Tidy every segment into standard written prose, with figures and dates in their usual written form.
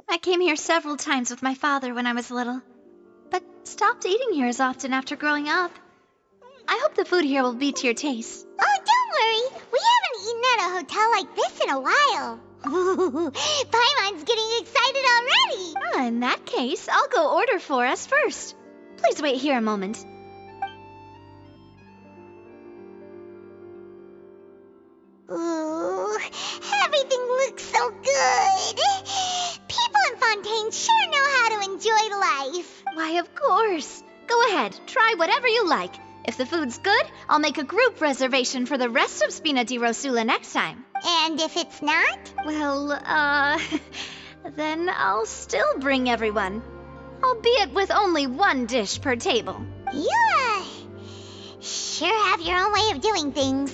I came here several times with my father when I was little, but stopped eating here as often after growing up. I hope the food here will be to your taste. Oh, don't worry. We haven't eaten at a hotel like this in a while. Ooh, Paimon's getting excited already. In that case, I'll go order for us first. Please wait here a moment. Ooh, everything looks so good. People in Fontaine sure know how to enjoy life. Why, of course. Go ahead, try whatever you like. If the food's good, I'll make a group reservation for the rest of Spina di Rosula next time. And if it's not? Well, then I'll still bring everyone. Albeit with only one dish per table. You, sure have your own way of doing things.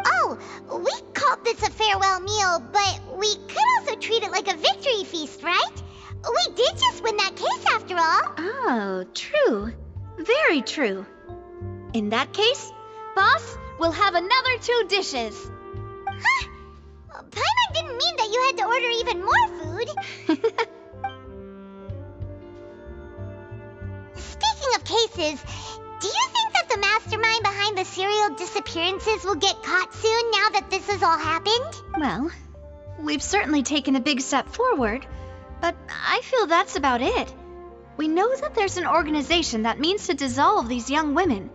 Oh, we called this a farewell meal, but we could also treat it like a victory feast, right? We did just win that case after all. Oh, true. Very true. In that case, boss, we'll have another 2 dishes. Huh? Paimon didn't mean that you had to order even more food. Speaking of cases, do you think that the mastermind behind the serial disappearances will get caught soon now that this has all happened? Well, we've certainly taken a big step forward, but I feel that's about it. We know that there's an organization that means to dissolve these young women,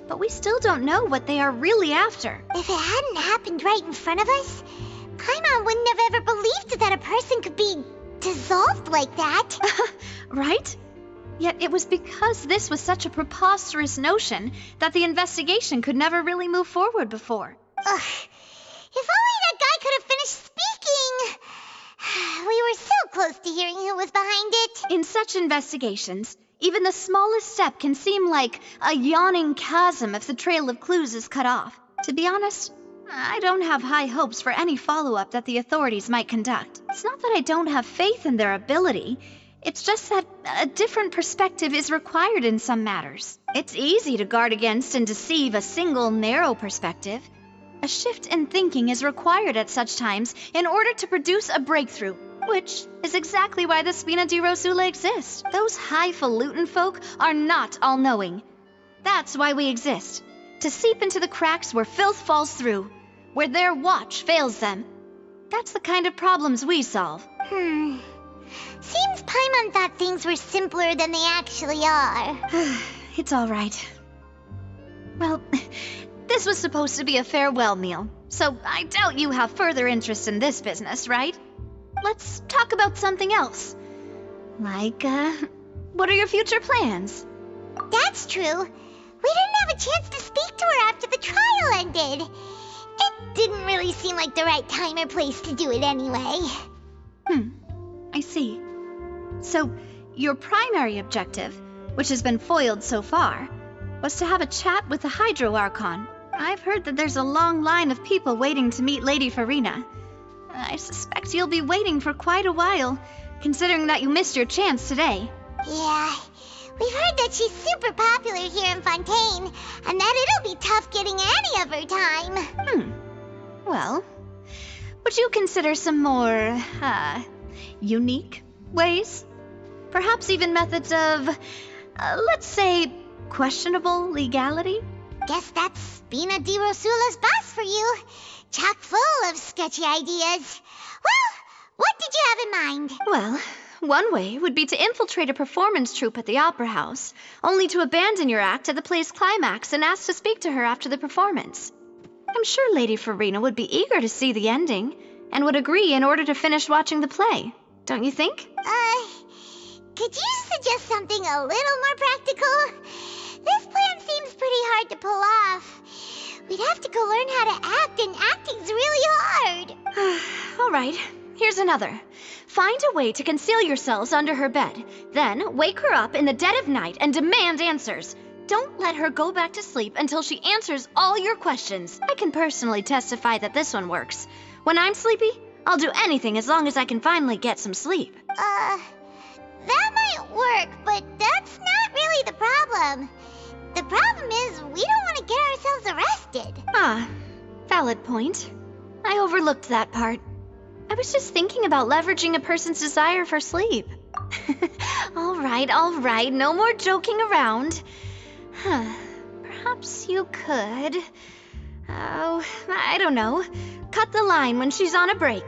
but we still don't know what they are really after. If it hadn't happened right in front of us, Paimon wouldn't have ever believed that a person could be dissolved like that. Right? Yet it was because this was such a preposterous notion that the investigation could never really move forward before. Ugh. If only that guy could have finished speaking. We were so close to hearing who was behind it. In such investigations, even the smallest step can seem like a yawning chasm if the trail of clues is cut off. To be honest, I don't have high hopes for any follow-up that the authorities might conduct. It's not that I don't have faith in their ability. It's just that a different perspective is required in some matters. It's easy to guard against and deceive a single narrow perspective. A shift in thinking is required at such times in order to produce a breakthrough, which is exactly why the Spina di Rosula exists. Those highfalutin folk are not all-knowing. That's why we exist, to seep into the cracks where filth falls through, where their watch fails them. That's the kind of problems we solve. Seems Paimon thought things were simpler than they actually are. It's all right. Well, this was supposed to be a farewell meal, so I doubt you have further interest in this business, right? Let's talk about something else. Like, what are your future plans? That's true. We didn't have a chance to speak to her after the trial ended. It didn't really seem like the right time or place to do it anyway. I see. So, your primary objective, which has been foiled so far, was to have a chat with the Hydro Archon. I've heard that there's a long line of people waiting to meet Lady Farina. I suspect you'll be waiting for quite a while, considering that you missed your chance today. Yeah, we've heard that she's super popular here in Fontaine, and that it'll be tough getting any of her time. Well, would you consider some more, unique ways? Perhaps even methods of, let's say, questionable legality? Guess that's Spina di Rosula's boss for you. Chock full of sketchy ideas. Well, what did you have in mind? Well, one way would be to infiltrate a performance troupe at the Opera House, only to abandon your act at the play's climax and ask to speak to her after the performance. I'm sure Lady Farina would be eager to see the ending, and would agree in order to finish watching the play. Don't you think? Could you suggest something a little more practical? This plan seems pretty hard to pull off. We'd have to go learn how to act, and acting's really hard. All right, here's another. Find a way to conceal yourselves under her bed. Then wake her up in the dead of night and demand answers. Don't let her go back to sleep until she answers all your questions. I can personally testify that this one works. When I'm sleepy, I'll do anything as long as I can finally get some sleep. That might work, but that's not really the problem. The problem is we don't want to get ourselves arrested. Valid point. I overlooked that part. I was just thinking about leveraging a person's desire for sleep. All right, no more joking around. Perhaps you could... Oh, I don't know. Cut the line when she's on a break.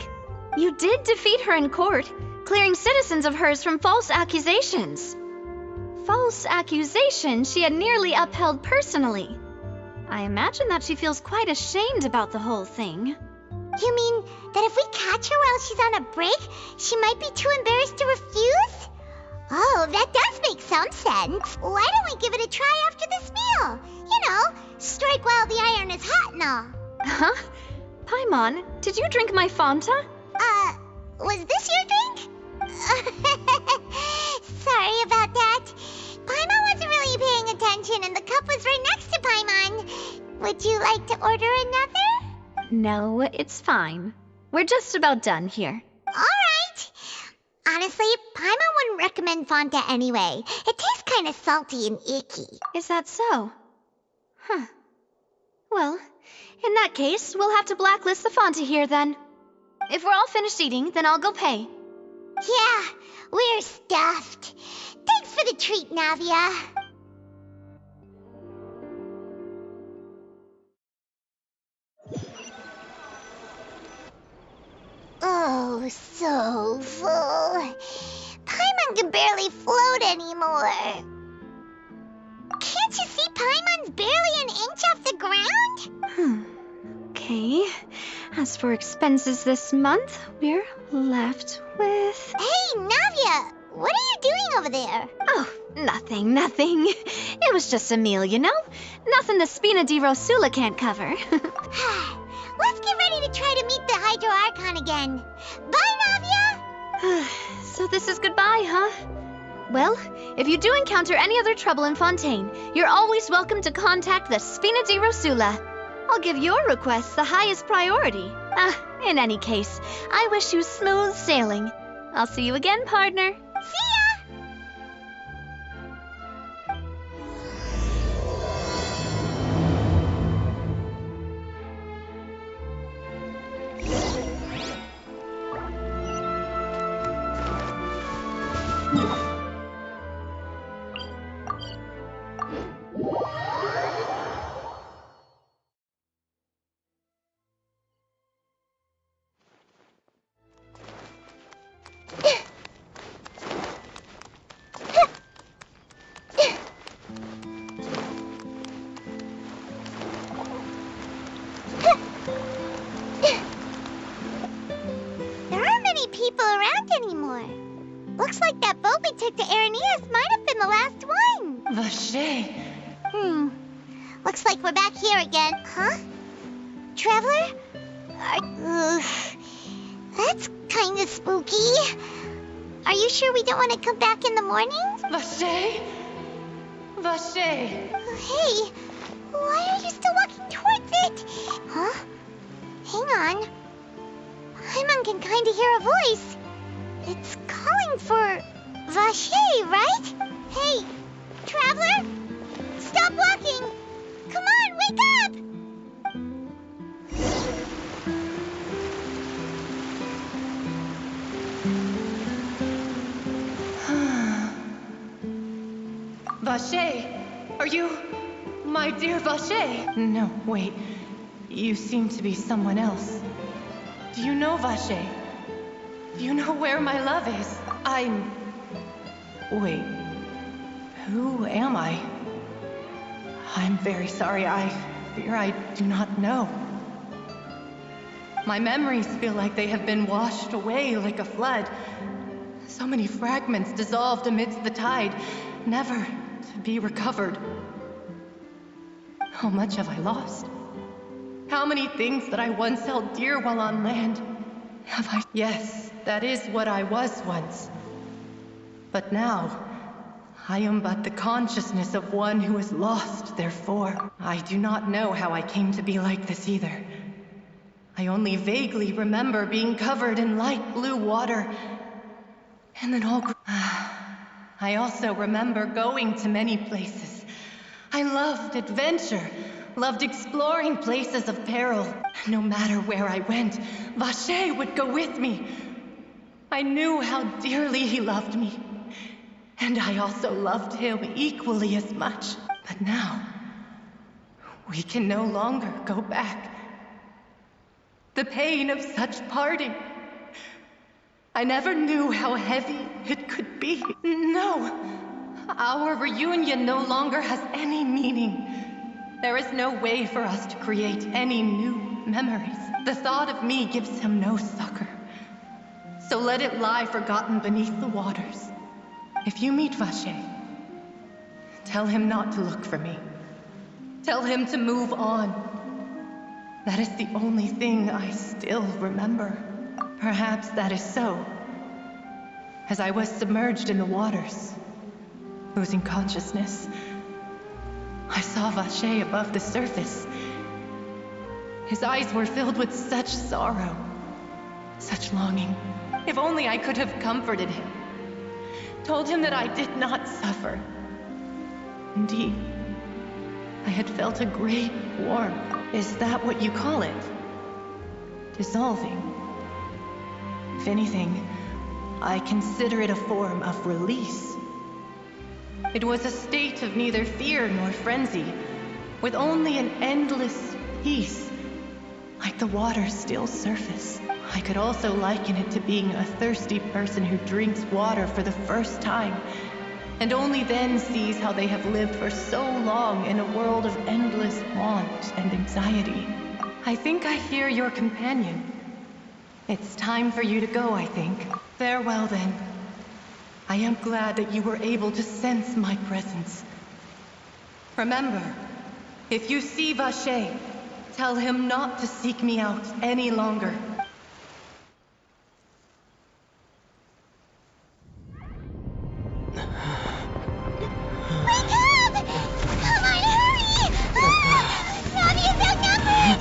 You did defeat her in court, clearing citizens of hers from false accusations. False accusations she had nearly upheld personally. I imagine that she feels quite ashamed about the whole thing. You mean that if we catch her while she's on a break, she might be too embarrassed to refuse? Oh, that does make some sense. Why don't we give it a try after this meal? You know, strike while the iron is hot and all. Huh? Paimon, did you drink my Fanta? Was this your drink? Sorry about that. Paimon wasn't really paying attention and the cup was right next to Paimon. Would you like to order another? No, it's fine. We're just about done here. Alright. Honestly, Paimon wouldn't recommend Fanta anyway. It tastes kind of salty and icky. Is that so? Huh. Well, in that case, we'll have to blacklist the Fanta here then. If we're all finished eating, then I'll go pay. Yeah, we're stuffed. Thanks for the treat, Navia. Oh, so full. Paimon can barely float anymore. Can't you see Paimon's barely an inch off the ground? Okay. As for expenses this month, we're left with... Hey, Navia! What are you doing over there? Oh, nothing. It was just a meal, you know? Nothing the Spina di Rosula can't cover. Let's get ready to try to meet the Hydro Archon again. Bye, Navia! So this is goodbye, huh? Well, if you do encounter any other trouble in Fontaine, you're always welcome to contact the Spina di Rosula. I'll give your request the highest priority. In any case, I wish you smooth sailing. I'll see you again, partner. See ya! There aren't many people around anymore. Looks like that boat we took to Araneas might have been the last one. Vache. Looks like we're back here again. Huh? Traveler? That's kind of spooky. Are you sure we don't want to come back in the morning? Vache. Hey, why are you still walking towards it? Huh? Hang on. Paimon can kind of hear a voice. It's calling for Vache, right? Hey, traveler? Stop walking! Come on, wake up! Vache, are you my dear Vache? No, wait. You seem to be someone else. Do you know Vache? Do you know where my love is? Wait. Who am I? I'm very sorry. I fear I do not know. My memories feel like they have been washed away like a flood. So many fragments dissolved amidst the tide, never to be recovered. How much have I lost? How many things that I once held dear while on land have I... Yes, that is what I was once. But now, I am but the consciousness of one who is lost, therefore. I do not know how I came to be like this either. I only vaguely remember being covered in light blue water, and then all... I also remember going to many places. I loved adventure, loved exploring places of peril. No matter where I went, Vacher would go with me. I knew how dearly he loved me, and I also loved him equally as much. But now, we can no longer go back. The pain of such parting, I never knew how heavy it could be. No, our reunion no longer has any meaning. There is no way for us to create any new memories. The thought of me gives him no succor. So let it lie forgotten beneath the waters. If you meet Vacher, tell him not to look for me. Tell him to move on. That is the only thing I still remember. Perhaps that is so. As I was submerged in the waters, losing consciousness, I saw Vacher above the surface. His eyes were filled with such sorrow, such longing. If only I could have comforted him, told him that I did not suffer. Indeed, I had felt a great warmth. Is that what you call it? Dissolving? If anything, I consider it a form of release. It was a state of neither fear nor frenzy, with only an endless peace, like the water's still surface. I could also liken it to being a thirsty person who drinks water for the first time, and only then sees how they have lived for so long in a world of endless want and anxiety. I think I hear your companion. It's time for you to go, I think. Farewell, then. I am glad that you were able to sense my presence. Remember, if you see Vacher, tell him not to seek me out any longer. Wake up! Come on, hurry! Robbie is outnumbered!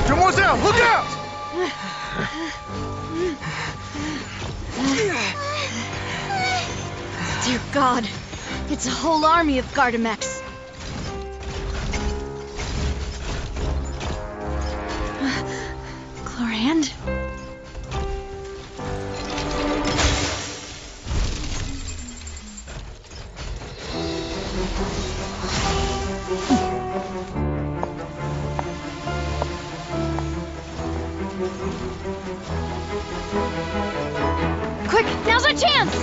Demoiselle, look out! Dear God, it's a whole army of Gardamex. Clorand? Quick, now's our chance!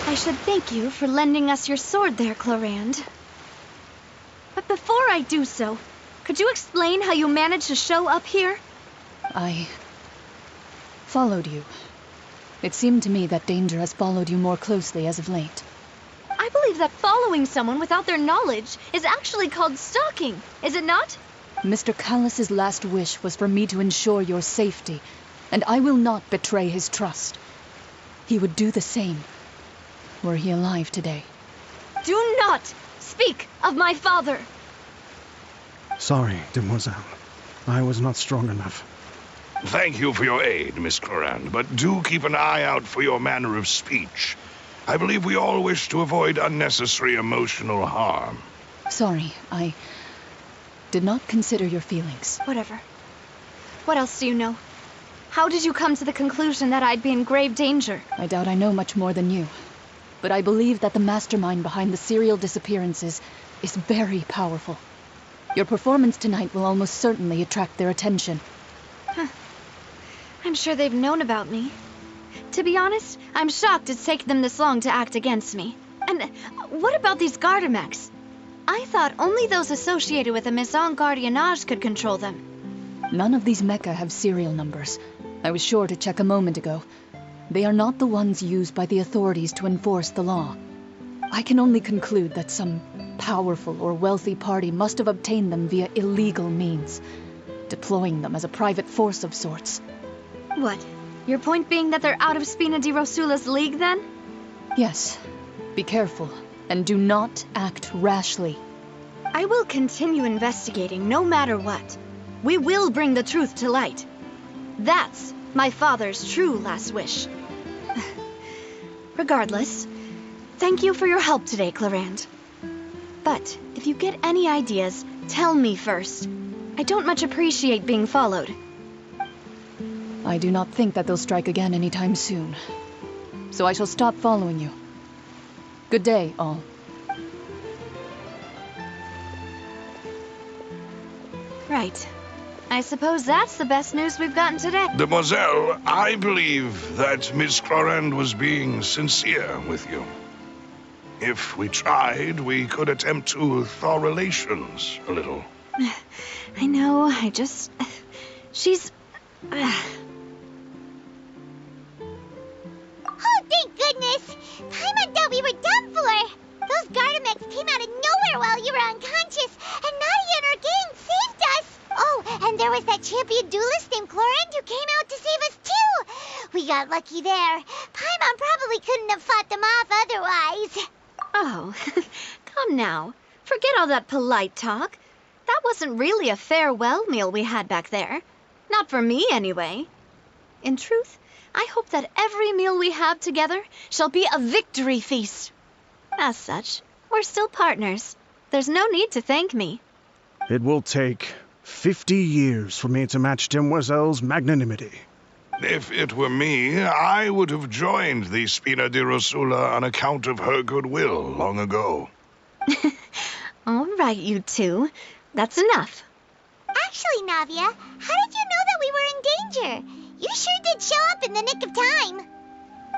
I should thank you for lending us your sword there, Clorand. But before I do so, could you explain how you managed to show up here? I followed you. It seemed to me that danger has followed you more closely as of late. I believe that following someone without their knowledge is actually called stalking, is it not? Mr. Callus's last wish was for me to ensure your safety, and I will not betray his trust. He would do the same, were he alive today. Do not speak of my father! Sorry, Demoiselle. I was not strong enough. Thank you for your aid, Miss Clorand, but do keep an eye out for your manner of speech. I believe we all wish to avoid unnecessary emotional harm. Sorry, I did not consider your feelings. Whatever. What else do you know? How did you come to the conclusion that I'd be in grave danger? I doubt I know much more than you. but I believe that the mastermind behind the serial disappearances is very powerful. Your performance tonight will almost certainly attract their attention. I'm sure they've known about me. To be honest, I'm shocked it's taken them this long to act against me. And what about these Gardamex? I thought only those associated with the Maison Gardiennage could control them. None of these mecha have serial numbers. I was sure to check a moment ago. They are not the ones used by the authorities to enforce the law. I can only conclude that some powerful or wealthy party must have obtained them via illegal means, deploying them as a private force of sorts. What? Your point being that they're out of Spina di Rosula's league, then? Yes. Be careful, and do not act rashly. I will continue investigating no matter what. We will bring the truth to light. That's my father's true last wish. Regardless, thank you for your help today, Clarand. But if you get any ideas, tell me first. I don't much appreciate being followed. I do not think that they'll strike again anytime soon. So I shall stop following you. Good day, all. Right. I suppose that's the best news we've gotten today. Demoiselle, I believe that Miss Clarand was being sincere with you. If we tried, we could attempt to thaw relations a little. I know, she's... Oh, thank goodness! Paimon thought we were done for! Those Gardamex came out of nowhere while you were unconscious, and Nadia and her gang saved us! Oh, and there was that champion duelist named Clarand who came out to save us too! We got lucky there. Paimon probably couldn't have fought them off otherwise. Oh, come now. Forget all that polite talk. That wasn't really a farewell meal we had back there. Not for me, anyway. In truth, I hope that every meal we have together shall be a victory feast. As such, we're still partners. There's no need to thank me. It will take 50 years for me to match Demoiselle's magnanimity. If it were me, I would have joined the Spina di Rosula on account of her goodwill long ago. All right, you two. That's enough. Actually, Navia, how did you know that we were in danger? You sure did show up in the nick of time.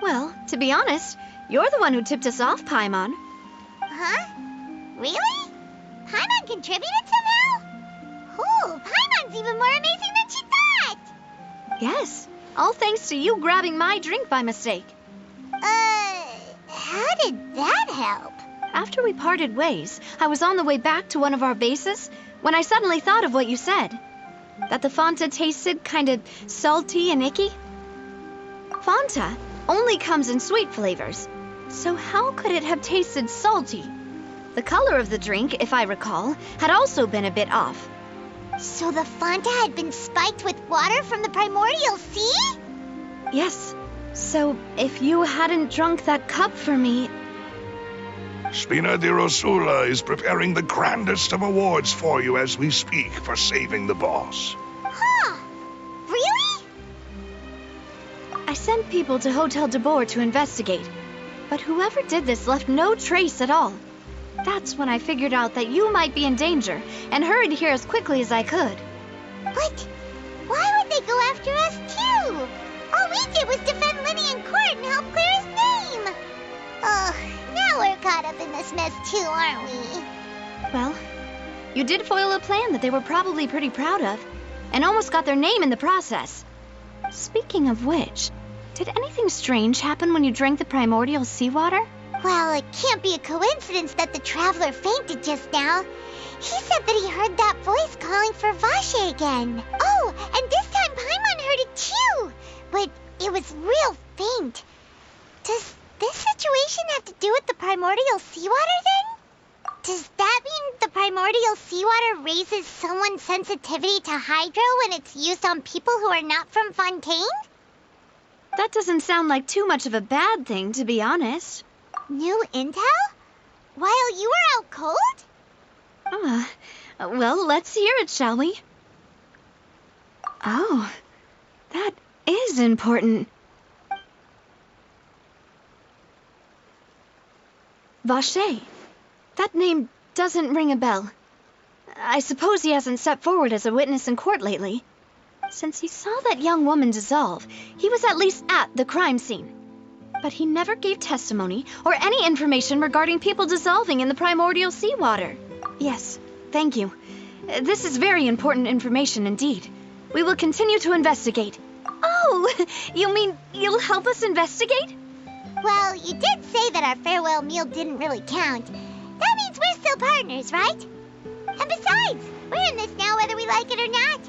Well, to be honest, you're the one who tipped us off, Paimon. Huh? Really? Paimon contributed somehow? Oh, Paimon's even more amazing than she thought! Yes, all thanks to you grabbing my drink by mistake. How did that help? After we parted ways, I was on the way back to one of our bases when I suddenly thought of what you said. That the Fanta tasted kind of salty and icky. Fanta only comes in sweet flavors, so how could it have tasted salty? The color of the drink, if I recall, had also been a bit off. So the Fanta had been spiked with water from the primordial sea? Yes, so if you hadn't drunk that cup for me... Spina di Rosula is preparing the grandest of awards for you as we speak for saving the boss. Huh? Really? I sent people to Hotel de Boer to investigate, but whoever did this left no trace at all. That's when I figured out that you might be in danger and hurried here as quickly as I could. But why would they go after us too? All we did was defend Linny in court and help clear his name. Ugh, now we're caught up in this mess too, aren't we? Well, you did foil a plan that they were probably pretty proud of, and almost got their name in the process. Speaking of which, did anything strange happen when you drank the primordial seawater? Well, it can't be a coincidence that the traveler fainted just now. He said that he heard that voice calling for Vache again. Oh, and this time Paimon heard it too, but it was real faint. Does this situation have to do with the primordial seawater then? Does that mean the primordial seawater raises someone's sensitivity to hydro when it's used on people who are not from Fontaine? That doesn't sound like too much of a bad thing, to be honest. New intel? While you were out cold? Well, let's hear it, shall we? Oh, that is important. Vache? That name doesn't ring a bell. I suppose he hasn't stepped forward as a witness in court lately. Since he saw that young woman dissolve, he was at least at the crime scene. But he never gave testimony or any information regarding people dissolving in the primordial seawater. Yes, thank you. This is very important information indeed. We will continue to investigate. Oh, you mean you'll help us investigate? Well, you did say that our farewell meal didn't really count. That means we're still partners, right? And besides, we're in this now whether we like it or not.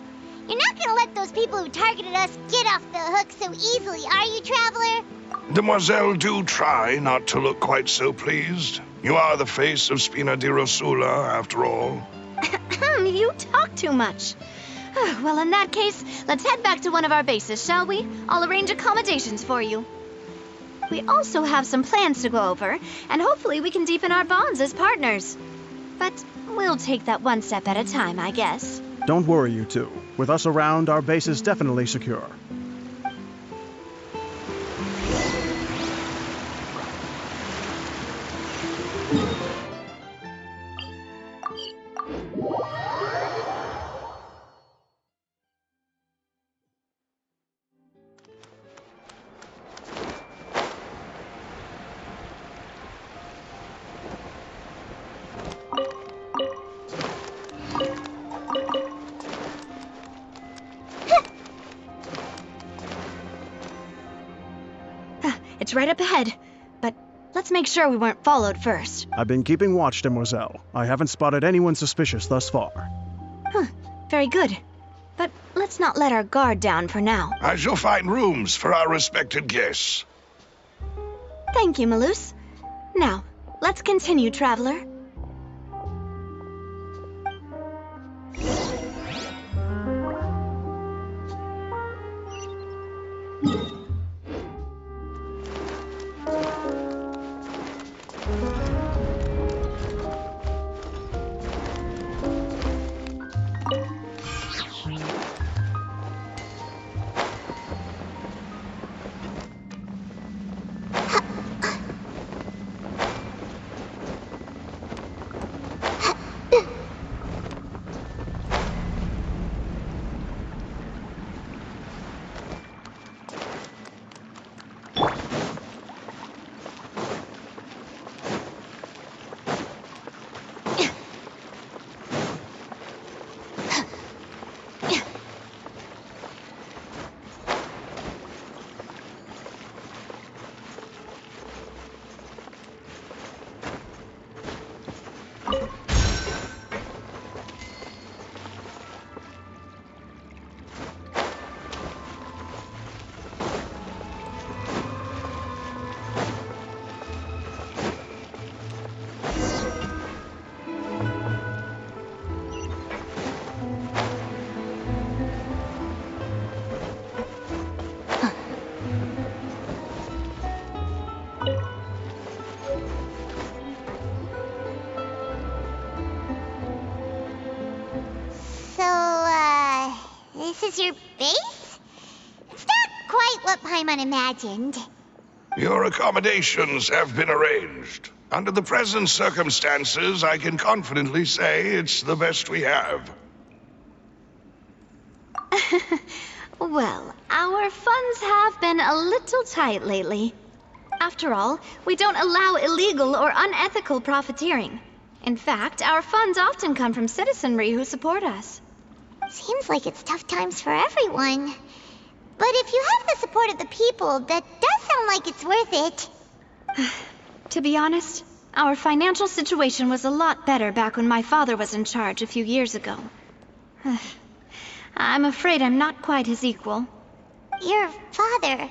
You're not gonna let those people who targeted us get off the hook so easily, are you, Traveler? Demoiselle, do try not to look quite so pleased. You are the face of Spina di Rosula, after all. You talk too much. Well, in that case, let's head back to one of our bases, shall we? I'll arrange accommodations for you. We also have some plans to go over, and hopefully we can deepen our bonds as partners. But we'll take that one step at a time, I guess. Don't worry, you two. With us around, our base is definitely secure. It's right up ahead, but let's make sure we weren't followed first. I've been keeping watch, Demoiselle. I haven't spotted anyone suspicious thus far. Very good. But let's not let our guard down for now. I shall find rooms for our respected guests. Thank you, Malus. Now, let's continue, Traveler. This is your base? It's not quite what Paimon imagined. Your accommodations have been arranged. Under the present circumstances, I can confidently say it's the best we have. Well, our funds have been a little tight lately. After all, we don't allow illegal or unethical profiteering. In fact, our funds often come from citizenry who support us. Seems like it's tough times for everyone. But if you have the support of the people, that does sound like it's worth it. To be honest, our financial situation was a lot better back when my father was in charge a few years ago. I'm afraid I'm not quite his equal. Your father...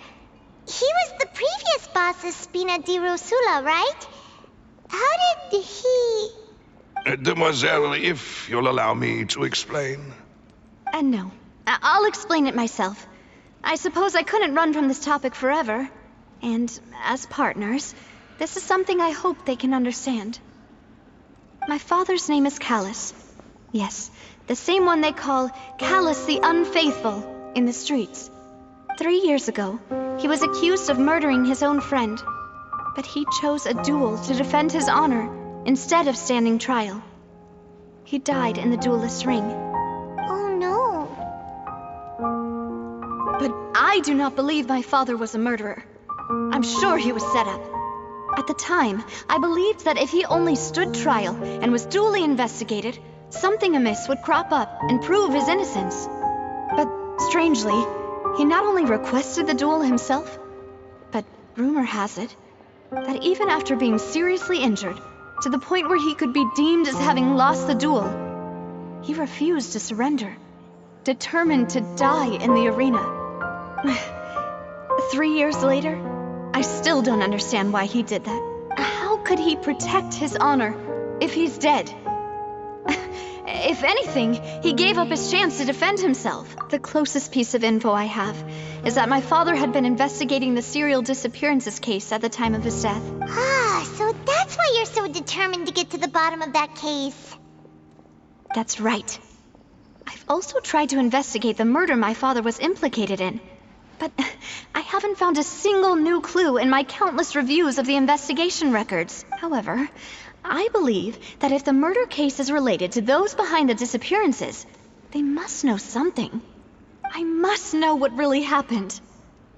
he was the previous boss of Spina di Rosula, right? How did he... Demoiselle, if you'll allow me to explain. No. I'll explain it myself. I suppose I couldn't run from this topic forever. And as partners, this is something I hope they can understand. My father's name is Callus. Yes, the same one they call Callus the Unfaithful in the streets. 3 years ago, he was accused of murdering his own friend. But he chose a duel to defend his honor instead of standing trial. He died in the duelist's ring. Oh no. But I do not believe my father was a murderer. I'm sure he was set up. At the time, I believed that if he only stood trial and was duly investigated, something amiss would crop up and prove his innocence. But strangely, he not only requested the duel himself, but rumor has it that even after being seriously injured, to the point where he could be deemed as having lost the duel, he refused to surrender, determined to die in the arena. 3 years later, I still don't understand why he did that. How could he protect his honor if he's dead? If anything, he gave up his chance to defend himself. The closest piece of info I have is that my father had been investigating the serial disappearances case at the time of his death. Ah, so that's why you're so determined to get to the bottom of that case. That's right. I've also tried to investigate the murder my father was implicated in, but I haven't found a single new clue in my countless reviews of the investigation records. However, I believe that if the murder case is related to those behind the disappearances, they must know something. I must know what really happened.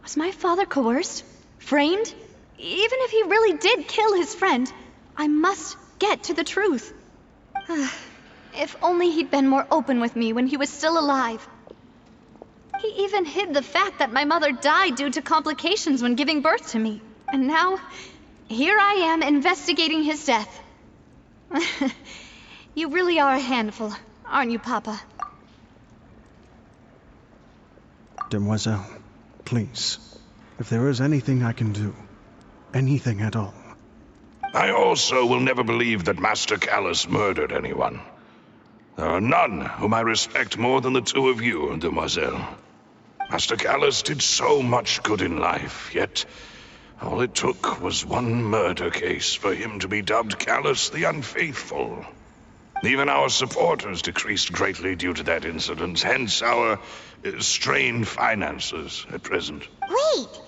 Was my father coerced? Framed? Even if he really did kill his friend, I must get to the truth. If only he'd been more open with me when he was still alive. He even hid the fact that my mother died due to complications when giving birth to me. And now, here I am investigating his death. You really are a handful, aren't you, Papa? Demoiselle, please, if there is anything I can do, anything at all. I also will never believe that Master Callus murdered anyone. There are none whom I respect more than the two of you, Demoiselle. Master Callus did so much good in life, yet all it took was one murder case for him to be dubbed Callus the Unfaithful. Even our supporters decreased greatly due to that incident, hence our strained finances at present. Wait,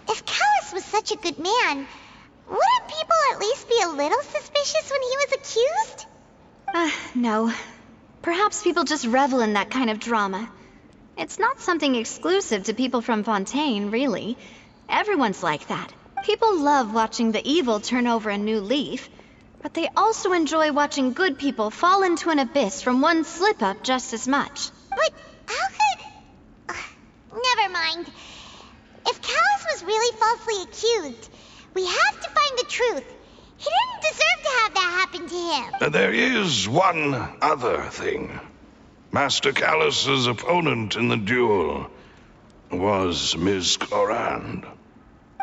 if Callus was such a good man, wouldn't people at least be a little suspicious when he was accused? No. Perhaps people just revel in that kind of drama. It's not something exclusive to people from Fontaine, really. Everyone's like that. People love watching the evil turn over a new leaf, but they also enjoy watching good people fall into an abyss from one slip-up just as much. But how could... never mind. If Callus was really falsely accused, we have to find the truth. He didn't deserve to have that happen to him. There is one other thing. Master Callus's opponent in the duel was Ms. Clorand.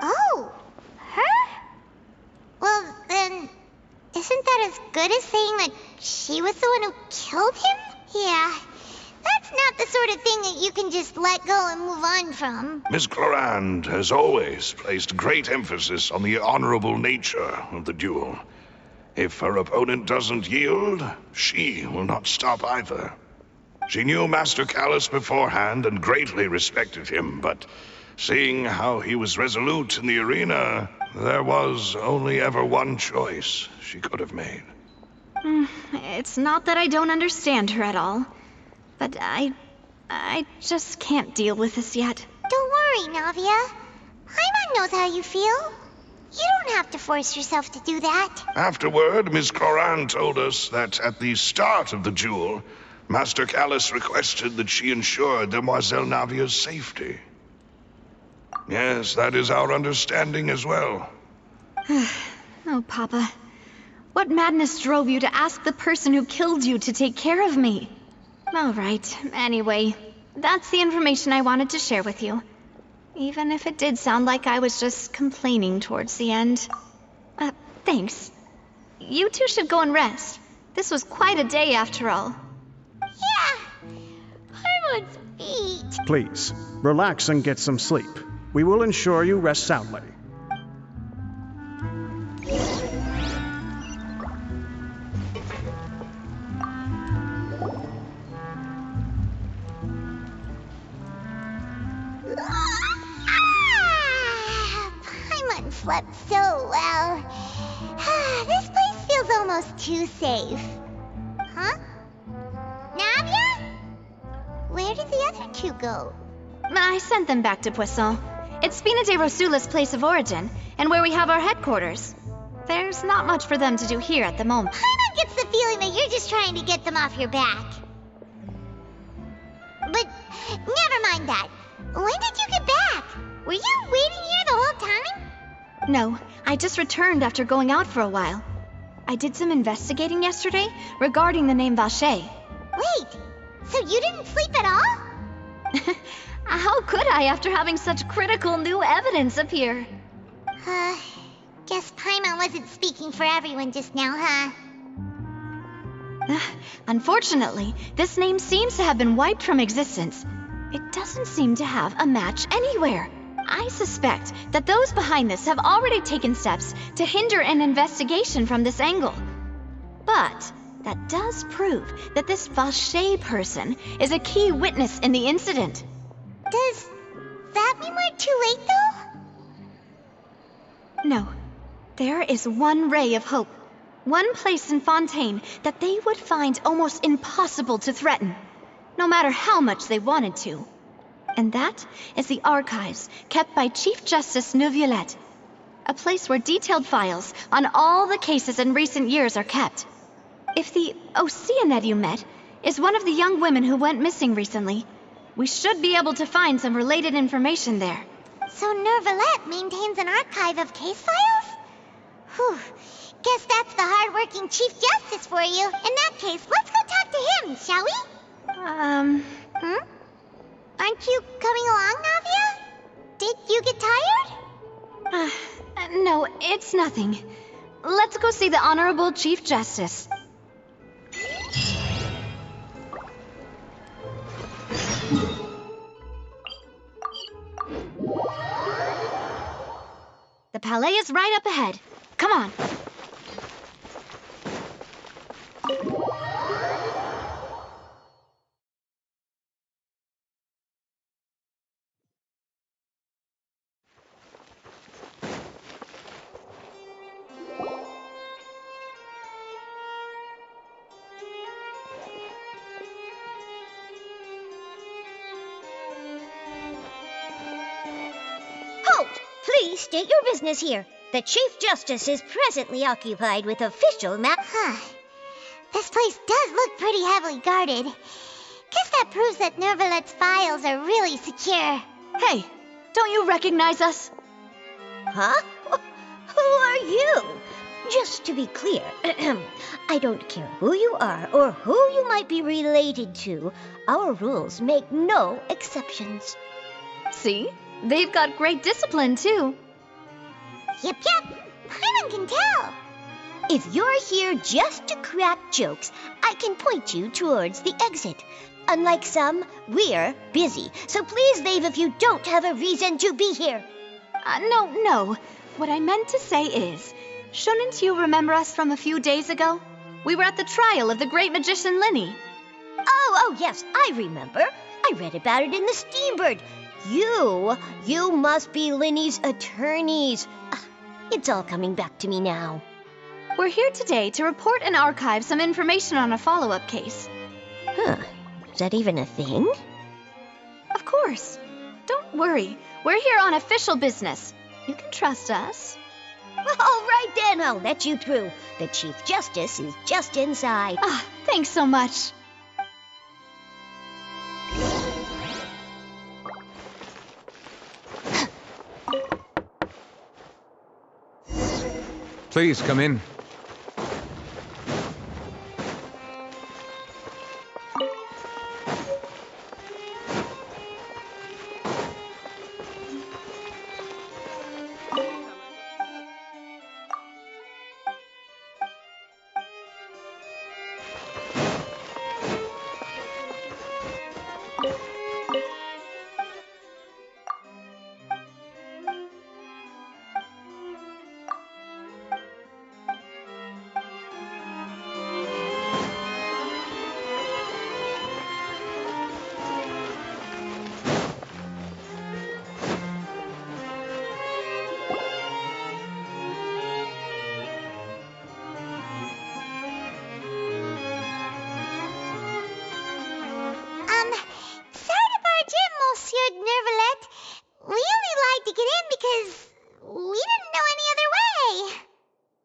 Oh, her? Well, then, isn't that as good as saying that she was the one who killed him? Yeah, that's not the sort of thing that you can just let go and move on from. Ms. Clorand has always placed great emphasis on the honorable nature of the duel. If her opponent doesn't yield, she will not stop either. She knew Master Callus beforehand and greatly respected him, but seeing how he was resolute in the arena, there was only ever one choice she could have made. It's not that I don't understand her at all, but I just can't deal with this yet. Don't worry, Navia. Paimon knows how you feel. You don't have to force yourself to do that. Afterward, Ms. Clorand told us that at the start of the duel, Master Callus requested that she ensure Demoiselle Navia's safety. Yes, that is our understanding as well. Oh, Papa. What madness drove you to ask the person who killed you to take care of me? All right, anyway, that's the information I wanted to share with you. Even if it did sound like I was just complaining towards the end. Thanks. You two should go and rest. This was quite a day after all. Yeah, Paimon's feet. Please, relax and get some sleep. We will ensure you rest soundly. Paimon's slept so well. This place feels almost too safe. Huh? Navia? Where did the other two go? I sent them back to Poisson. It's Spina de Rosula's place of origin, and where we have our headquarters. There's not much for them to do here at the moment. Paimon gets the feeling that you're just trying to get them off your back. But never mind that. When did you get back? Were you waiting here the whole time? No, I just returned after going out for a while. I did some investigating yesterday regarding the name Vache. Wait, so you didn't sleep at all? How could I after having such critical new evidence appear? Guess Paimon wasn't speaking for everyone just now, huh? Unfortunately, this name seems to have been wiped from existence. It doesn't seem to have a match anywhere. I suspect that those behind this have already taken steps to hinder an investigation from this angle. But that does prove that this Vache person is a key witness in the incident. Does that mean we're too late, though? No. There is one ray of hope. One place in Fontaine that they would find almost impossible to threaten, no matter how much they wanted to. And that is the archives kept by Chief Justice Neuvillette. A place where detailed files on all the cases in recent years are kept. If the Oceanette you met is one of the young women who went missing recently, we should be able to find some related information there. So Neuvillette maintains an archive of case files? Whew. Guess that's the hard-working Chief Justice for you. In that case, let's go talk to him, shall we? Aren't you coming along, Navia? Did you get tired? No, it's nothing. Let's go see the Honorable Chief Justice. The palais is right up ahead. Come on. Halt! Please state your business here. The Chief Justice is presently occupied with official This place does look pretty heavily guarded. Guess that proves that Neuvillette's files are really secure. Hey, don't you recognize us? Huh? Who are you? Just to be clear, I don't care who you are or who you might be related to. Our rules make no exceptions. See? They've got great discipline, too. Yep. Paimon can tell. If you're here just to crack jokes, I can point you towards the exit. Unlike some, we're busy, so please leave if you don't have a reason to be here. No. What I meant to say is, shouldn't you remember us from a few days ago? We were at the trial of the great magician Linny. Oh, yes, I remember. I read about it in the Steambird. You must be Linny's attorneys. It's all coming back to me now. We're here today to report and archive some information on a follow-up case. Huh. Is that even a thing? Of course. Don't worry. We're here on official business. You can trust us. All right then, I'll let you through. The Chief Justice is just inside. Thanks so much. Please come in.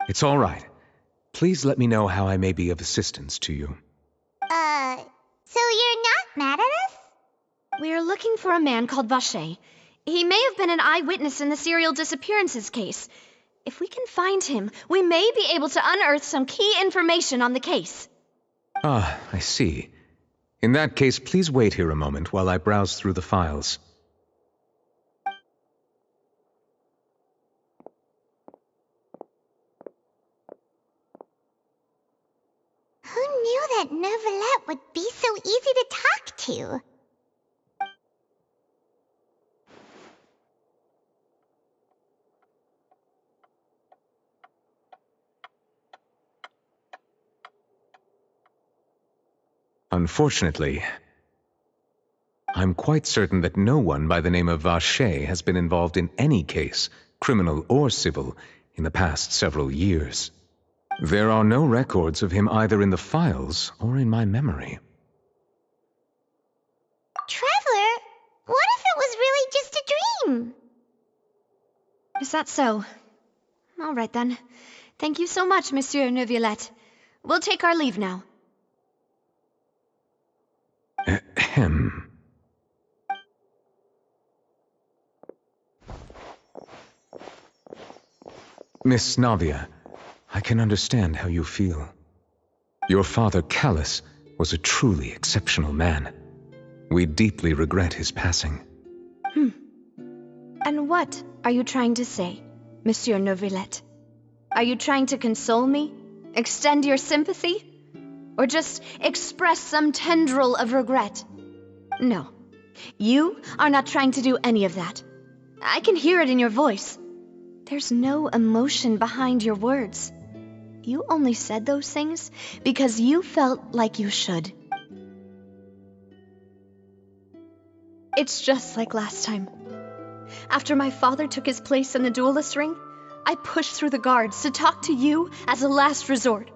It's all right. Please let me know how I may be of assistance to you. So you're not mad at us? We're looking for a man called Vache. He may have been an eyewitness in the serial disappearances case. If we can find him, we may be able to unearth some key information on the case. Ah, I see. In that case, please wait here a moment while I browse through the files. Who knew that Neuvillette would be so easy to talk to? Unfortunately, I'm quite certain that no one by the name of Vache has been involved in any case, criminal or civil, in the past several years. There are no records of him either in the files or in my memory. Traveler, what if it was really just a dream? Is that so? All right then. Thank you so much, Monsieur Neuvillette. We'll take our leave now. Ahem. Miss Navia, I can understand how you feel. Your father, Callus, was a truly exceptional man. We deeply regret his passing. And what are you trying to say, Monsieur Neuvillette? Are you trying to console me? Extend your sympathy? Or just express some tendril of regret? No. You are not trying to do any of that. I can hear it in your voice. There's no emotion behind your words. You only said those things because you felt like you should. It's just like last time. After my father took his place in the duelist ring, I pushed through the guards to talk to you as a last resort.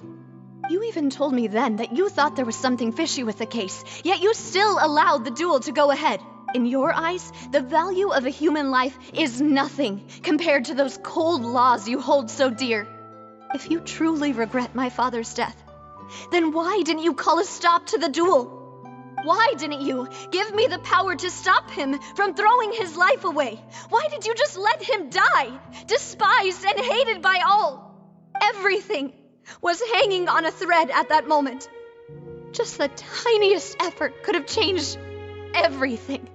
You even told me then that you thought there was something fishy with the case, yet you still allowed the duel to go ahead. In your eyes, the value of a human life is nothing compared to those cold laws you hold so dear. If you truly regret my father's death, then why didn't you call a stop to the duel? Why didn't you give me the power to stop him from throwing his life away? Why did you just let him die, despised and hated by all? Everything was hanging on a thread at that moment. Just the tiniest effort could have changed everything.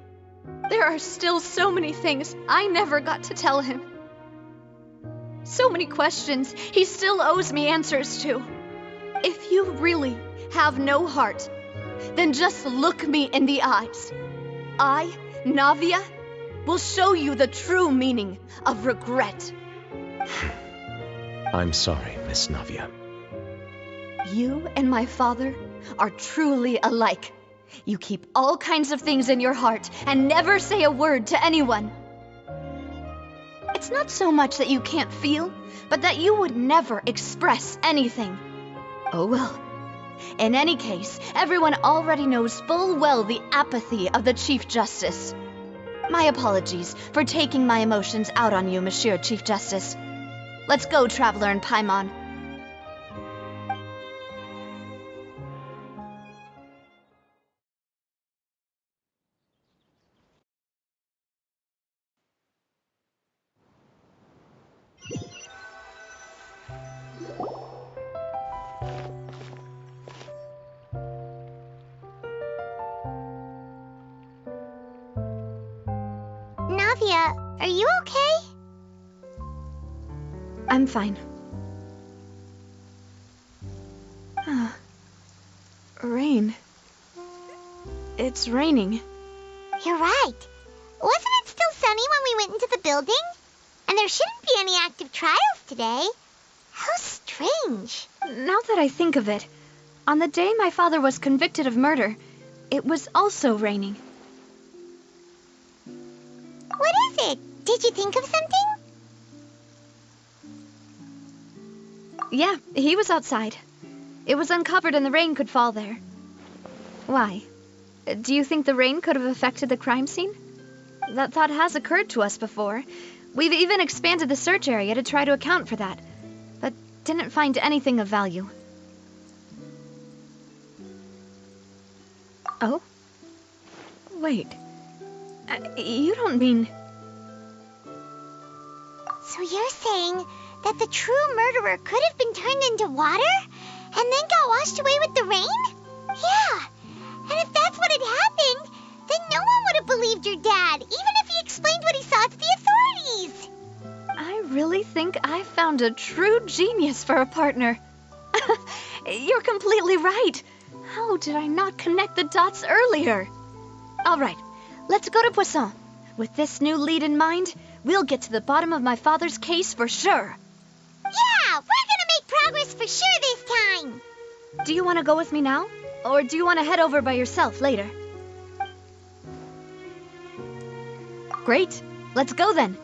There are still so many things I never got to tell him. So many questions he still owes me answers to. If you really have no heart, then just look me in the eyes. I, Navia, will show you the true meaning of regret. I'm sorry, Miss Navia. You and my father are truly alike. You keep all kinds of things in your heart and never say a word to anyone. It's not so much that you can't feel, but that you would never express anything. Oh well. In any case, everyone already knows full well the apathy of the Chief Justice. My apologies for taking my emotions out on you, Monsieur Chief Justice. Let's go, Traveler and Paimon. Navia, are you okay? I'm fine. Rain. It's raining. You're right. Wasn't it still sunny when we went into the building? And there shouldn't be any active trials today. How strange. Now that I think of it, on the day my father was convicted of murder, it was also raining. What is it? Did you think of something? Yeah, he was outside. It was uncovered and the rain could fall there. Why? Do you think the rain could have affected the crime scene? That thought has occurred to us before. We've even expanded the search area to try to account for that. But didn't find anything of value. Oh? Wait. You don't mean... So you're saying that the true murderer could have been turned into water and then got washed away with the rain? Yeah. And if that's what had happened, then no one would have believed your dad, even if he explained what he saw to the authorities. I really think I found a true genius for a partner. You're completely right. How did I not connect the dots earlier? All right, let's go to Poisson. With this new lead in mind, we'll get to the bottom of my father's case for sure. Yeah, we're gonna make progress for sure this time. Do you want to go with me now? Or do you want to head over by yourself later? Great, let's go then.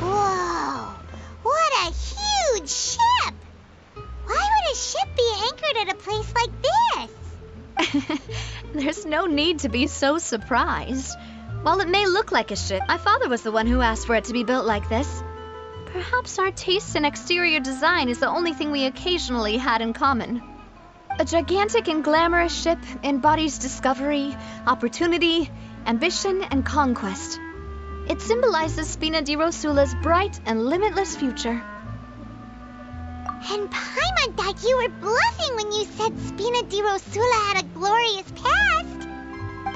Whoa, what a huge ship! Why would a ship be anchored at a place like this? There's no need to be so surprised. While it may look like a ship, my father was the one who asked for it to be built like this. Perhaps our taste in exterior design is the only thing we occasionally had in common. A gigantic and glamorous ship embodies discovery, opportunity, ambition, and conquest. It symbolizes Spina di Rosula's bright and limitless future. And Paimon thought you were bluffing when you said Spina di Rosula had a glorious past.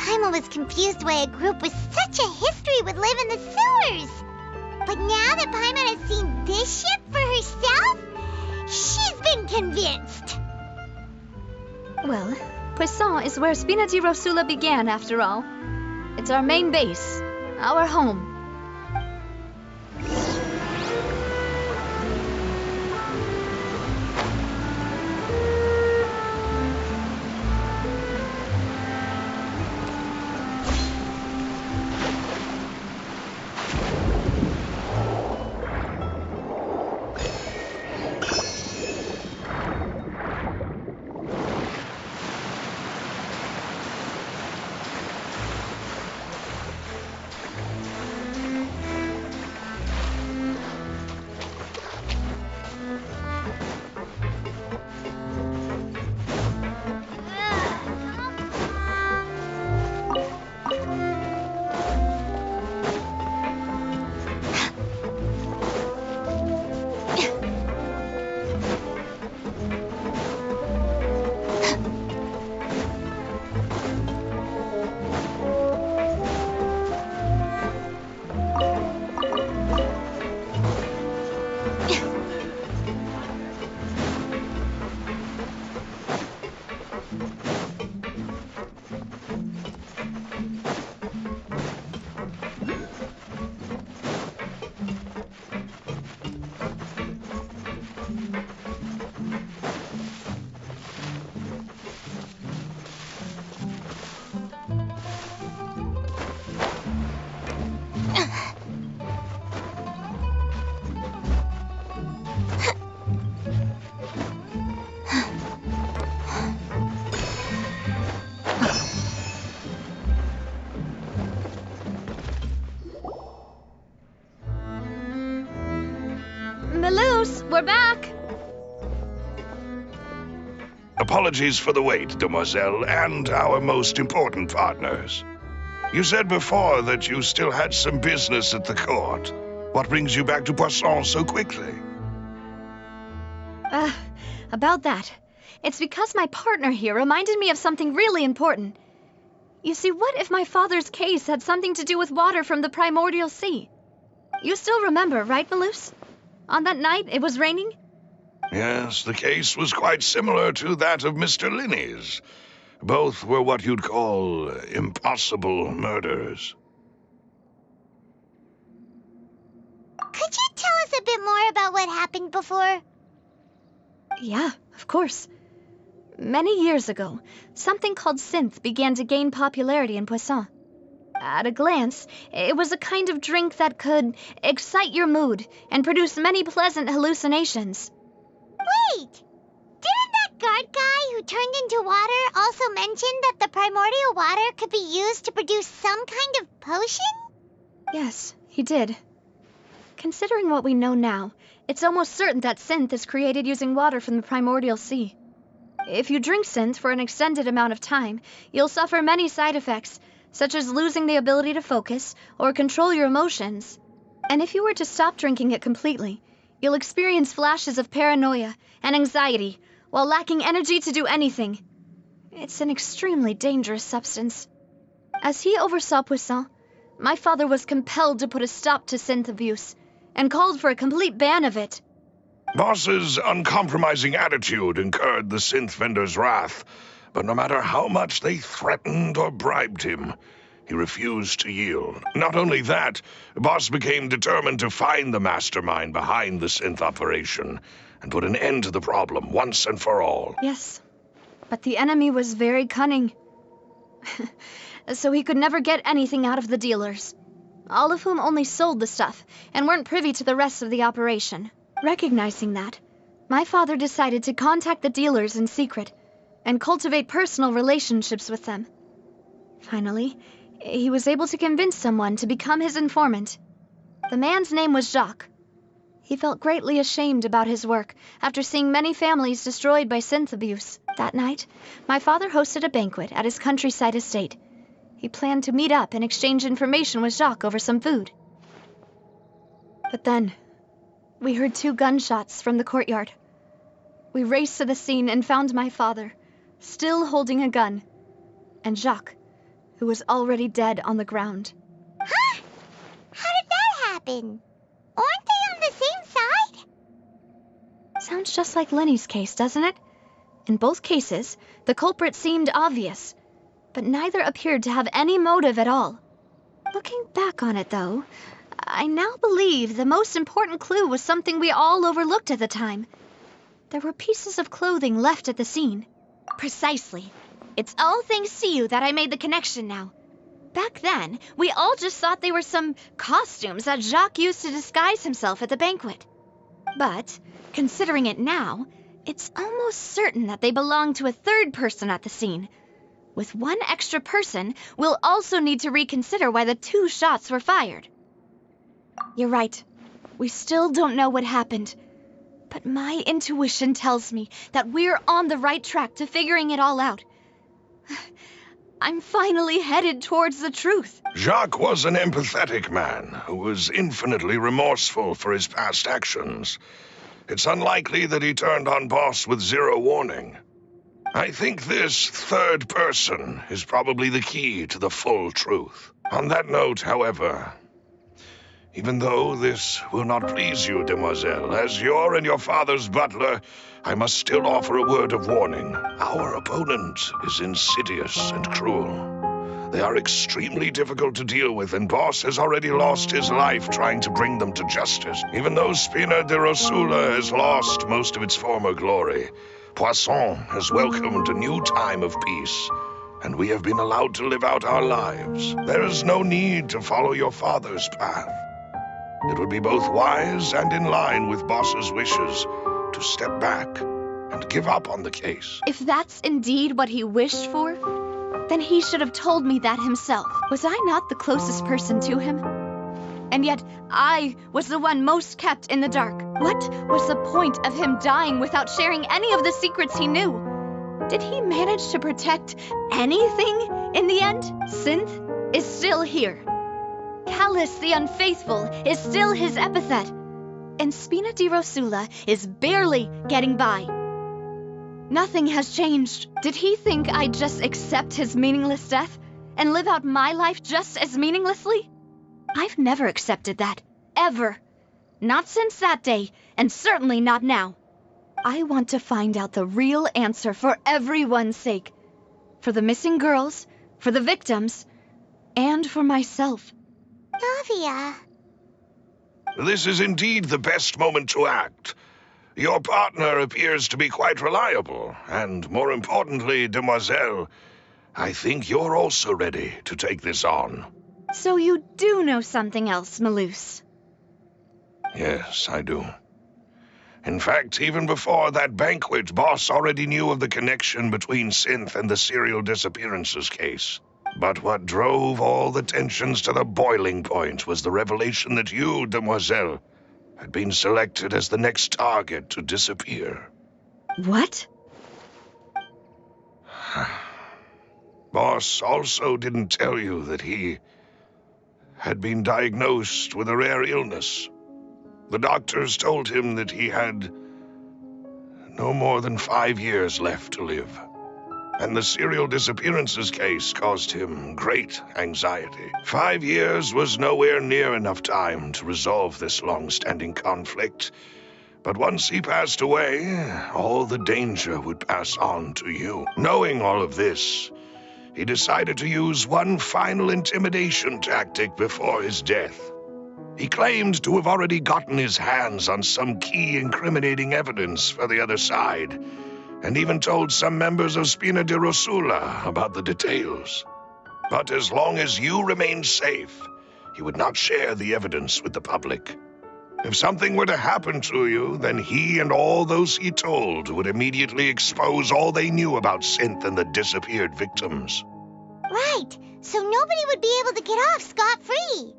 Paimon was confused why a group with such a history would live in the sewers. But now that Paimon has seen this ship for herself, she's been convinced. Well, Poisson is where Spina di Rosula began, after all. It's our main base, our home. We're back! Apologies for the wait, demoiselle, and our most important partners. You said before that you still had some business at the court. What brings you back to Poisson so quickly? About that. It's because my partner here reminded me of something really important. You see, what if my father's case had something to do with water from the primordial sea? You still remember, right, Malus? On that night, it was raining? Yes, the case was quite similar to that of Mr. Linney's. Both were what you'd call impossible murders. happened before? Yeah, of course. Many years ago, something called synth began to gain popularity in Poisson. At a glance, it was a kind of drink that could excite your mood and produce many pleasant hallucinations. Wait! Didn't that guard guy who turned into water also mention that the primordial water could be used to produce some kind of potion? Yes, he did. Considering what we know now, it's almost certain that synth is created using water from the primordial sea. If you drink synth for an extended amount of time, you'll suffer many side effects, such as losing the ability to focus or control your emotions. And if you were to stop drinking it completely, you'll experience flashes of paranoia and anxiety while lacking energy to do anything. It's an extremely dangerous substance. As he oversaw Poisson, my father was compelled to put a stop to synth abuse and called for a complete ban of it. Boss's uncompromising attitude incurred the synth vendor's wrath, but no matter how much they threatened or bribed him, he refused to yield. Not only that, Boss became determined to find the mastermind behind the synth operation and put an end to the problem once and for all. Yes, but the enemy was very cunning. So he could never get anything out of the dealers, all of whom only sold the stuff and weren't privy to the rest of the operation. Recognizing that, my father decided to contact the dealers in secret and cultivate personal relationships with them. Finally, he was able to convince someone to become his informant. The man's name was Jacques. He felt greatly ashamed about his work after seeing many families destroyed by synth abuse. That night, my father hosted a banquet at his countryside estate. He planned to meet up and exchange information with Jacques over some food. But then, we heard 2 gunshots from the courtyard. We raced to the scene and found my father, still holding a gun, and Jacques, who was already dead on the ground. Huh? How did that happen? Aren't they on the same side? Sounds just like Lenny's case, doesn't it? In both cases, the culprit seemed obvious, but neither appeared to have any motive at all. Looking back on it, though, I now believe the most important clue was something we all overlooked at the time. There were pieces of clothing left at the scene. Precisely. It's all thanks to you that I made the connection now. Back then, we all just thought they were some costumes that Jacques used to disguise himself at the banquet. But, considering it now, it's almost certain that they belong to a third person at the scene. With one extra person, we'll also need to reconsider why the 2 shots were fired. You're right. We still don't know what happened. But my intuition tells me that we're on the right track to figuring it all out. I'm finally headed towards the truth. Jacques was an empathetic man who was infinitely remorseful for his past actions. It's unlikely that he turned on Boss with 0 warning. I think this third person is probably the key to the full truth. On that note, however, even though this will not please you, demoiselle, as your and your father's butler, I must still offer a word of warning. Our opponent is insidious and cruel. They are extremely difficult to deal with, and Boss has already lost his life trying to bring them to justice. Even though Spina de Rosula has lost most of its former glory, Poisson has welcomed a new time of peace, and we have been allowed to live out our lives. There is no need to follow your father's path. It would be both wise and in line with Boss's wishes to step back and give up on the case. If that's indeed what he wished for, then he should have told me that himself. Was I not the closest person to him? And yet, I was the one most kept in the dark. What was the point of him dying without sharing any of the secrets he knew? Did he manage to protect anything in the end? Synth is still here. Callus the Unfaithful is still his epithet. And Spina di Rosula is barely getting by. Nothing has changed. Did he think I'd just accept his meaningless death and live out my life just as meaninglessly? I've never accepted that. Ever. Not since that day, and certainly not now. I want to find out the real answer for everyone's sake. For the missing girls, for the victims, and for myself. Navia. This is indeed the best moment to act. Your partner appears to be quite reliable, and more importantly, demoiselle, I think you're also ready to take this on. So you do know something else, Malus? Yes, I do. In fact, even before that banquet, Boss already knew of the connection between Synth and the serial disappearances case. But what drove all the tensions to the boiling point was the revelation that you, demoiselle, had been selected as the next target to disappear. What? Boss also didn't tell you that he had been diagnosed with a rare illness. The doctors told him that he had no more than 5 years left to live. And the serial disappearances case caused him great anxiety. 5 years was nowhere near enough time to resolve this long-standing conflict. But once he passed away, all the danger would pass on to you. Knowing all of this, he decided to use one final intimidation tactic before his death. He claimed to have already gotten his hands on some key incriminating evidence for the other side, and even told some members of Spina di Rosula about the details. But as long as you remained safe, he would not share the evidence with the public. If something were to happen to you, then he and all those he told would immediately expose all they knew about Synth and the disappeared victims. Right, so nobody would be able to get off scot-free.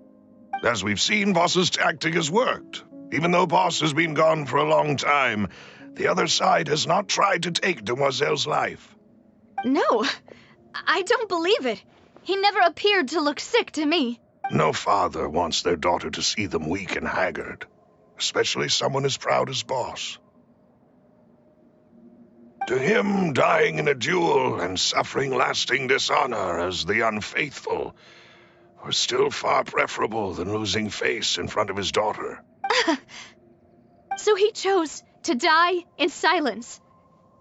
As we've seen, Boss's tactic has worked. Even though Boss has been gone for a long time, the other side has not tried to take Demoiselle's life. No, I don't believe it. He never appeared to look sick to me. No father wants their daughter to see them weak and haggard, especially someone as proud as Boss. To him, dying in a duel and suffering lasting dishonor as the unfaithful were still far preferable than losing face in front of his daughter. So he chose to die in silence,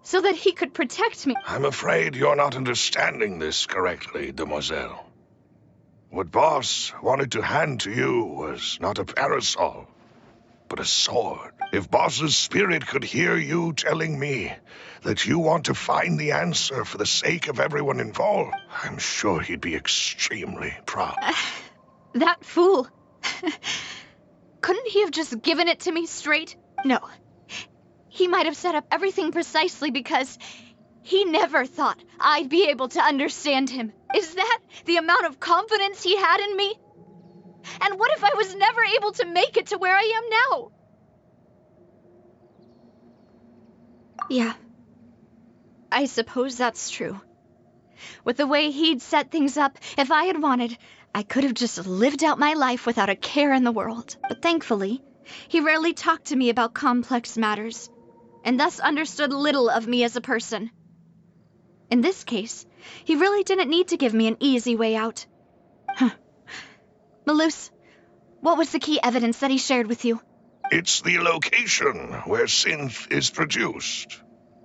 so that he could protect me. I'm afraid you're not understanding this correctly, demoiselle. What Boss wanted to hand to you was not a parasol, but a sword. If Boss's spirit could hear you telling me that you want to find the answer for the sake of everyone involved, I'm sure he'd be extremely proud. That fool. Couldn't he have just given it to me straight? No. He might have set up everything precisely because he never thought I'd be able to understand him. Is that the amount of confidence he had in me? And what if I was never able to make it to where I am now? Yeah. I suppose that's true. With the way he'd set things up, if I had wanted, I could have just lived out my life without a care in the world. But thankfully, he rarely talked to me about complex matters, and thus understood little of me as a person. In this case, he really didn't need to give me an easy way out. Malus, what was the key evidence that he shared with you? It's the location where Synth is produced.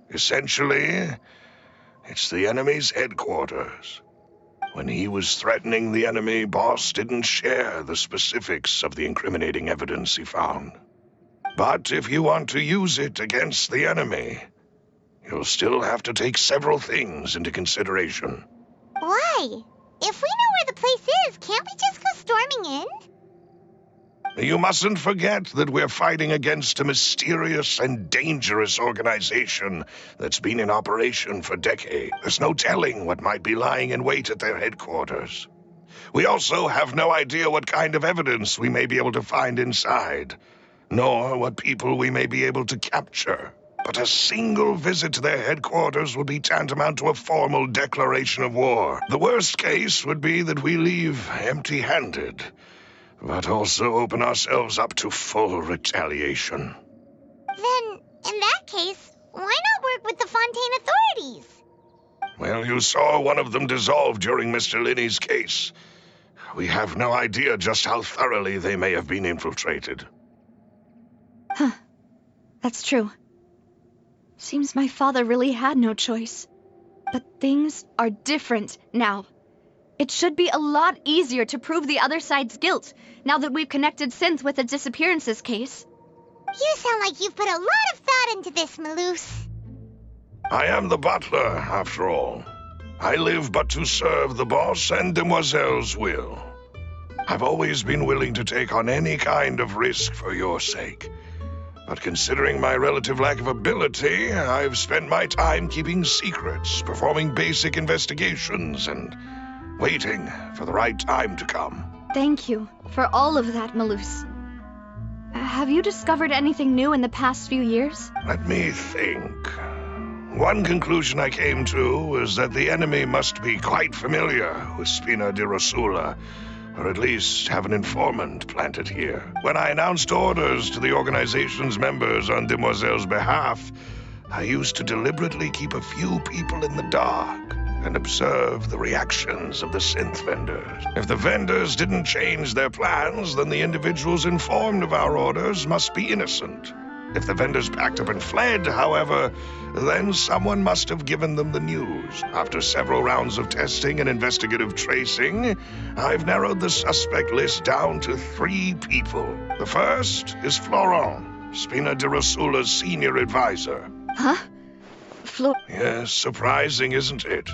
Essentially, it's the enemy's headquarters. When he was threatening the enemy, Boss didn't share the specifics of the incriminating evidence he found. But if you want to use it against the enemy, you'll still have to take several things into consideration. Why? If we know where the place is, can't we just go storming in? You mustn't forget that we're fighting against a mysterious and dangerous organization that's been in operation for decades. There's no telling what might be lying in wait at their headquarters. We also have no idea what kind of evidence we may be able to find inside, nor what people we may be able to capture. But a single visit to their headquarters would be tantamount to a formal declaration of war. The worst case would be that we leave empty-handed, but also open ourselves up to full retaliation. Then, in that case, why not work with the Fontaine authorities? Well, you saw one of them dissolve during Mr. Linney's case. We have no idea just how thoroughly they may have been infiltrated. Huh. That's true. Seems my father really had no choice. But things are different now. It should be a lot easier to prove the other side's guilt, now that we've connected Synth with a disappearances case. You sound like you've put a lot of thought into this, Maloose. I am the butler, after all. I live but to serve the boss and Demoiselle's will. I've always been willing to take on any kind of risk for your sake. But considering my relative lack of ability, I've spent my time keeping secrets, performing basic investigations, and waiting for the right time to come. Thank you for all of that, Maloose. Have you discovered anything new in the past few years? Let me think. One conclusion I came to was that the enemy must be quite familiar with Spina di Rosula, or at least have an informant planted here. When I announced orders to the organization's members on Demoiselle's behalf, I used to deliberately keep a few people in the dark and observe the reactions of the synth vendors. If the vendors didn't change their plans, then the individuals informed of our orders must be innocent. If the vendors packed up and fled, however, then someone must have given them the news. After several rounds of testing and investigative tracing, I've narrowed the suspect list down to 3 people. The first is Florent, Spina di Rosula's senior advisor. Huh? Yes, surprising, isn't it?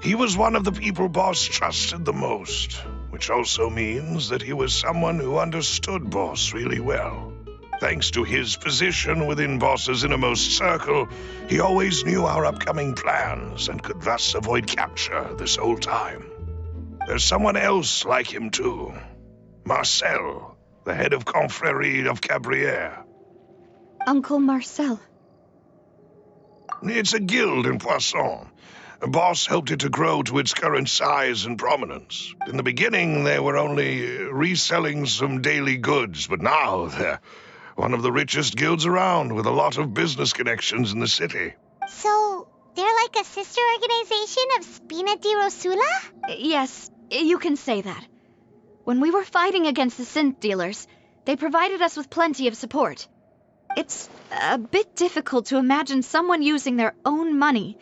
He was one of the people Boss trusted the most, which also means that he was someone who understood Boss really well. Thanks to his position within Boss's innermost circle, he always knew our upcoming plans and could thus avoid capture this whole time. There's someone else like him too. Marcel, the head of Confrérie of Cabrières. Uncle Marcel. It's a guild in Poisson. Boss helped it to grow to its current size and prominence. In the beginning, they were only reselling some daily goods, but now they're one of the richest guilds around, with a lot of business connections in the city. So, they're like a sister organization of Spina di Rosula? Yes, you can say that. When we were fighting against the synth dealers, they provided us with plenty of support. It's a bit difficult to imagine someone using their own money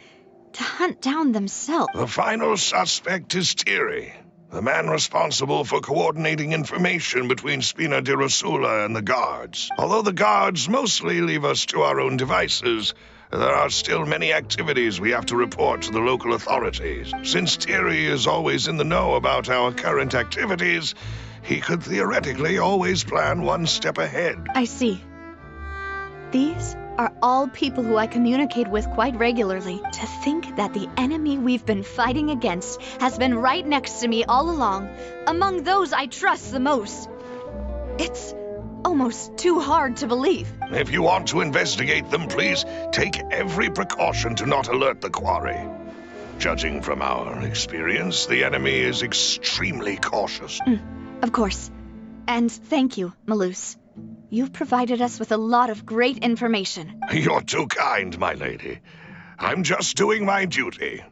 to hunt down themselves. The final suspect is Thierry, the man responsible for coordinating information between Spina di Rosula and the guards. Although the guards mostly leave us to our own devices, there are still many activities we have to report to the local authorities. Since Thierry is always in the know about our current activities, he could theoretically always plan one step ahead. I see. These are all people who I communicate with quite regularly. To think that the enemy we've been fighting against has been right next to me all along, among those I trust the most. It's almost too hard to believe. If you want to investigate them, please take every precaution to not alert the quarry. Judging from our experience, the enemy is extremely cautious. Of course. And thank you, Maloose. You've provided us with a lot of great information. You're too kind, my lady. I'm just doing my duty.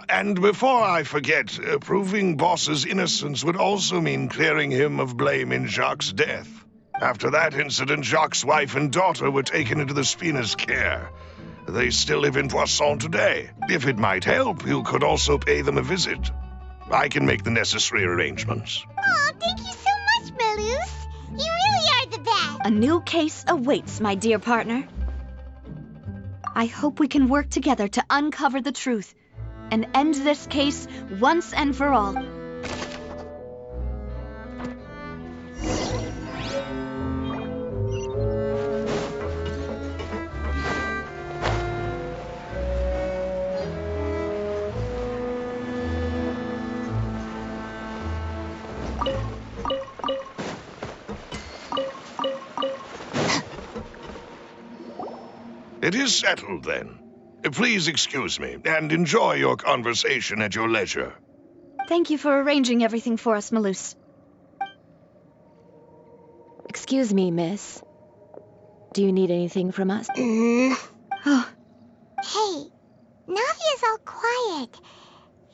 And before I forget, proving Boss's innocence would also mean clearing him of blame in Jacques' death. After that incident, Jacques' wife and daughter were taken into the Spina's care. They still live in Poisson today. If it might help, you could also pay them a visit. I can make the necessary arrangements. Aw, thank you so much, Maloose. You really are the best. A new case awaits, my dear partner. I hope we can work together to uncover the truth and end this case once and for all. It is settled, then. Please excuse me, and enjoy your conversation at your leisure. Thank you for arranging everything for us, Maloose. Excuse me, miss. Do you need anything from us? Oh, Hey, Navia's all quiet.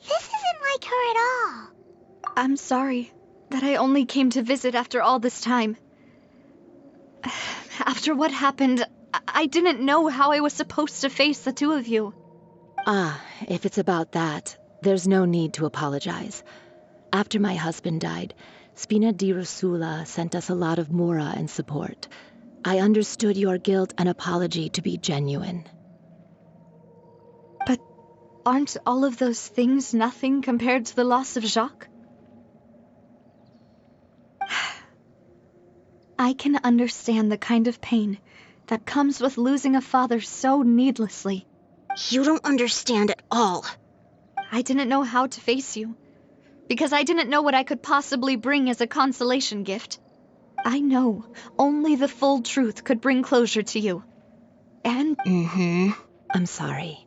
This isn't like her at all. I'm sorry that I only came to visit after all this time. After what happened, I didn't know how I was supposed to face the two of you. Ah, if it's about that, There's no need to apologize. After my husband died, Spina di Rusula sent us a lot of mura and support. I understood your guilt and apology to be genuine. But aren't all of those things nothing compared to the loss of Jacques? I can understand the kind of pain that comes with losing a father so needlessly. You don't understand at all. I didn't know how to face you, because I didn't know what I could possibly bring as a consolation gift. I know only the full truth could bring closure to you. And... I'm sorry.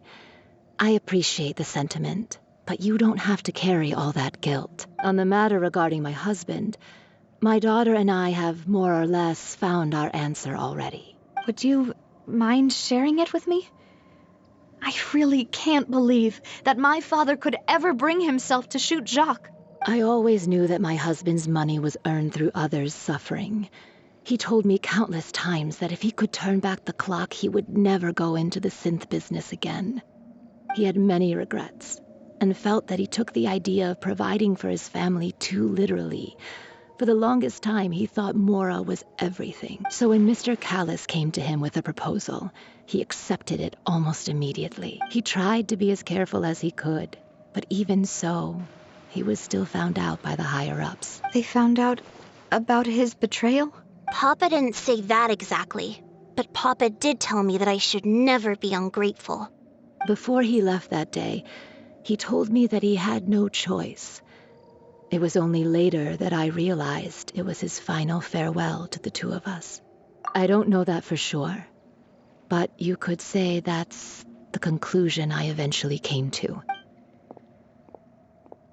I appreciate the sentiment, but you don't have to carry all that guilt. On the matter regarding my husband, my daughter and I have more or less found our answer already. Would you mind sharing it with me? I really can't believe that my father could ever bring himself to shoot Jacques. I always knew that my husband's money was earned through others' suffering. He told me countless times that if he could turn back the clock, he would never go into the synth business again. He had many regrets, and felt that he took the idea of providing for his family too literally. For the longest time, he thought Mora was everything. So when Mr. Callis came to him with a proposal, he accepted it almost immediately. He tried to be as careful as he could, but even so, he was still found out by the higher-ups. They found out about his betrayal? Papa didn't say that exactly, but Papa did tell me that I should never be ungrateful. Before he left that day, he told me that he had no choice. It was only later that I realized it was his final farewell to the two of us. I don't know that for sure, but you could say that's the conclusion I eventually came to.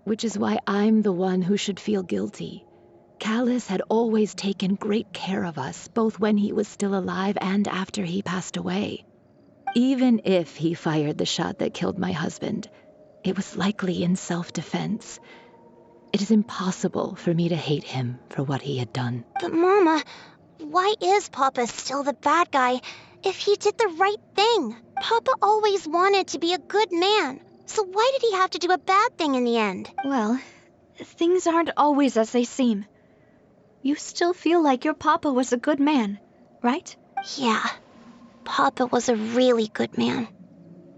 Which is why I'm the one who should feel guilty. Callis had always taken great care of us, both when he was still alive and after he passed away. Even if he fired the shot that killed my husband, it was likely in self-defense. It is impossible for me to hate him for what he had done. But Mama, why is Papa still the bad guy if he did the right thing? Papa always wanted to be a good man, so why did he have to do a bad thing in the end? Well, things aren't always as they seem. You still feel like your papa was a good man, right? Yeah, Papa was a really good man.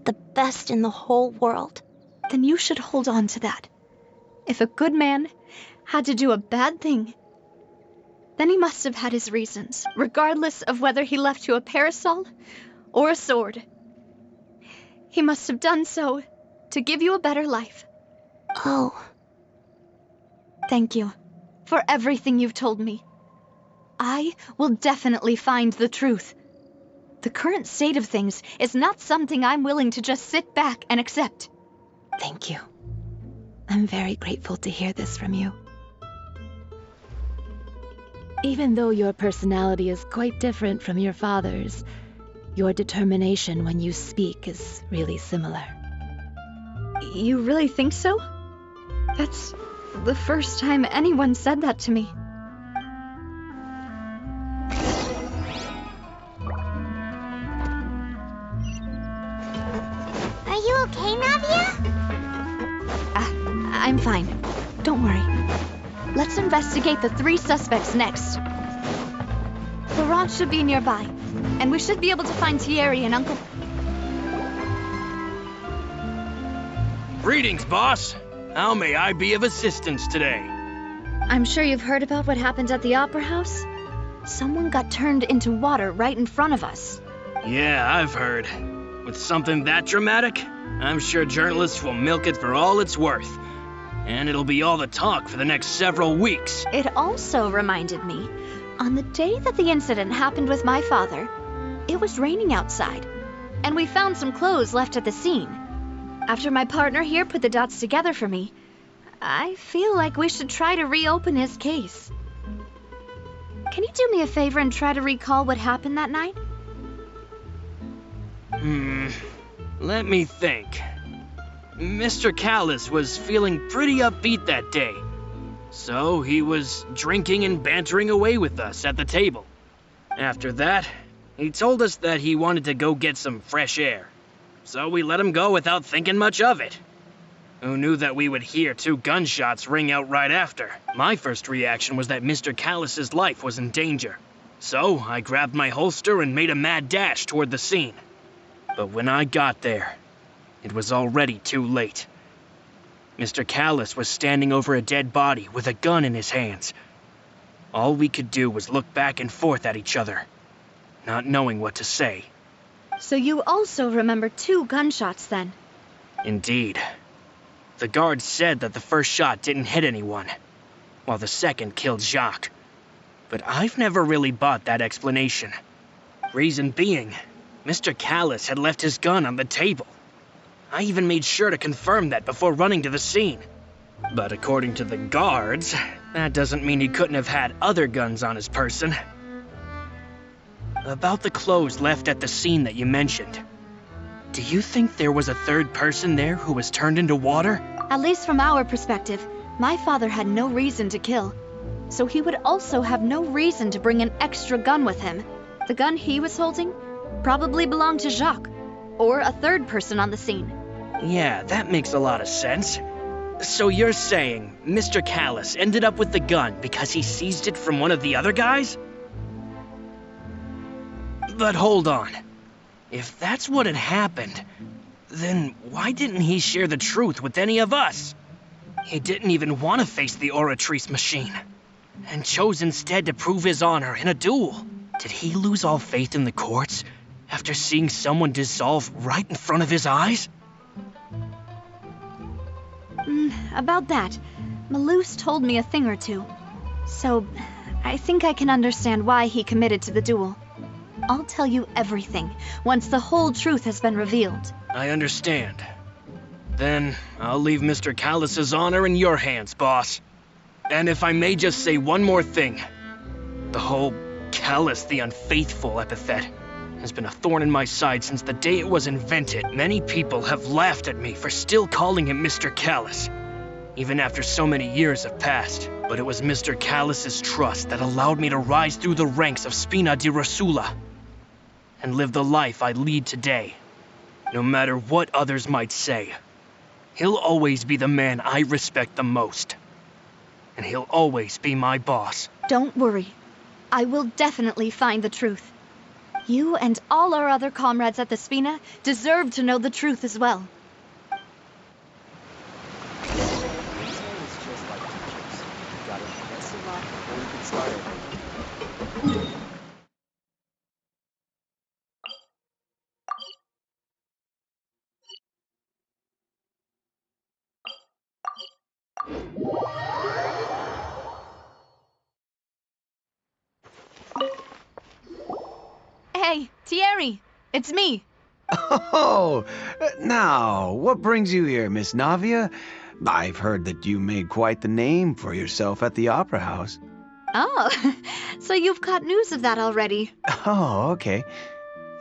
The best in the whole world. Then you should hold on to that. If a good man had to do a bad thing, then he must have had his reasons, regardless of whether he left you a parasol or a sword. He must have done so to give you a better life. Oh. Thank you for everything you've told me. I will definitely find the truth. The current state of things is not something I'm willing to just sit back and accept. Thank you. I'm very grateful to hear this from you. Even though your personality is quite different from your father's, your determination when you speak is really similar. You really think so? That's the first time anyone said that to me. Are you okay, Navia? I'm fine. Don't worry. Let's investigate the 3 suspects next. Laurent should be nearby, and we should be able to find Thierry and Uncle... Greetings, boss. How may I be of assistance today? I'm sure you've heard about what happened at the Opera House. Someone got turned into water right in front of us. Yeah, I've heard. With something that dramatic, I'm sure journalists will milk it for all it's worth. And it'll be all the talk for the next several weeks. It also reminded me, on the day that the incident happened with my father, it was raining outside, and we found some clothes left at the scene. After my partner here put the dots together for me, I feel like we should try to reopen his case. Can you do me a favor and try to recall what happened that night? Let me think. Mr. Callis was feeling pretty upbeat that day. So he was drinking and bantering away with us at the table. After that, he told us that he wanted to go get some fresh air. So we let him go without thinking much of it. Who knew that we would hear 2 gunshots ring out right after? My first reaction was that Mr. Callus's life was in danger. So I grabbed my holster and made a mad dash toward the scene. But when I got there, it was already too late. Mr. Callus was standing over a dead body with a gun in his hands. All we could do was look back and forth at each other, not knowing what to say. So you also remember 2 gunshots then? Indeed. The guard said that the first shot didn't hit anyone, while the second killed Jacques. But I've never really bought that explanation. Reason being, Mr. Callus had left his gun on the table. I even made sure to confirm that before running to the scene. But according to the guards, that doesn't mean he couldn't have had other guns on his person. About the clothes left at the scene that you mentioned. Do you think there was a third person there who was turned into water? At least from our perspective, my father had no reason to kill. So he would also have no reason to bring an extra gun with him. The gun he was holding probably belonged to Jacques, or a third person on the scene. Yeah, that makes a lot of sense. So you're saying Mr. Callus ended up with the gun because he seized it from one of the other guys? But hold on. If that's what had happened, then why didn't he share the truth with any of us? He didn't even want to face the Oratrice machine, and chose instead to prove his honor in a duel. Did he lose all faith in the courts after seeing someone dissolve right in front of his eyes? About that, Malus told me a thing or two. So, I think I can understand why he committed to the duel. I'll tell you everything, once the whole truth has been revealed. I understand. Then, I'll leave Mr. Callus's honor in your hands, boss. And if I may just say one more thing. The whole Callus the Unfaithful epithet has been a thorn in my side since the day it was invented. Many people have laughed at me for still calling him Mr. Callus, even after so many years have passed. But it was Mr. Callus's trust that allowed me to rise through the ranks of Spina di Rosula and live the life I lead today. No matter what others might say, he'll always be the man I respect the most. And he'll always be my boss. Don't worry. I will definitely find the truth. You and all our other comrades at the Spina deserve to know the truth as well. Hey, Thierry, it's me. Oh, now, what brings you here, Miss Navia? I've heard that you made quite the name for yourself at the Opera House. Oh, so you've caught news of that already. Oh, okay.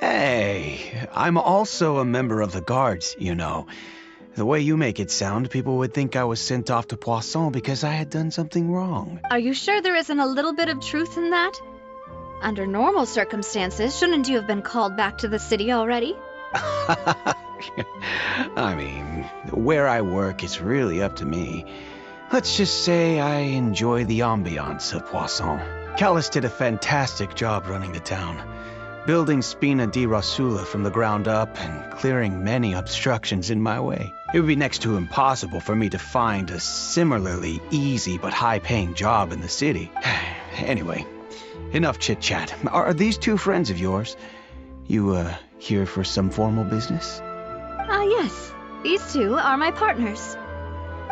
Hey, I'm also a member of the guards, you know. The way you make it sound, people would think I was sent off to Poisson because I had done something wrong. Are you sure there isn't a little bit of truth in that? Under normal circumstances, shouldn't you have been called back to the city already? I mean, where I work is really up to me. Let's just say I enjoy the ambiance of Poisson. Callus did a fantastic job running the town, building Spina di Rosula from the ground up and clearing many obstructions in my way. It would be next to impossible for me to find a similarly easy but high-paying job in the city. Anyway, enough chit-chat. Are these 2 friends of yours? You, here for some formal business? Yes. These 2 are my partners.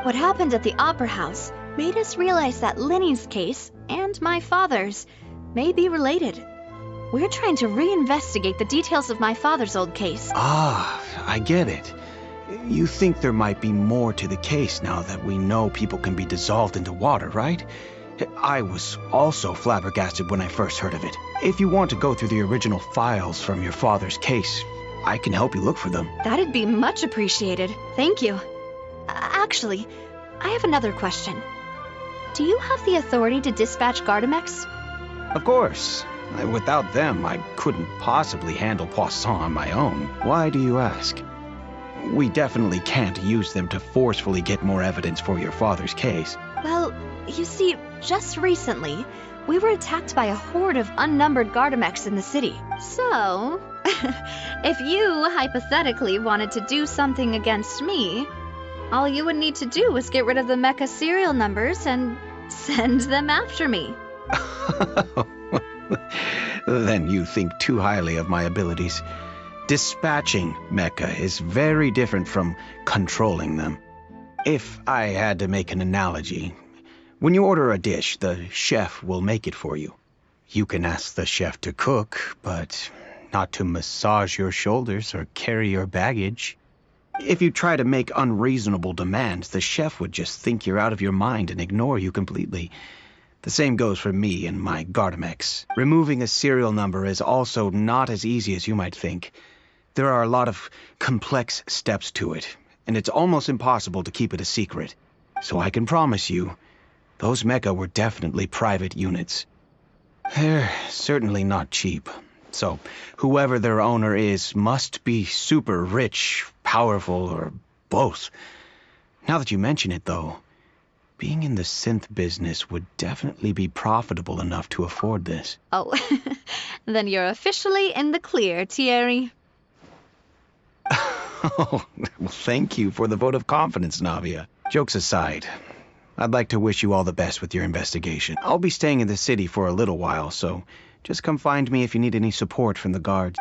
What happened at the Opera House made us realize that Linny's case and my father's may be related. We're trying to reinvestigate the details of my father's old case. Ah, I get it. You think there might be more to the case now that we know people can be dissolved into water, right? I was also flabbergasted when I first heard of it. If you want to go through the original files from your father's case, I can help you look for them. That'd be much appreciated. Thank you. Actually, I have another question. Do you have the authority to dispatch Gardamex? Of course. Without them, I couldn't possibly handle Poisson on my own. Why do you ask? we definitely can't use them to forcefully get more evidence for your father's case. Well, you see, just recently, we were attacked by a horde of unnumbered Gardamex in the city. So, if you hypothetically wanted to do something against me, all you would need to do was get rid of the mecha serial numbers and send them after me. Then you think too highly of my abilities. Dispatching mecha is very different from controlling them. If I had to make an analogy, when you order a dish, the chef will make it for you. You can ask the chef to cook, but not to massage your shoulders or carry your baggage. If you try to make unreasonable demands, the chef would just think you're out of your mind and ignore you completely. The same goes for me and my Gardamex. Removing a serial number is also not as easy as you might think. There are a lot of complex steps to it, and it's almost impossible to keep it a secret. So I can promise you, those mecha were definitely private units. They're certainly not cheap. So whoever their owner is must be super rich, powerful, or both. Now that you mention it, though, being in the synth business would definitely be profitable enough to afford this. Oh, then you're officially in the clear, Thierry. Oh, well, thank you for the vote of confidence, Navia. Jokes aside, I'd like to wish you all the best with your investigation. I'll be staying in the city for a little while, so just come find me if you need any support from the guards.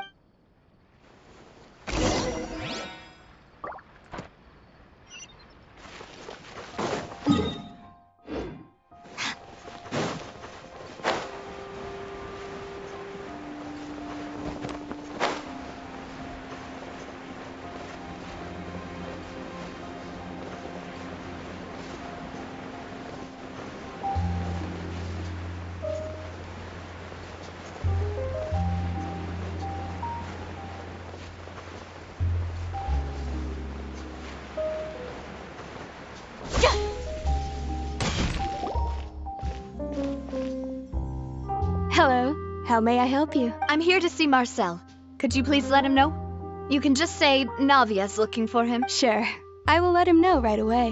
Hello. How may I help you? I'm here to see Marcel. Could you please let him know? You can just say Navia's looking for him. Sure. I will let him know right away.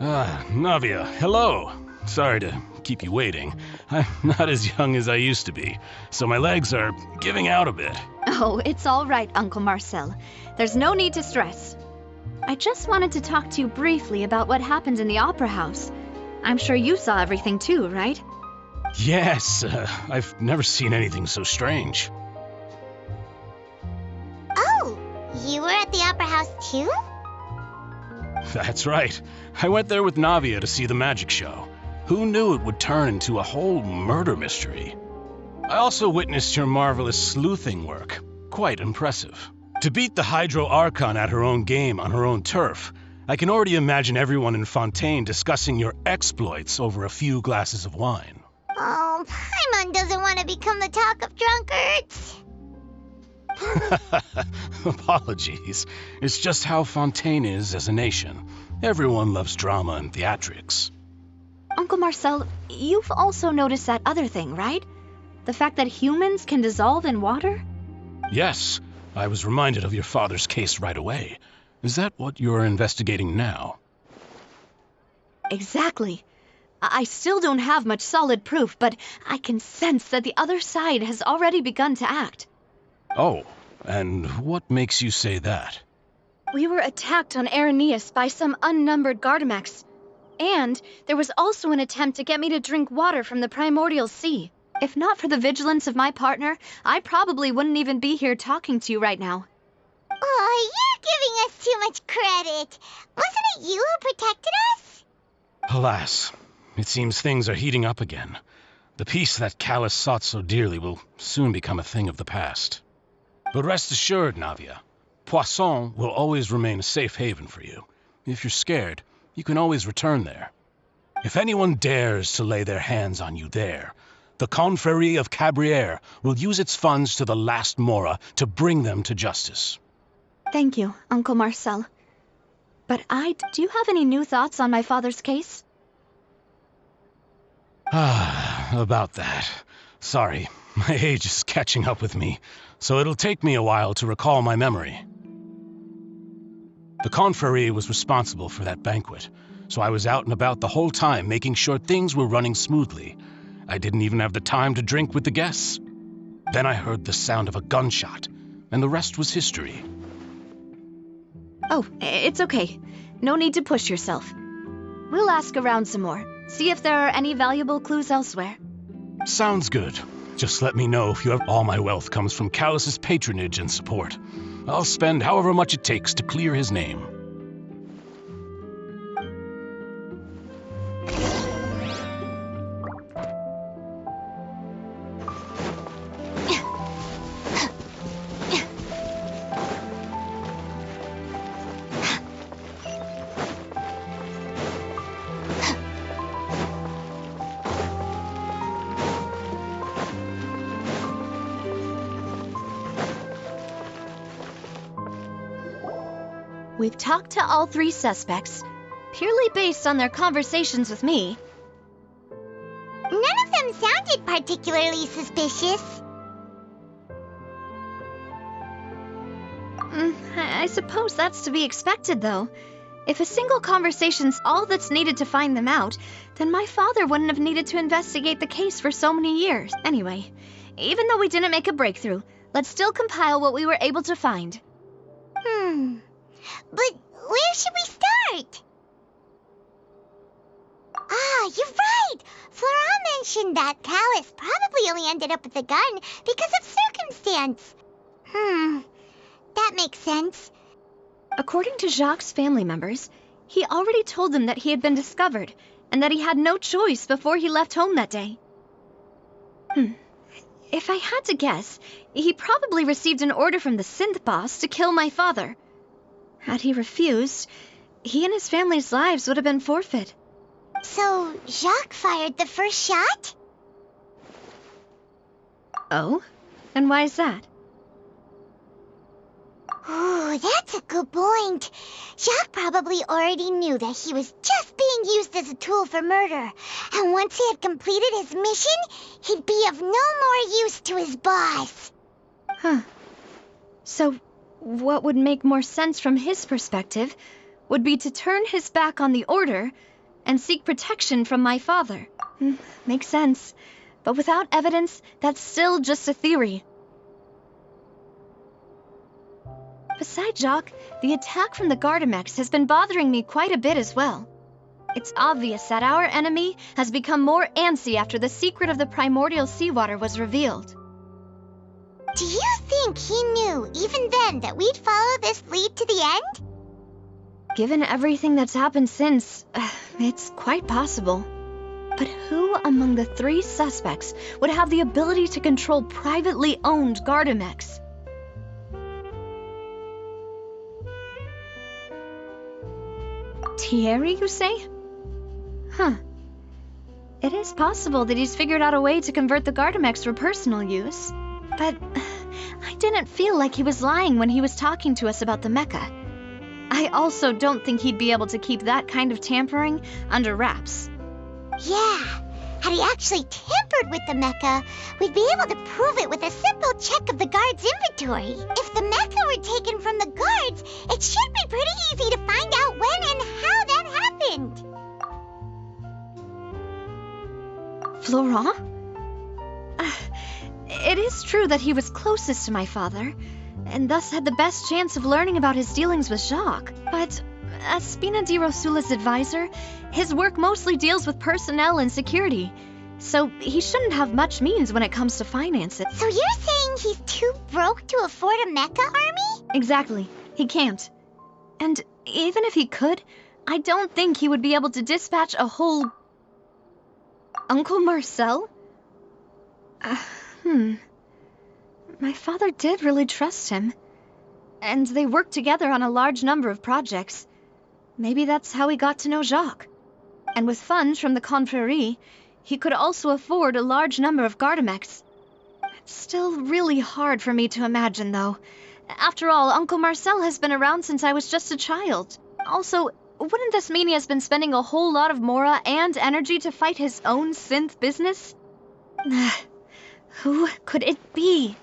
Navia, hello. Sorry to keep you waiting. I'm not as young as I used to be, so my legs are giving out a bit. Oh, it's all right, Uncle Marcel. There's no need to stress. I just wanted to talk to you briefly about what happened in the opera house. I'm sure you saw everything too, right? Yes, I've never seen anything so strange. Oh, you were at the opera house too? That's right. I went there with Navia to see the magic show. Who knew it would turn into a whole murder mystery? I also witnessed your marvelous sleuthing work. Quite impressive. To beat the Hydro Archon at her own game on her own turf, I can already imagine everyone in Fontaine discussing your exploits over a few glasses of wine. Oh, Paimon doesn't want to become the talk of drunkards. Apologies. It's just how Fontaine is as a nation. Everyone loves drama and theatrics. Uncle Marcel, you've also noticed that other thing, right? The fact that humans can dissolve in water? Yes, I was reminded of your father's case right away. Is that what you're investigating now? Exactly. I still don't have much solid proof, but I can sense that the other side has already begun to act. Oh, and what makes you say that? We were attacked on Araneus by some unnumbered Gardamex. And there was also an attempt to get me to drink water from the primordial sea. If not for the vigilance of my partner, I probably wouldn't even be here talking to you right now. Oh, you're giving us too much credit. Wasn't it you who protected us? Alas, it seems things are heating up again. The peace that Callus sought so dearly will soon become a thing of the past. But rest assured, Navia, Poisson will always remain a safe haven for you. If you're scared, you can always return there. If anyone dares to lay their hands on you there, the Confrérie of Cabrières will use its funds to the last Mora to bring them to justice. Thank you, Uncle Marcel. But do you have any new thoughts on my father's case? About that. Sorry, My age is catching up with me, so it'll take me a while to recall my memory. The confrérie was responsible for that banquet, so I was out and about the whole time making sure things were running smoothly. I didn't even have the time to drink with the guests. Then I heard the sound of a gunshot, and the rest was history. Oh, it's okay. No need to push yourself. We'll ask around some more, see if there are any valuable clues elsewhere. Sounds good. Just let me know if you have all my wealth comes from Callus's patronage and support. I'll spend however much it takes to clear his name. We've talked to all 3 suspects, purely based on their conversations with me. None of them sounded particularly suspicious. I suppose that's to be expected, though. If a single conversation's all that's needed to find them out, then my father wouldn't have needed to investigate the case for so many years. Anyway, even though we didn't make a breakthrough, let's still compile what we were able to find. But where should we start? Ah, you're right! Flora mentioned that Callus probably only ended up with the gun because of circumstance. That makes sense. According to Jacques' family members, he already told them that he had been discovered, and that he had no choice before he left home that day. If I had to guess, he probably received an order from the synth boss to kill my father. Had he refused, he and his family's lives would have been forfeit. So, Jacques fired the first shot? Oh? And why is that? Ooh, that's a good point. Jacques probably already knew that he was just being used as a tool for murder. And once he had completed his mission, he'd be of no more use to his boss. So, what would make more sense from his perspective would be to turn his back on the order and seek protection from my father. Makes sense. But without evidence, that's still just a theory. Besides Jacques, the attack from the Gardamex has been bothering me quite a bit as well. It's obvious that our enemy has become more antsy after the secret of the primordial seawater was revealed. Do you think he knew, even then, that we'd follow this lead to the end? Given everything that's happened since, it's quite possible. But who among the 3 suspects would have the ability to control privately owned Gardamex? Thierry, you say? It is possible that he's figured out a way to convert the Gardamex for personal use. But I didn't feel like he was lying when he was talking to us about the mecha. I also don't think he'd be able to keep that kind of tampering under wraps. Yeah, had he actually tampered with the mecha, we'd be able to prove it with a simple check of the guard's inventory. If the mecha were taken from the guards, it should be pretty easy to find out when and how that happened. Florent? It is true that he was closest to my father, and thus had the best chance of learning about his dealings with Jacques. But as Spina di Rosula's advisor, his work mostly deals with personnel and security, so he shouldn't have much means when it comes to finances. So you're saying he's too broke to afford a mecha army? Exactly. He can't. And even if he could, I don't think he would be able to dispatch a whole... Uncle Marcel? My father did really trust him. And they worked together on a large number of projects. Maybe that's how he got to know Jacques. And with funds from the confrérie, he could also afford a large number of Gardamex. It's still really hard for me to imagine, though. After all, Uncle Marcel has been around since I was just a child. Also, wouldn't this mean he has been spending a whole lot of mora and energy to fight his own synth business? Who could it be?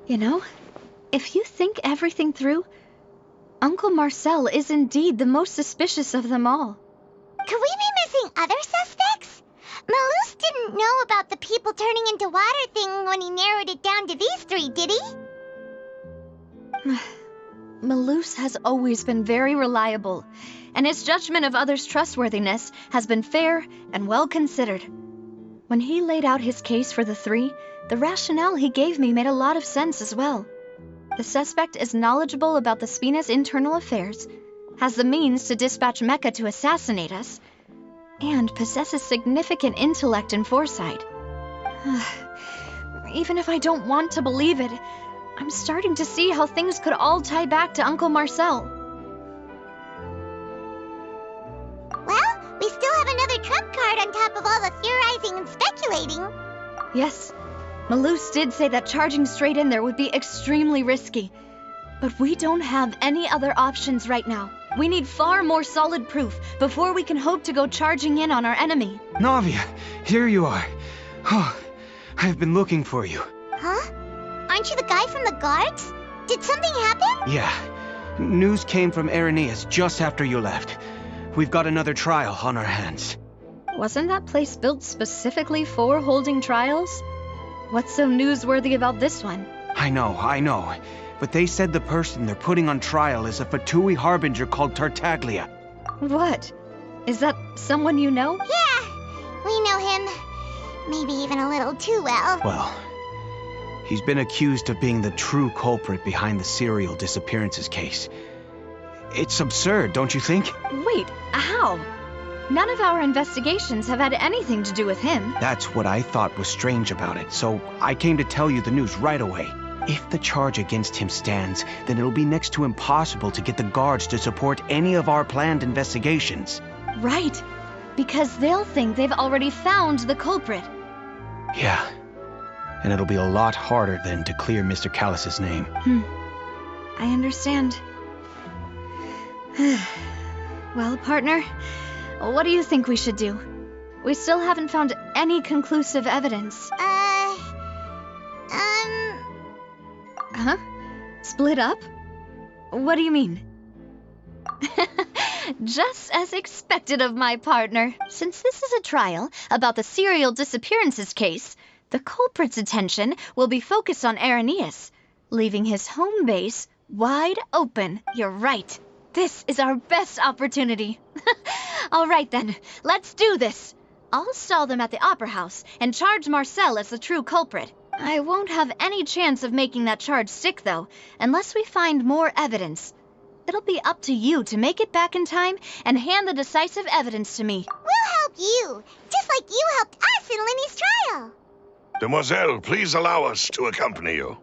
You know, if you think everything through, Uncle Marcel is indeed the most suspicious of them all. Could we be missing other suspects? Malus didn't know about the people turning into water thing when he narrowed it down to these three, did he? Malus has always been very reliable, and his judgment of others' trustworthiness has been fair and well considered. When he laid out his case for the three, the rationale he gave me made a lot of sense as well. The suspect is knowledgeable about the Spina's internal affairs, has the means to dispatch Mecha to assassinate us, and possesses significant intellect and foresight. Even if I don't want to believe it, I'm starting to see how things could all tie back to Uncle Marcel. Well, we still have another trump card on top of all the theorizing and speculating. Yes, Malus did say that charging straight in there would be extremely risky. But we don't have any other options right now. We need far more solid proof before we can hope to go charging in on our enemy. Navia, here you are. Oh, I've been looking for you. Huh? Aren't you the guy from the guards? Did something happen? Yeah. News came from Irenaeus just after you left. We've got another trial on our hands. Wasn't that place built specifically for holding trials? What's so newsworthy about this one? I know. But they said the person they're putting on trial is a Fatui harbinger called Tartaglia. What? Is that someone you know? Yeah, we know him. Maybe even a little too well. Well, he's been accused of being the true culprit behind the serial disappearances case. It's absurd, don't you think? Wait, how? None of our investigations have had anything to do with him. That's what I thought was strange about it, so I came to tell you the news right away. If the charge against him stands, then it'll be next to impossible to get the guards to support any of our planned investigations. Right, because they'll think they've already found the culprit. Yeah, and it'll be a lot harder then to clear Mr. Callus's name. I understand. Well, partner, what do you think we should do? We still haven't found any conclusive evidence. Huh? Split up? What do you mean? Just as expected of my partner. Since this is a trial about the serial disappearances case, the culprit's attention will be focused on Irenaeus, leaving his home base wide open. You're right. This is our best opportunity. All right then, let's do this. I'll stall them at the Opera House and charge Marcel as the true culprit. I won't have any chance of making that charge stick, though, unless we find more evidence. It'll be up to you to make it back in time and hand the decisive evidence to me. We'll help you, just like you helped us in Linny's trial. Demoiselle, please allow us to accompany you.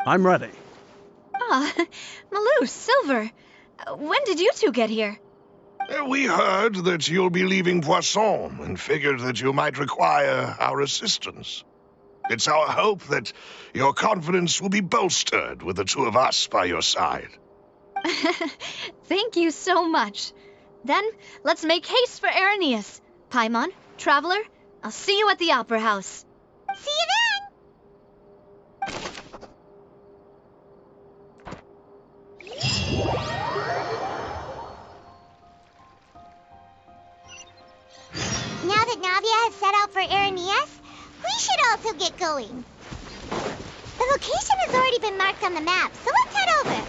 I'm ready. Malus, Silver, when did you two get here? We heard that you'll be leaving Poisson and figured that you might require our assistance. It's our hope that your confidence will be bolstered with the two of us by your side. Thank you so much. Then, let's make haste for Irenaeus. Paimon, Traveler, I'll see you at the Opera House. See you then! Now that Navia has set out for Irenaeus, we should also get going. The location has already been marked on the map, so let's head over.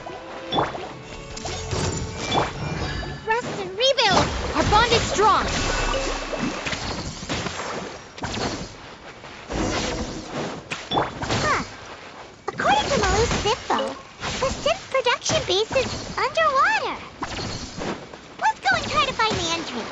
Rest and rebuild! Our bond is strong! According to Malus' info, the synth production base is underwater. Let's go and try to find the entrance.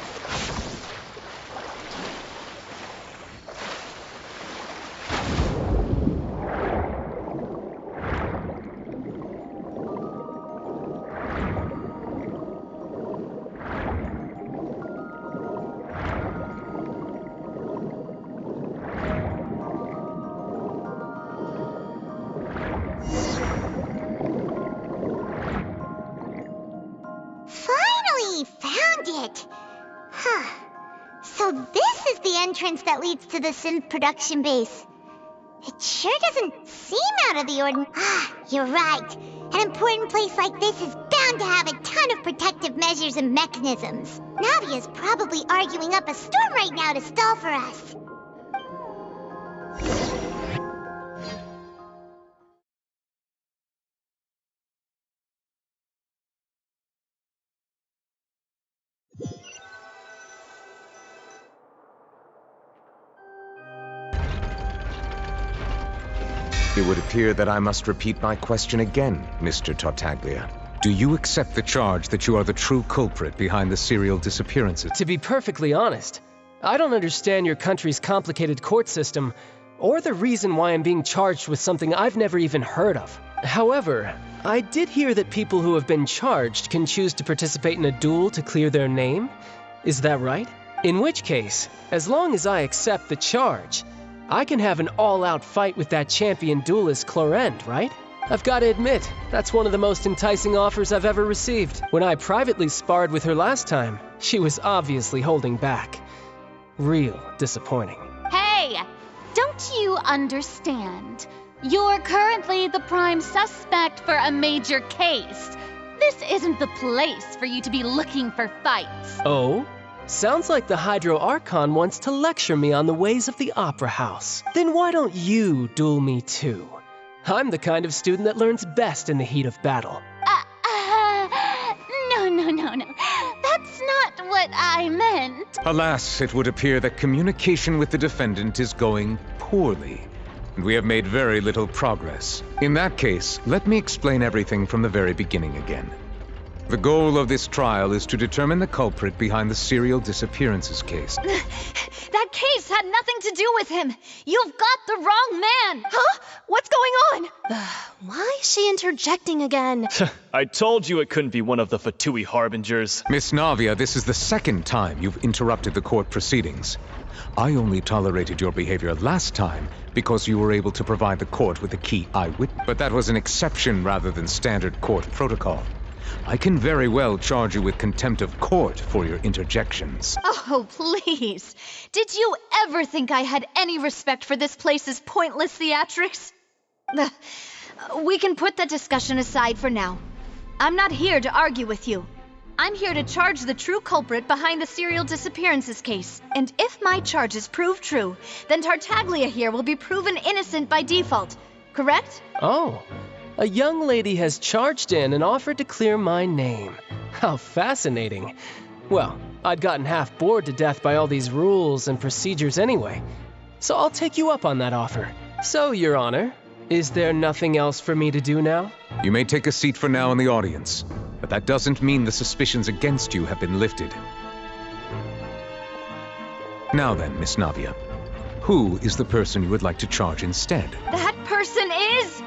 this is the entrance that leads to the synth production base. It sure doesn't seem out of the ordinary. Ah, you're right. An important place like this is bound to have a ton of protective measures and mechanisms. Navia's probably arguing up a storm right now to stall for us. It would appear that I must repeat my question again, Mr. Tartaglia. Do you accept the charge that you are the true culprit behind the serial disappearances? To be perfectly honest, I don't understand your country's complicated court system, or the reason why I'm being charged with something I've never even heard of. However, I did hear that people who have been charged can choose to participate in a duel to clear their name. Is that right? In which case, as long as I accept the charge, I can have an all-out fight with that champion duelist Clorend, right? I've got to admit, that's one of the most enticing offers I've ever received. When I privately sparred with her last time, she was obviously holding back. Real disappointing. Hey! Don't you understand? You're currently the prime suspect for a major case. This isn't the place for you to be looking for fights. Oh? Sounds like the Hydro Archon wants to lecture me on the ways of the Opera House. Then why don't you duel me too? I'm the kind of student that learns best in the heat of battle. No. That's not what I meant. Alas, it would appear that communication with the defendant is going poorly, and we have made very little progress. In that case, let me explain everything from the very beginning again. The goal of this trial is to determine the culprit behind the serial disappearances case. That case had nothing to do with him. You've got the wrong man. Huh? What's going on? Why is she interjecting again? I told you it couldn't be one of the Fatui harbingers. Miss Navia, this is the second time you've interrupted the court proceedings. I only tolerated your behavior last time because you were able to provide the court with a key eyewitness. But that was an exception rather than standard court protocol. I can very well charge you with contempt of court for your interjections. Oh, please. Did you ever think I had any respect for this place's pointless theatrics? We can put that discussion aside for now. I'm not here to argue with you. I'm here to charge the true culprit behind the serial disappearances case. And if my charges prove true, then Tartaglia here will be proven innocent by default. Correct? Oh. A young lady has charged in and offered to clear my name. How fascinating. Well, I'd gotten half bored to death by all these rules and procedures anyway, so I'll take you up on that offer. So, Your Honor, is there nothing else for me to do now? You may take a seat for now in the audience, but that doesn't mean the suspicions against you have been lifted. Now then, Miss Navia, who is the person you would like to charge instead? That person is...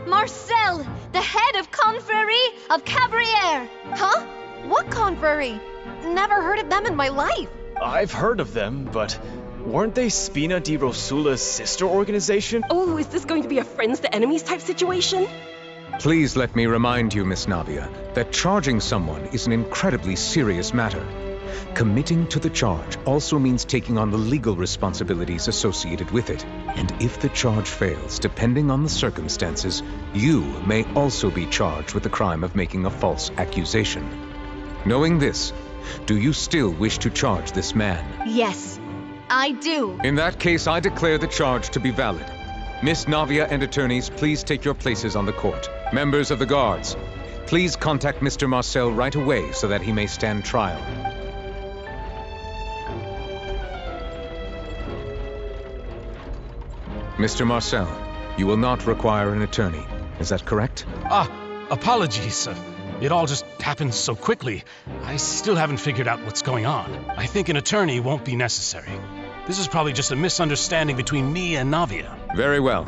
Marcel, the head of Confrérie of Cabrières. Huh? What confrérie? Never heard of them in my life. I've heard of them, but weren't they Spina di Rosula's sister organization? Oh, is this going to be a friends to enemies type situation? Please let me remind you, Miss Navia, that charging someone is an incredibly serious matter. Committing to the charge also means taking on the legal responsibilities associated with it. And if the charge fails, depending on the circumstances, you may also be charged with the crime of making a false accusation. Knowing this, do you still wish to charge this man? Yes, I do. In that case, I declare the charge to be valid. Miss Navia and attorneys, please take your places on the court. Members of the guards, please contact Mr. Marcel right away so that he may stand trial. Mr. Marcel, you will not require an attorney. Is that correct? Apologies. It all just happened so quickly. I still haven't figured out what's going on. I think an attorney won't be necessary. This is probably just a misunderstanding between me and Navia. Very well.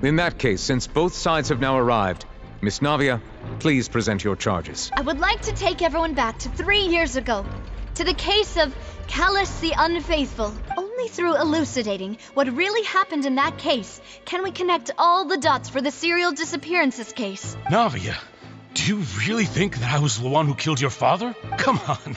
In that case, since both sides have now arrived, Miss Navia, please present your charges. I would like to take everyone back to 3 years ago, to the case of Callus the Unfaithful. Only Only through elucidating what really happened in that case can we connect all the dots for the serial disappearances case. Navia, do you really think that I was the one who killed your father? Come on,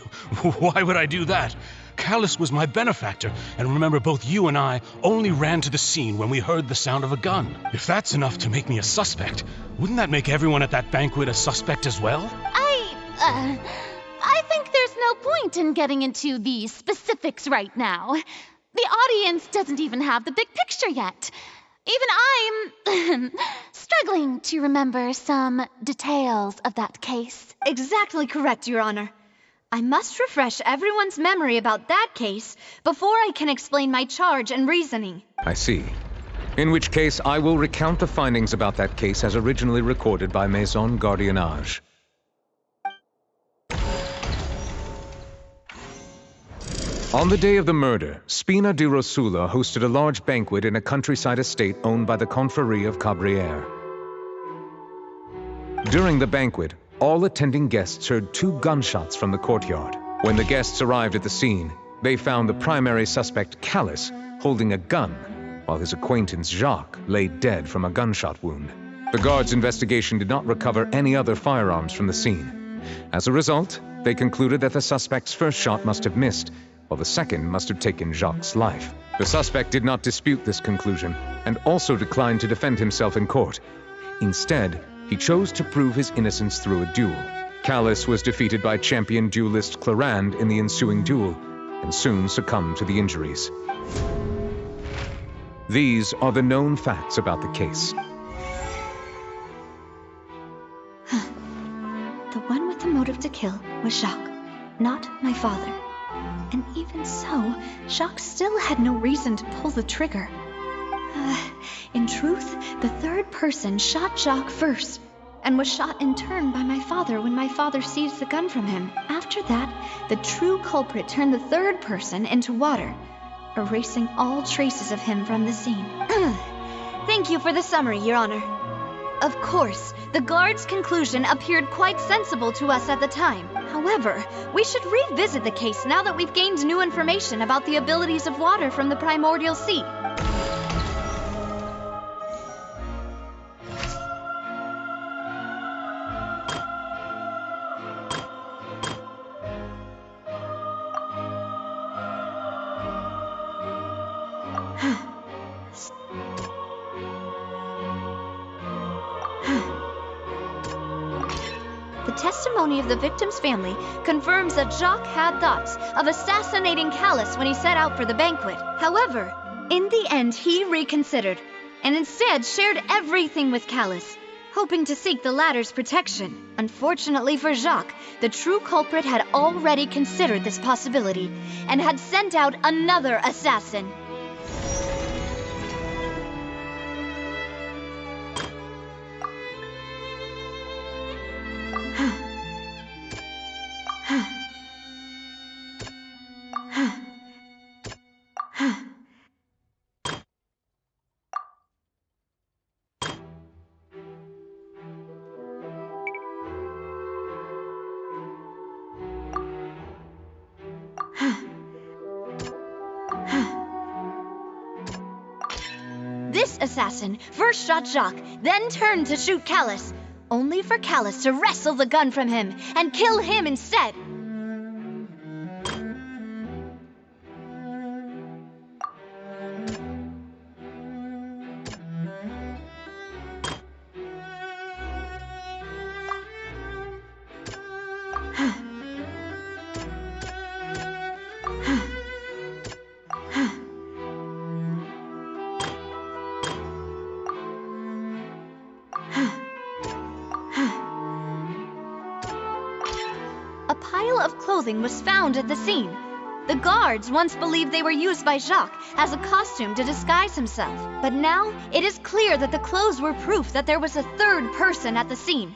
why would I do that? Callus was my benefactor, and remember, both you and I only ran to the scene when we heard the sound of a gun. If that's enough to make me a suspect, wouldn't that make everyone at that banquet a suspect as well? I think there's no point in getting into the specifics right now. The audience doesn't even have the big picture yet. Even I'm struggling to remember some details of that case. Exactly correct, Your Honor. I must refresh everyone's memory about that case before I can explain my charge and reasoning. I see. In which case, I will recount the findings about that case as originally recorded by Maison Gardiennage. On the day of the murder, Spina di Rosula hosted a large banquet in a countryside estate owned by the Confrérie of Cabrières. During the banquet, all attending guests heard 2 gunshots from the courtyard. When the guests arrived at the scene, they found the primary suspect, Callus, holding a gun, while his acquaintance, Jacques, lay dead from a gunshot wound. The guards' investigation did not recover any other firearms from the scene. As a result, they concluded that the suspect's first shot must have missed, while the second must have taken Jacques' life. The suspect did not dispute this conclusion, and also declined to defend himself in court. Instead, he chose to prove his innocence through a duel. Callus was defeated by champion duelist Clarand in the ensuing duel, and soon succumbed to the injuries. These are the known facts about the case. The one with the motive to kill was Jacques, not my father. And even so, Jacques still had no reason to pull the trigger. In truth, the third person shot Jacques first, and was shot in turn by my father when my father seized the gun from him. After that, the true culprit turned the third person into water, erasing all traces of him from the scene. Thank you for the summary, Your Honor. Of course, the guard's conclusion appeared quite sensible to us at the time. However, we should revisit the case now that we've gained new information about the abilities of water from the primordial sea. The testimony of the victim's family confirms that Jacques had thoughts of assassinating Callus when he set out for the banquet. However, in the end he reconsidered, and instead shared everything with Callus, hoping to seek the latter's protection. Unfortunately for Jacques, the true culprit had already considered this possibility, and had sent out another assassin. This assassin first shot Jacques, then turned to shoot Callus, only for Callus to wrestle the gun from him and kill him instead. A pile of clothing was found at the scene. The guards once believed they were used by Jacques as a costume to disguise himself. But now it is clear that the clothes were proof that there was a third person at the scene,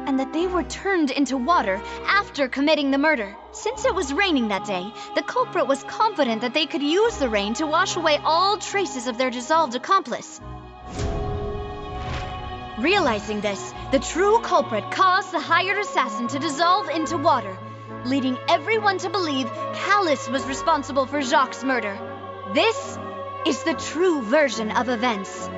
and that they were turned into water after committing the murder. Since it was raining that day, the culprit was confident that they could use the rain to wash away all traces of their dissolved accomplice. Realizing this, the true culprit caused the hired assassin to dissolve into water, leading everyone to believe Callus was responsible for Jacques' murder. This is the true version of events.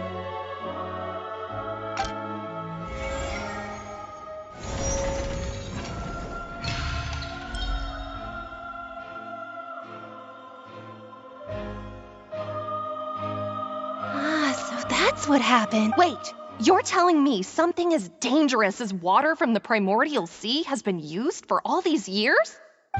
That's what happened. Wait, you're telling me something as dangerous as water from the primordial sea has been used for all these years?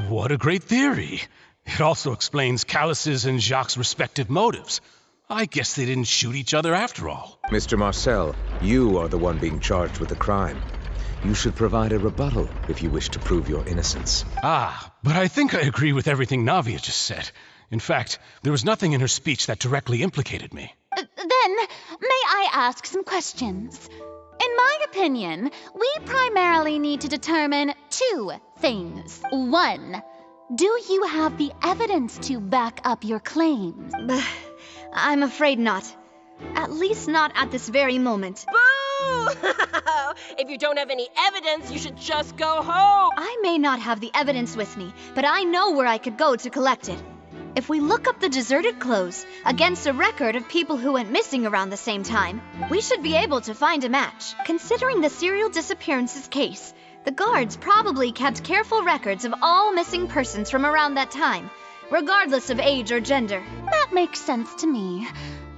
What a great theory. It also explains Callus's and Jacques' respective motives. I guess they didn't shoot each other after all. Mr. Marcel, you are the one being charged with the crime. You should provide a rebuttal if you wish to prove your innocence. Ah, but I think I agree with everything Navia just said. In fact, there was nothing in her speech that directly implicated me. Then, may I ask some questions? In my opinion, we primarily need to determine two things. One, do you have the evidence to back up your claims? I'm afraid not. At least not at this very moment. Boo! If you don't have any evidence, you should just go home! I may not have the evidence with me, but I know where I could go to collect it. If we look up the deserted clothes against a record of people who went missing around the same time, we should be able to find a match. Considering the serial disappearances case, the guards probably kept careful records of all missing persons from around that time, regardless of age or gender. That makes sense to me.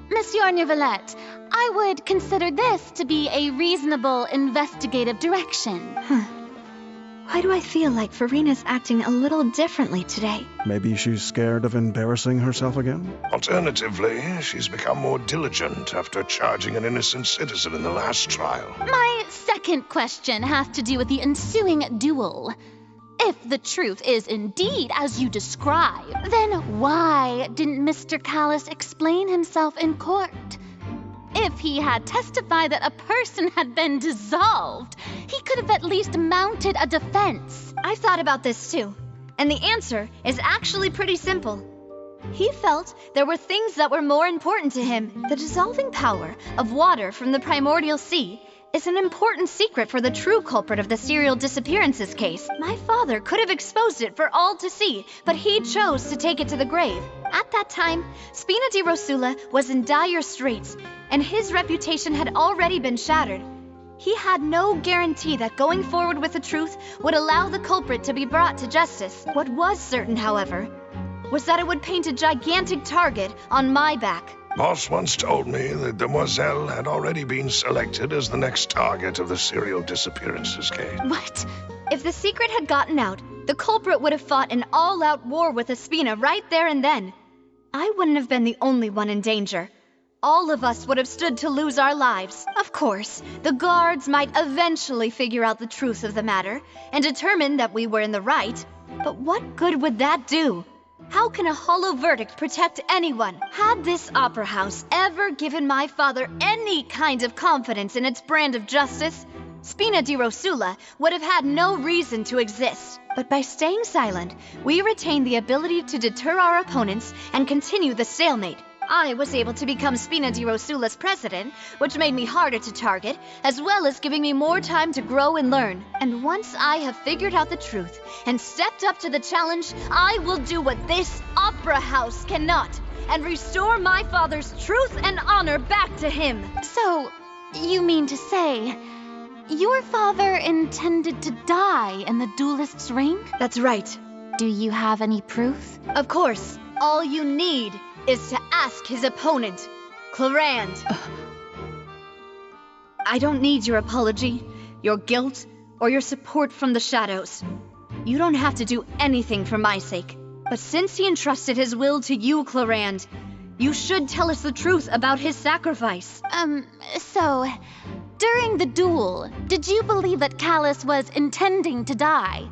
Monsieur Neuvillette, I would consider this to be a reasonable investigative direction. Why do I feel like Farina's acting a little differently today? Maybe she's scared of embarrassing herself again? Alternatively, she's become more diligent after charging an innocent citizen in the last trial. My second question has to do with the ensuing duel. If the truth is indeed as you describe, then why didn't Mr. Callus explain himself in court? If he had testified that a person had been dissolved, he could have at least mounted a defense. I've thought about this too, and the answer is actually pretty simple. He felt there were things that were more important to him. The dissolving power of water from the primordial sea is an important secret for the true culprit of the serial disappearances case. My father could have exposed it for all to see, but he chose to take it to the grave. At that time, Spina di Rosula was in dire straits, and his reputation had already been shattered. He had no guarantee that going forward with the truth would allow the culprit to be brought to justice. What was certain, however, was that it would paint a gigantic target on my back. Boss once told me that Demoiselle had already been selected as the next target of the serial disappearances case. What? If the secret had gotten out, the culprit would have fought an all-out war with Espina right there and then. I wouldn't have been the only one in danger. All of us would have stood to lose our lives. Of course, the guards might eventually figure out the truth of the matter and determine that we were in the right. But what good would that do? How can a hollow verdict protect anyone? Had this opera house ever given my father any kind of confidence in its brand of justice, Spina di Rosula would have had no reason to exist. But by staying silent, we retained the ability to deter our opponents and continue the stalemate. I was able to become Spina di Rosula's president, which made me harder to target, as well as giving me more time to grow and learn. And once I have figured out the truth and stepped up to the challenge, I will do what this opera house cannot, and restore my father's truth and honor back to him. So, you mean to say, your father intended to die in the duelist's ring? That's right. Do you have any proof? Of course. All you need is to ask his opponent, Clarand. I don't need your apology, your guilt, or your support from the shadows. You don't have to do anything for my sake. But since he entrusted his will to you, Clarand, you should tell us the truth about his sacrifice. So, during the duel, did you believe that Callus was intending to die?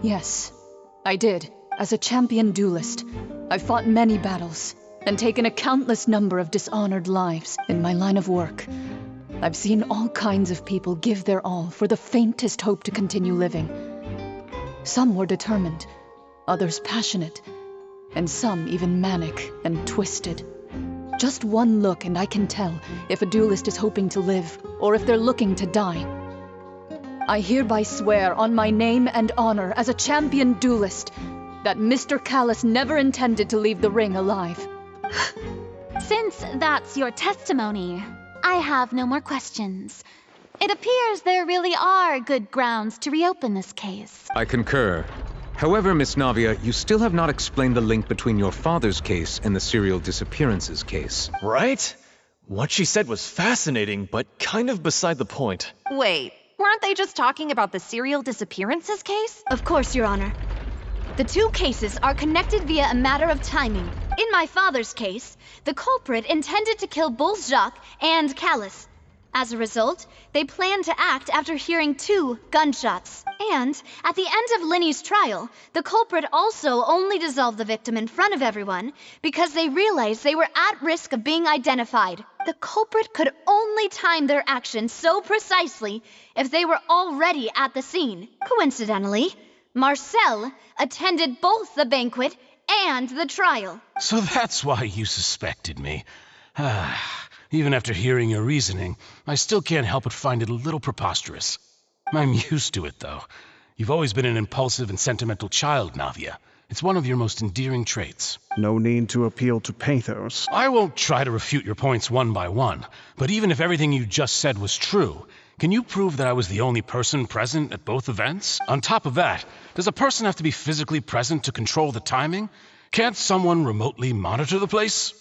Yes, I did. As a champion duelist, I've fought many battles and taken a countless number of dishonored lives in my line of work. I've seen all kinds of people give their all for the faintest hope to continue living. Some were determined, others passionate, and some even manic and twisted. Just one look and I can tell if a duelist is hoping to live or if they're looking to die. I hereby swear on my name and honor as a champion duelist that Mr. Callus never intended to leave the ring alive. Since that's your testimony, I have no more questions. It appears there really are good grounds to reopen this case. I concur. However, Miss Navia, you still have not explained the link between your father's case and the serial disappearances case. Right? What she said was fascinating, but kind of beside the point. Wait, weren't they just talking about the serial disappearances case? Of course, Your Honor. The two cases are connected via a matter of timing. In my father's case, the culprit intended to kill both Jacques and Callus. As a result, they planned to act after hearing 2 gunshots. And at the end of Linny's trial, the culprit also only dissolved the victim in front of everyone because they realized they were at risk of being identified. The culprit could only time their actions so precisely if they were already at the scene. Coincidentally, Marcel attended both the banquet and the trial. So that's why you suspected me. Even after hearing your reasoning, I still can't help but find it a little preposterous. I'm used to it, though. You've always been an impulsive and sentimental child, Navia. It's one of your most endearing traits. No need to appeal to pathos. I won't try to refute your points one by one, but even if everything you just said was true, can you prove that I was the only person present at both events? On top of that, does a person have to be physically present to control the timing? Can't someone remotely monitor the place?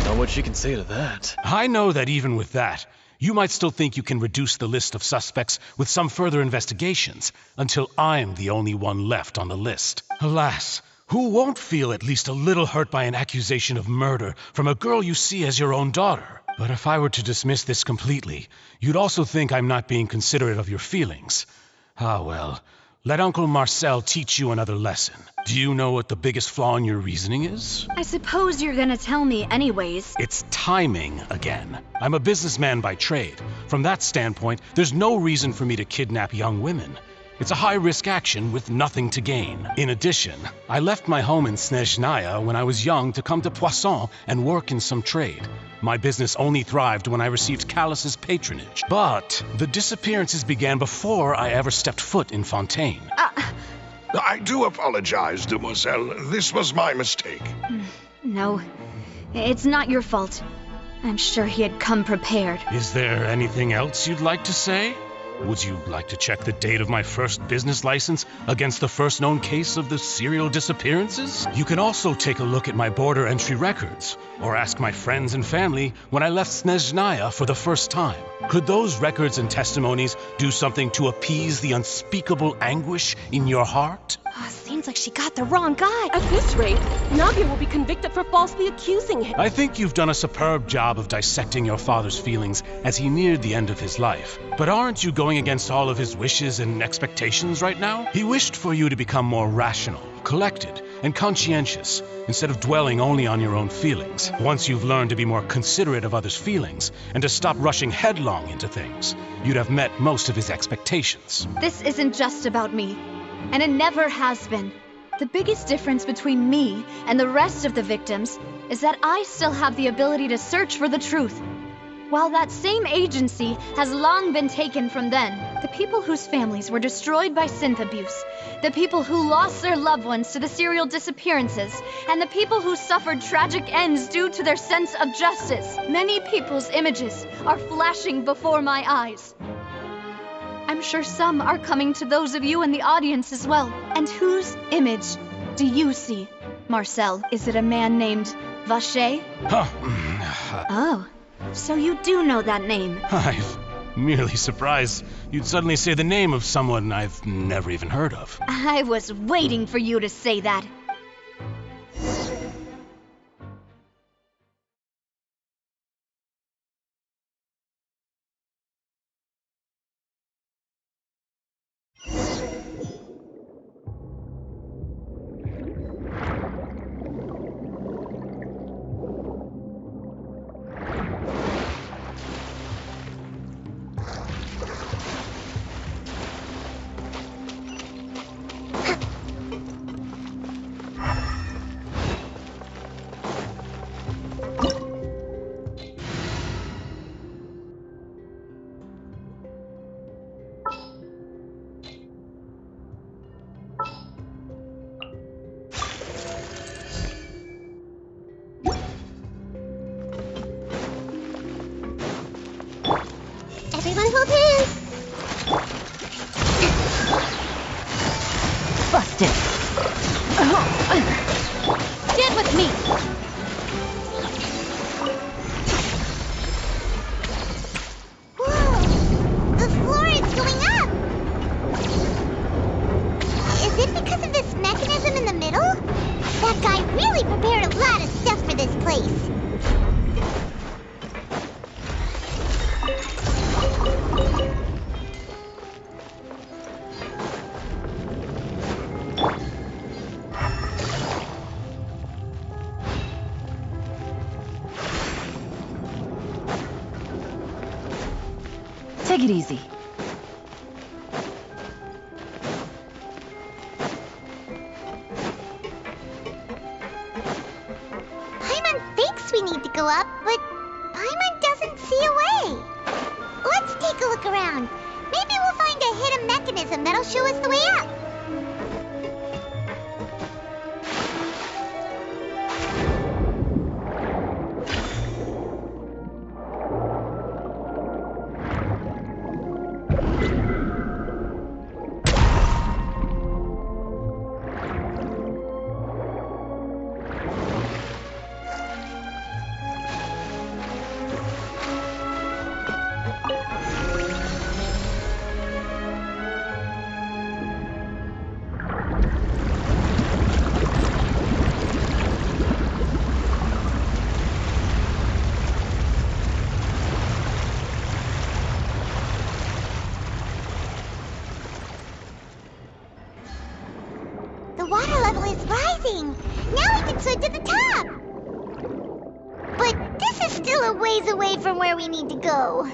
Know what she can say to that. I know that even with that, you might still think you can reduce the list of suspects with some further investigations, until I'm the only one left on the list. Alas, who won't feel at least a little hurt by an accusation of murder from a girl you see as your own daughter? But if I were to dismiss this completely, you'd also think I'm not being considerate of your feelings. Ah well, let Uncle Marcel teach you another lesson. Do you know what the biggest flaw in your reasoning is? I suppose you're gonna tell me anyways. It's timing again. I'm a businessman by trade. From that standpoint, there's no reason for me to kidnap young women. It's a high-risk action with nothing to gain. In addition, I left my home in Snezhnaya when I was young to come to Poisson and work in some trade. My business only thrived when I received Callus's patronage. But the disappearances began before I ever stepped foot in Fontaine. I do apologize, demoiselle. This was my mistake. No, it's not your fault. I'm sure he had come prepared. Is there anything else you'd like to say? Would you like to check the date of my first business license against the first known case of the serial disappearances? You can also take a look at my border entry records, or ask my friends and family when I left Snezhnaya for the first time. Could those records and testimonies do something to appease the unspeakable anguish in your heart? Seems like she got the wrong guy. At this rate, Navia will be convicted for falsely accusing him. I think you've done a superb job of dissecting your father's feelings as he neared the end of his life. But aren't you going against all of his wishes and expectations right now? He wished for you to become more rational, collected, and conscientious, instead of dwelling only on your own feelings. Once you've learned to be more considerate of others' feelings, and to stop rushing headlong into things, you'd have met most of his expectations. This isn't just about me, and it never has been. The biggest difference between me and the rest of the victims is that I still have the ability to search for the truth. While that same agency has long been taken from them, the people whose families were destroyed by synth abuse, the people who lost their loved ones to the serial disappearances, and the people who suffered tragic ends due to their sense of justice. Many people's images are flashing before my eyes. I'm sure some are coming to those of you in the audience as well. And whose image do you see, Marcel? Is it a man named Vacher? Oh, so you do know that name. I'm merely surprised you'd suddenly say the name of someone I've never even heard of. I was waiting for you to say that. Everyone hold hands. Busted. Stand with me. Whoa! The floor is going up! Is it because of this mechanism in the middle? That guy really prepared a lot of stuff for this place. Take it easy. Paimon thinks we need to go up, but Paimon doesn't see a way. Let's take a look around. Maybe we'll find a hidden mechanism that'll show us the way up. The water level is rising. Now we can swim to the top. But this is still a ways away from where we need to go.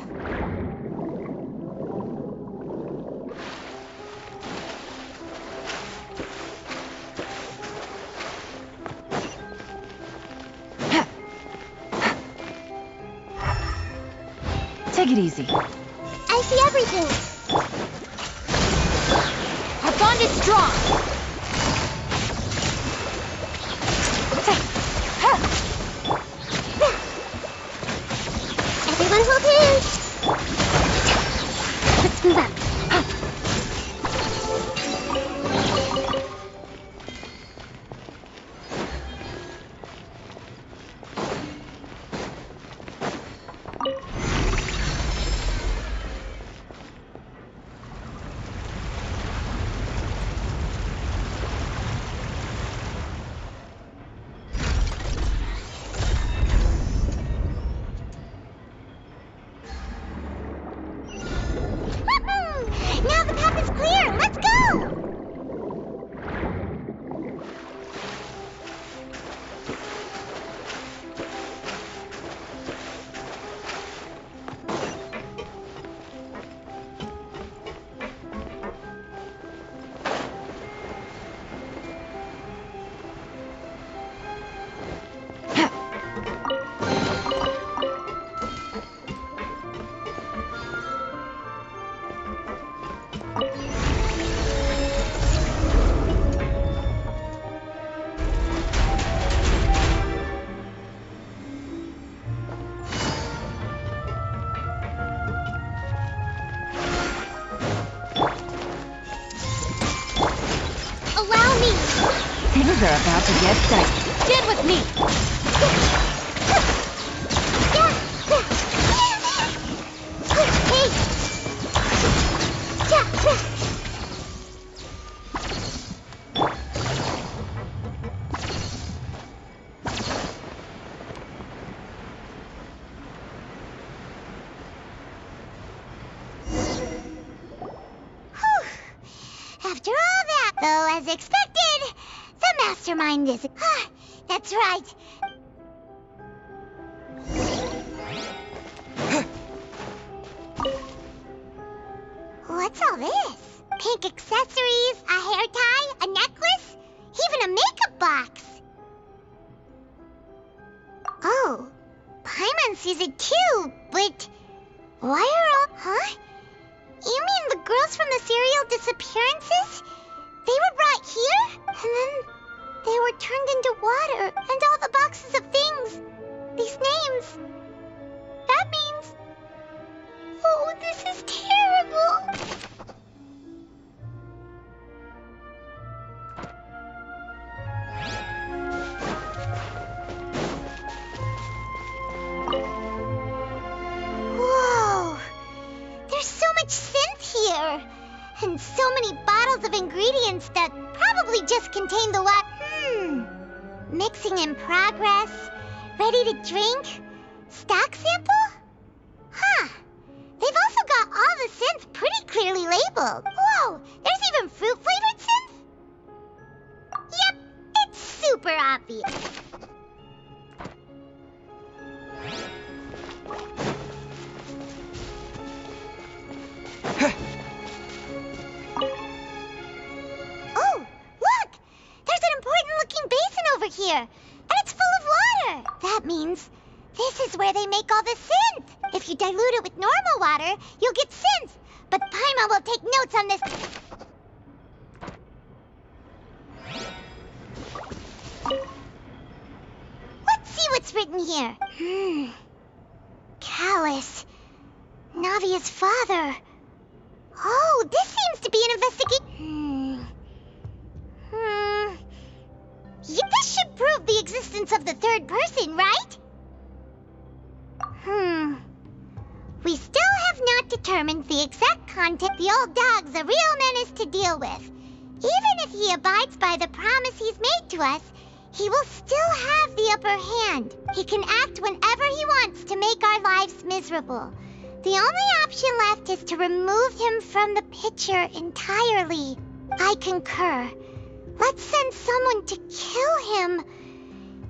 Take it easy. I see everything. Our bond is strong. Everyone hold hands. Let's move up. Now the path is clear. Let's go. Things are about to get dicey. Stand with me. After all that, though, as expected, the mastermind is... that's right. What's all this? Pink accessories, a hair tie, a necklace, even a makeup box. Oh, Paimon sees it too, but why are all... Huh? You mean the girls from the serial disappearances? They were brought here, and then they were turned into water, and all the boxes of things. These names. That means... Oh, This is terrible. Whoa! There's so much synth here! And so many bottles of ingredients that probably just contain the what? Mixing in progress? Ready to drink? Stock sample? Huh. They've also got all the synth pretty clearly labeled. Whoa! There's even fruit-flavored synth? Yep, it's super obvious. Oh, look! There's an important-looking basin over here, and it's full of water. That means this is where they make all the synth. If you dilute it with normal water, you'll get synth. But Paimon will take notes on this. Let's see what's written here. Callus. Navia's father. Oh, this seems to be an investigation. This should prove the existence of the third person, right? We still have not determined the exact content. The old dog's a real menace to deal with. Even if he abides by the promise he's made to us, he will still have the upper hand. He can act whenever he wants to make our lives miserable. The only option left is to remove him from the picture entirely. I concur. Let's send someone to kill him.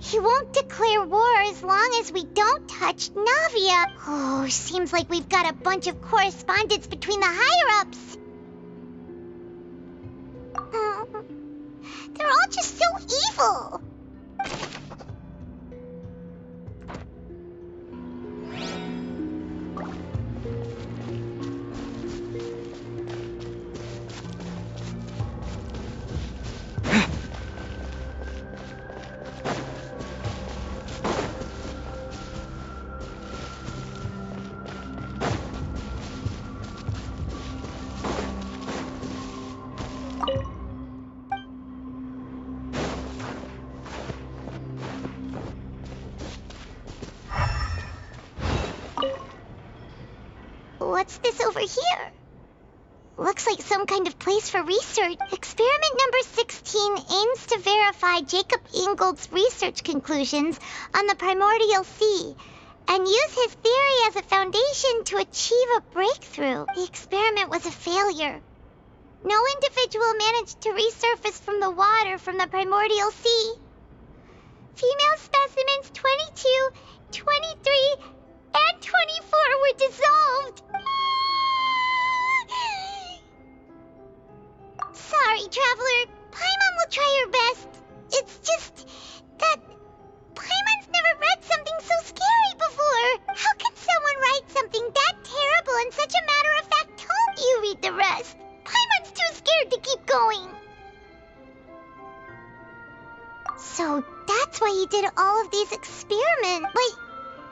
He won't declare war as long as we don't touch Navia. Oh, seems like we've got a bunch of correspondence between the higher-ups. They're all just so evil. What's this over here? Looks like some kind of place for research. Experiment number 16 aims to verify Jacob Ingold's research conclusions on the primordial sea and use his theory as a foundation to achieve a breakthrough. The experiment was a failure. No individual managed to resurface from the water from the primordial sea. Female specimens 22, 23, and 24 were dissolved. Sorry, Traveler. Paimon will try her best. It's just that Paimon's never read something so scary before. How can someone write something that terrible in such a matter-of-fact tone? You read the rest. Paimon's too scared to keep going. So that's why he did all of these experiments. Wait,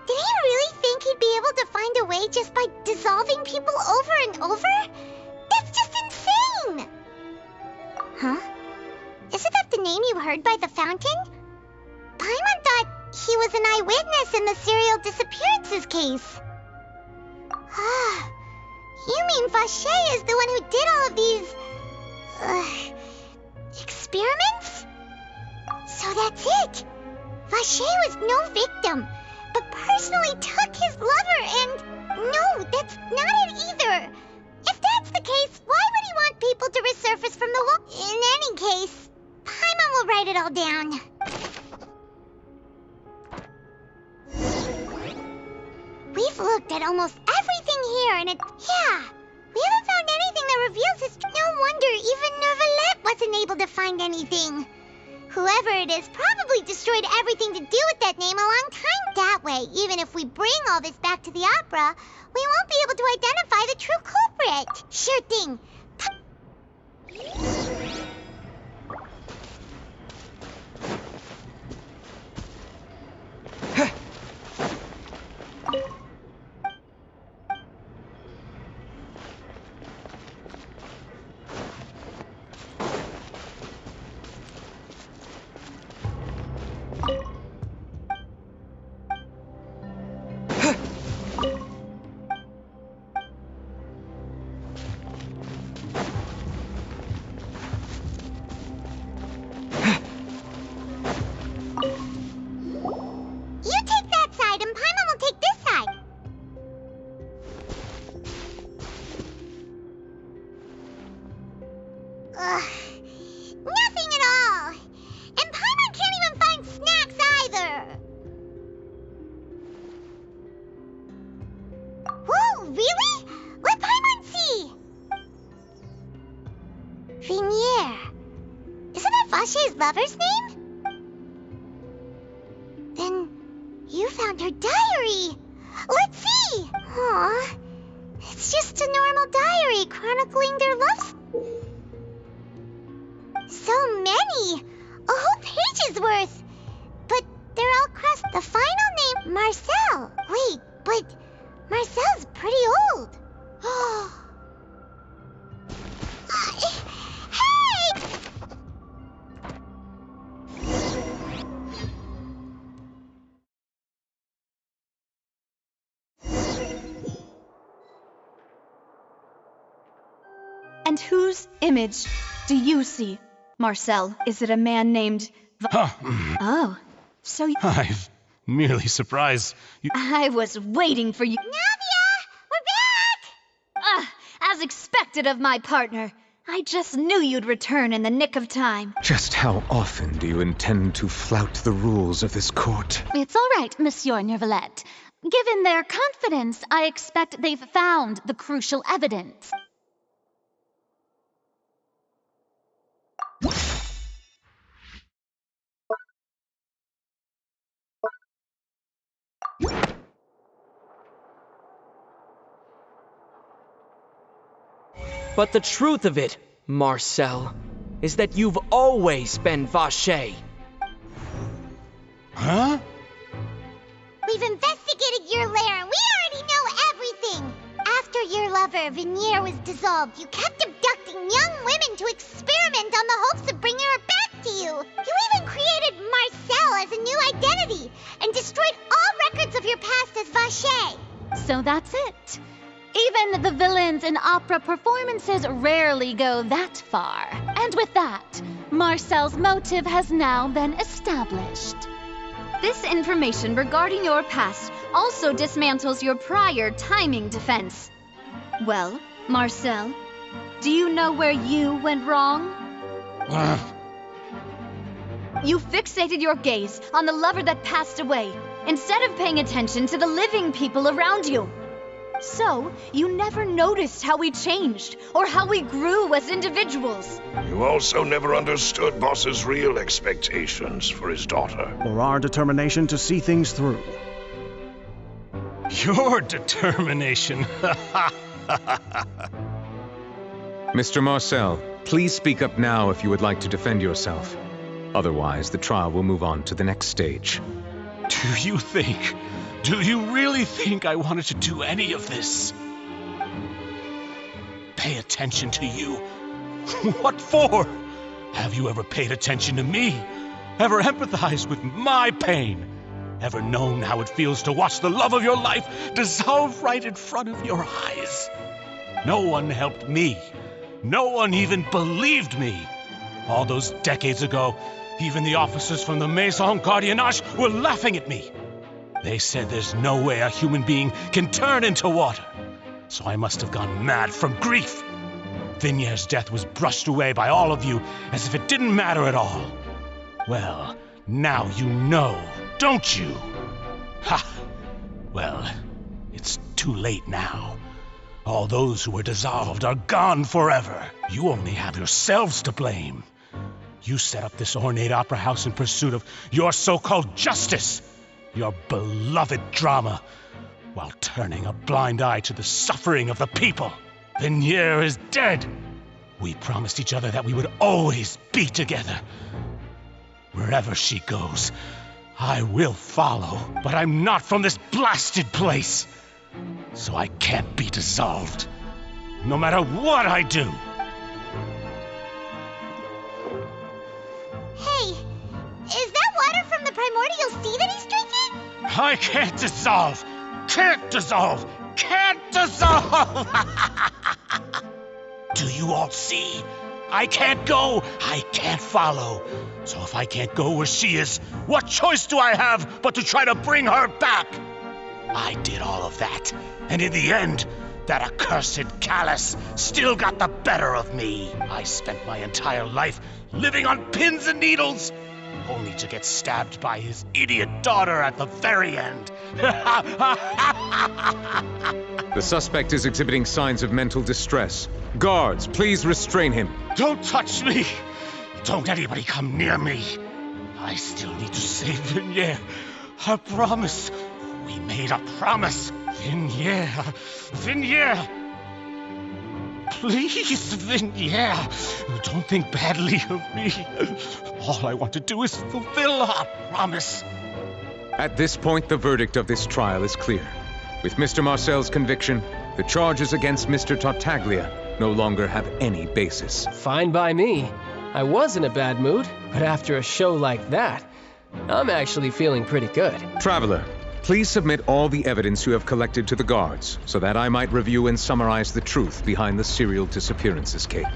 did he really think he'd be able to find a way just by dissolving people over and over? That's just insane! Huh? Isn't that the name you heard by the fountain? Paimon thought he was an eyewitness in the serial disappearances case. Ah, you mean Vache is the one who did all of these... experiments? So that's it! Vache was no victim, but personally took his lover and... No, that's not it either! If that's the case, why would he want people to resurface from the wall? In any case, Paimon will write it all down. We've looked at almost everything here, and yeah, we haven't found anything that reveals his... No wonder even Neuvillette wasn't able to find anything. Whoever it is probably destroyed everything to do with that name a long time. That way, even if we bring all this back to the opera, we won't be able to identify the true culprit. Sure thing. really? Let Paimon see! Venier. Isn't that Vache's lover's name? Then you found her diary. Let's see! Aw, it's just a normal diary chronicling their love. So many! A whole page's worth! But they're all crossed the final name, Marcel. Wait, but Marcel's pretty old. Hey! And whose image do you see, Marcel? Is it a man named... Oh, so you... I've merely surprised you. I was waiting for you. Navia! We're back! As expected of my partner. I just knew you'd return in the nick of time. Just how often do you intend to flout the rules of this court? It's all right, Monsieur Nervalette. Given their confidence, I expect they've found the crucial evidence. But the truth of it, Marcel, is that you've always been Vache. Huh? We've investigated your lair and we already know everything. After your lover, Venier, was dissolved, you kept abducting young women to experiment on the hopes of bringing her back to you. You even created Marcel as a new identity and destroyed all records of your past as Vache. So that's it. Even the villains in opera performances rarely go that far. And with that, Marcel's motive has now been established. This information regarding your past also dismantles your prior timing defense. Well, Marcel, do you know where you went wrong? You fixated your gaze on the lover that passed away, instead of paying attention to the living people around you. So, you never noticed how we changed, or how we grew as individuals. You also never understood Boss's real expectations for his daughter. Or our determination to see things through. Your determination. Mr. Marcel, please speak up now if you would like to defend yourself. Otherwise, the trial will move on to the next stage. Do you really think I wanted to do any of this? Pay attention to you? What for? Have you ever paid attention to me? Ever empathized with my pain? Ever known how it feels to watch the love of your life dissolve right in front of your eyes? No one helped me. No one even believed me. All those decades ago, even the officers from the Maison Gardiennage were laughing at me. They said there's no way a human being can turn into water. So I must have gone mad from grief. Venier's death was brushed away by all of you as if it didn't matter at all. Well, now you know, don't you? Ha! Well, it's too late now. All those who were dissolved are gone forever. You only have yourselves to blame. You set up this ornate opera house in pursuit of your so-called justice. Your beloved drama, while turning a blind eye to the suffering of the people. Venier is dead. We promised each other that we would always be together. Wherever she goes, I will follow. But I'm not from this blasted place, so I can't be dissolved, no matter what I do. Hey, is that water from the primordial sea that he's drinking? I can't dissolve! Can't dissolve! Can't dissolve! Do you all see? I can't go! I can't follow! So if I can't go where she is, what choice do I have but to try to bring her back? I did all of that, and in the end, that accursed Callus still got the better of me. I spent my entire life living on pins and needles, only to get stabbed by his idiot daughter at the very end. The suspect is exhibiting signs of mental distress. Guards, please restrain him. Don't touch me! Don't anybody come near me! I still need to save Vignere. I promise. We made a promise. Vignere! Please, Vignere! Don't think badly of me. All I want to do is fulfill our promise. At this point, the verdict of this trial is clear. With Mr. Marcel's conviction, the charges against Mr. Tartaglia no longer have any basis. Fine by me. I was in a bad mood, but after a show like that, I'm actually feeling pretty good. Traveler, please submit all the evidence you have collected to the guards, so that I might review and summarize the truth behind the serial disappearances case.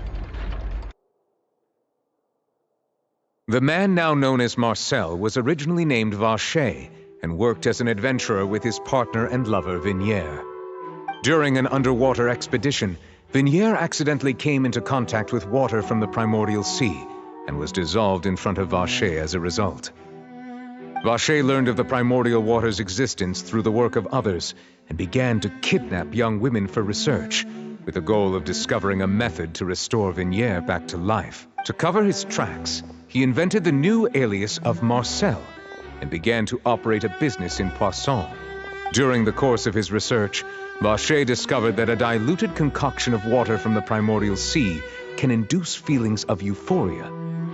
The man now known as Marcel was originally named Vacher and worked as an adventurer with his partner and lover Vignere. During an underwater expedition, Vignere accidentally came into contact with water from the primordial sea and was dissolved in front of Vacher as a result. Vacher learned of the primordial water's existence through the work of others and began to kidnap young women for research, with the goal of discovering a method to restore Vignere back to life. To cover his tracks, he invented the new alias of Marcel and began to operate a business in Poisson. During the course of his research, Vacher discovered that a diluted concoction of water from the primordial sea can induce feelings of euphoria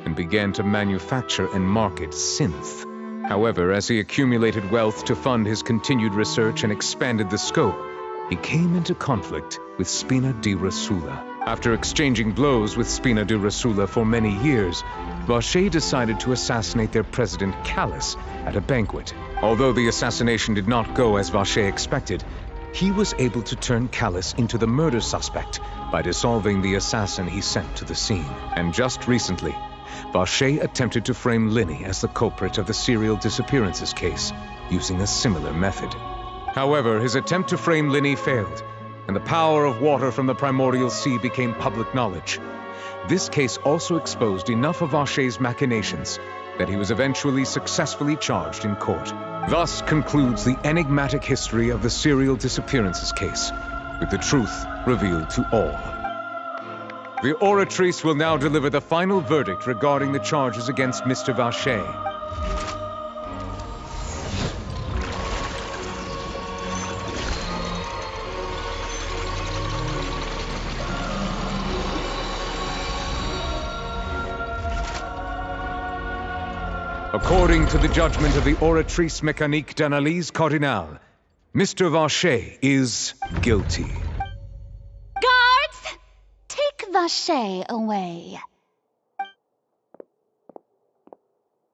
and began to manufacture and market synth. However, as he accumulated wealth to fund his continued research and expanded the scope, he came into conflict with Spina di Rosula. After exchanging blows with Spina di Rosula for many years, Vacher decided to assassinate their president Callus at a banquet. Although the assassination did not go as Vacher expected, he was able to turn Callus into the murder suspect by dissolving the assassin he sent to the scene. And just recently, Vacher attempted to frame Linny as the culprit of the serial disappearances case, using a similar method. However, his attempt to frame Linny failed, and the power of water from the primordial sea became public knowledge. This case also exposed enough of Vacher's machinations that he was eventually successfully charged in court. Thus concludes the enigmatic history of the serial disappearances case, with the truth revealed to all. The Oratrice will now deliver the final verdict regarding the charges against Mr. Vacher. According to the judgment of the Oratrice Mécanique d'Analyse Cardinale, Mr. Vacher is guilty. Guards! Take Vacher away.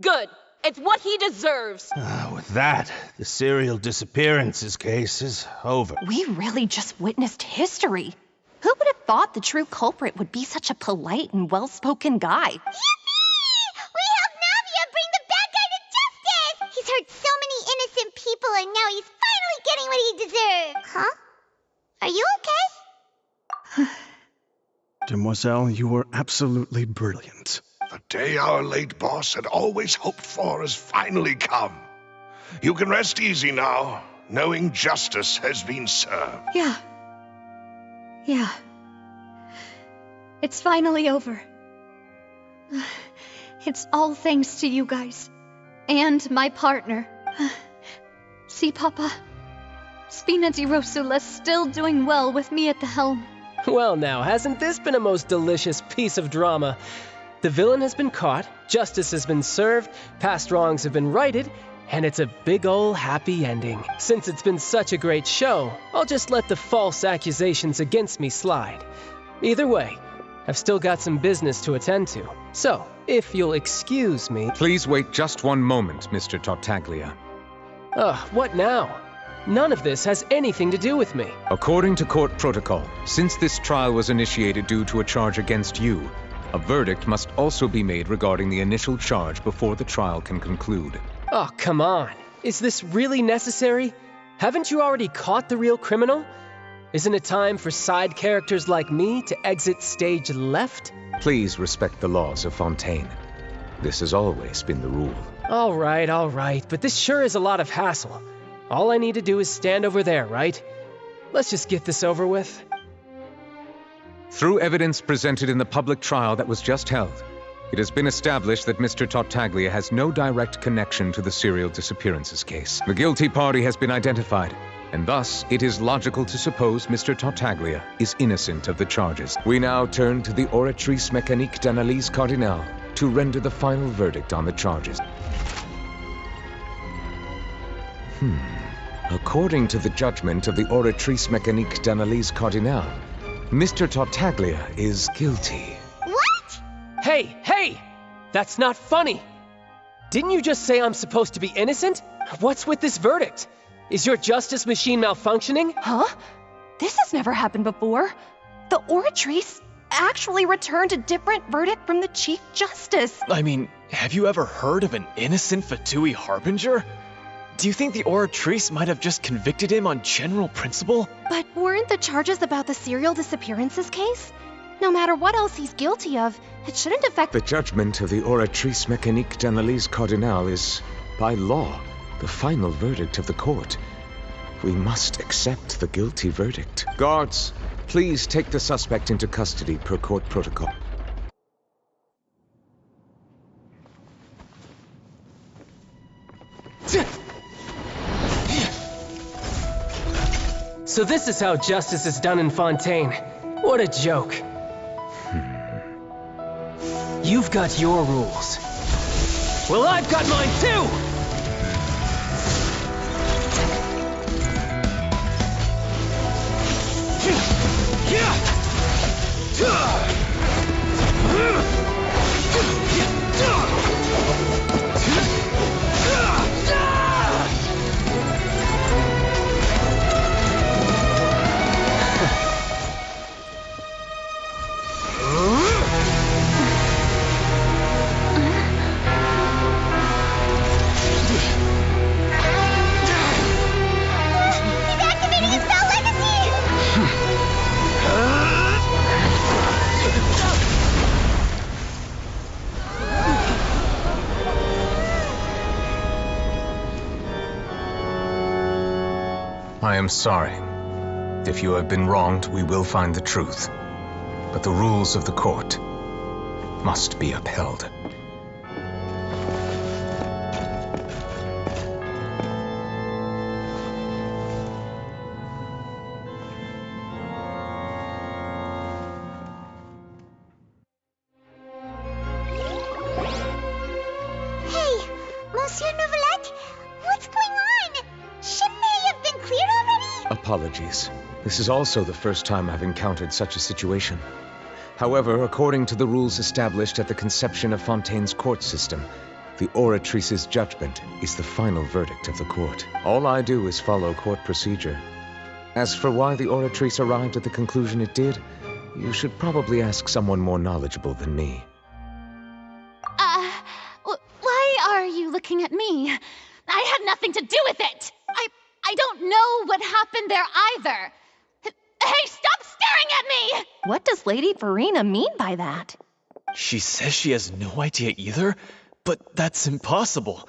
Good. It's what he deserves. With that, the serial disappearances case is over. We really just witnessed history. Who would have thought the true culprit would be such a polite and well-spoken guy? He's hurt so many innocent people, and now he's finally getting what he deserves. Huh? Are you okay? Demoiselle, you were absolutely brilliant. The day our late boss had always hoped for has finally come. You can rest easy now, knowing justice has been served. Yeah. It's finally over. It's all thanks to you guys. And my partner. See, Papa? Spina di Rosula's still doing well with me at the helm. Well now, hasn't this been a most delicious piece of drama? The villain has been caught, justice has been served, past wrongs have been righted, and it's a big ol' happy ending. Since it's been such a great show, I'll just let the false accusations against me slide. Either way, I've still got some business to attend to. So, if you'll excuse me... Please wait just one moment, Mr. Tartaglia. What now? None of this has anything to do with me. According to court protocol, since this trial was initiated due to a charge against you, a verdict must also be made regarding the initial charge before the trial can conclude. Oh, come on. Is this really necessary? Haven't you already caught the real criminal? Isn't it time for side characters like me to exit stage left? Please respect the laws of Fontaine. This has always been the rule. All right, but this sure is a lot of hassle. All I need to do is stand over there, right? Let's just get this over with. Through evidence presented in the public trial that was just held, it has been established that Mr. Tartaglia has no direct connection to the serial disappearances case. The guilty party has been identified, and thus it is logical to suppose Mr. Tartaglia is innocent of the charges. We now turn to the Oratrice Mécanique d'Analyse Cardinale to render the final verdict on the charges. According to the judgment of the Oratrice Mécanique d'Analyse Cardinale, Mr. Tartaglia is guilty. What? Hey! That's not funny! Didn't you just say I'm supposed to be innocent? What's with this verdict? Is your justice machine malfunctioning? Huh? This has never happened before. The Oratrice actually returned a different verdict from the Chief Justice. I mean, have you ever heard of an innocent Fatui Harbinger? Do you think the Oratrice might have just convicted him on general principle? But weren't the charges about the serial disappearances case? No matter what else he's guilty of, it shouldn't affect— The judgment of the Oratrice Mécanique d'Analyse Cardinale is, by law, the final verdict of the court. We must accept the guilty verdict. Guards, please take the suspect into custody per court protocol. So this is how justice is done in Fontaine. What a joke. You've got your rules. Well, I've got mine too! I am sorry. If you have been wronged, we will find the truth. But the rules of the court must be upheld. Apologies. This is also the first time I've encountered such a situation. However, according to the rules established at the conception of Fontaine's court system, the Oratrice's judgment is the final verdict of the court. All I do is follow court procedure. As for why the Oratrice arrived at the conclusion it did, you should probably ask someone more knowledgeable than me. Why are you looking at me? I had nothing to do with it! I don't know what happened there either. Hey, stop staring at me! What does Lady Verena mean by that? She says she has no idea either, but that's impossible.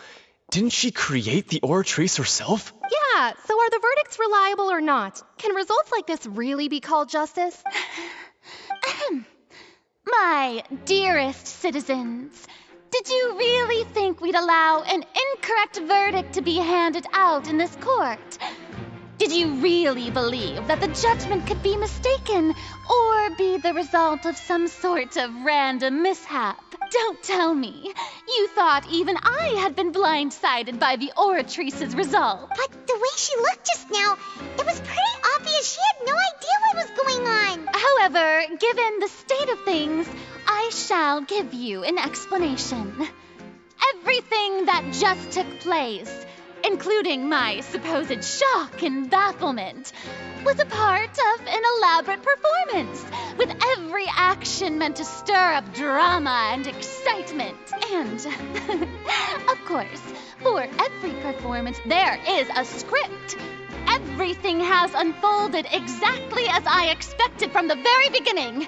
Didn't she create the Oratrice herself? Yeah, so are the verdicts reliable or not? Can results like this really be called justice? My dearest citizens, did you really think we'd allow an incorrect verdict to be handed out in this court? Did you really believe that the judgment could be mistaken or be the result of some sort of random mishap? Don't tell me. You thought even I had been blindsided by the Oratrice's result. But the way she looked just now, it was pretty obvious she had no idea what was going on. However, given the state of things, I shall give you an explanation. Everything that just took place, including my supposed shock and bafflement, was a part of an elaborate performance, with every action meant to stir up drama and excitement. And, of course, for every performance there is a script. Everything has unfolded exactly as I expected from the very beginning.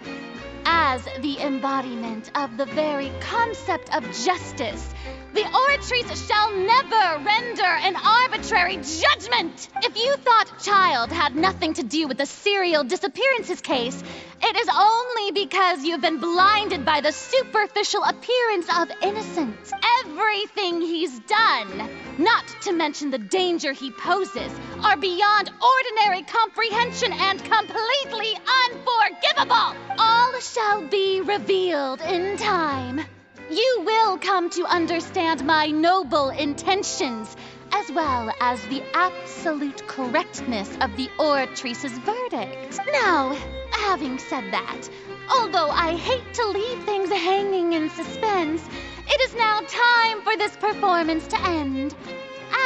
As the embodiment of the very concept of justice, the Oratrice shall never render an arbitrary judgment! If you thought Child had nothing to do with the serial disappearances case, it is only because you've been blinded by the superficial appearance of innocence. Everything he's done, not to mention the danger he poses, are beyond ordinary comprehension and completely unforgivable! All shall be revealed in time. You will come to understand my noble intentions, as well as the absolute correctness of the Oratrice's verdict. Now, having said that, although I hate to leave things hanging in suspense, it is now time for this performance to end.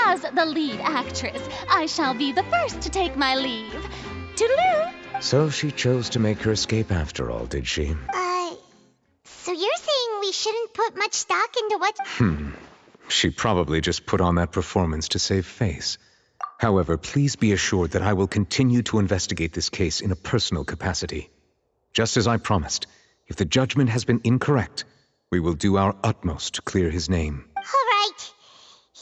As the lead actress, I shall be the first to take my leave. Toodaloo! So she chose to make her escape after all, did she? So you're saying we shouldn't put much stock into what... She probably just put on that performance to save face. However, please be assured that I will continue to investigate this case in a personal capacity. Just as I promised, if the judgment has been incorrect, we will do our utmost to clear his name. All right.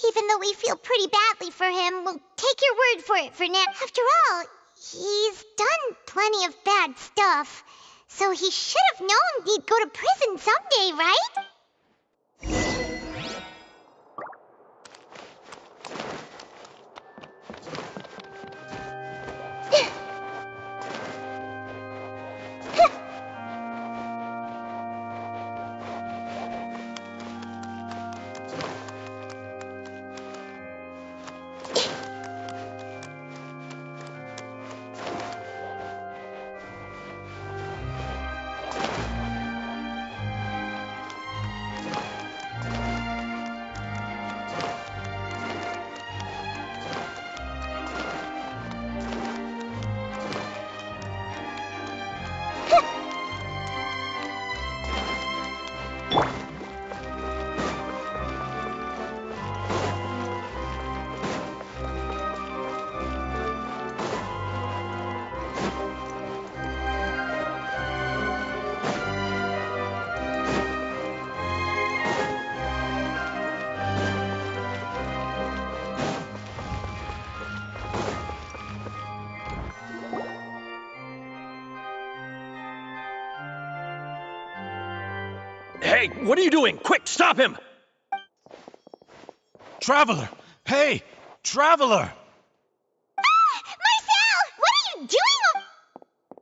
Even though we feel pretty badly for him, we'll take your word for it for now. After all, he's done plenty of bad stuff. So he should have known he'd go to prison someday, right? Hey, what are you doing? Quick, stop him! Traveler! Hey! Traveler! Marcel! What are you doing?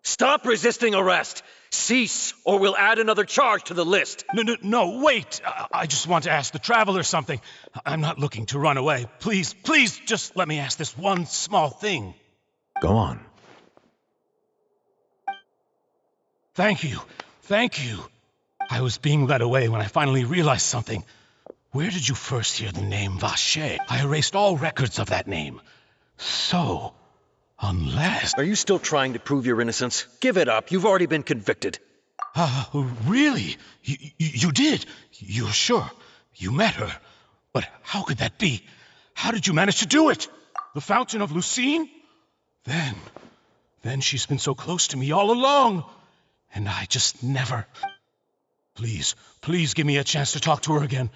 Stop resisting arrest! Cease, or we'll add another charge to the list. No, wait! I just want to ask the Traveler something. I'm not looking to run away. Please, just let me ask this one small thing. Go on. Thank you. I was being led away when I finally realized something. Where did you first hear the name Vache? I erased all records of that name. So, unless... Are you still trying to prove your innocence? Give it up. You've already been convicted. Really? You did? You're sure? You met her? But how could that be? How did you manage to do it? The Fountain of Lucine? Then she's been so close to me all along. And I just never... Please give me a chance to talk to her again.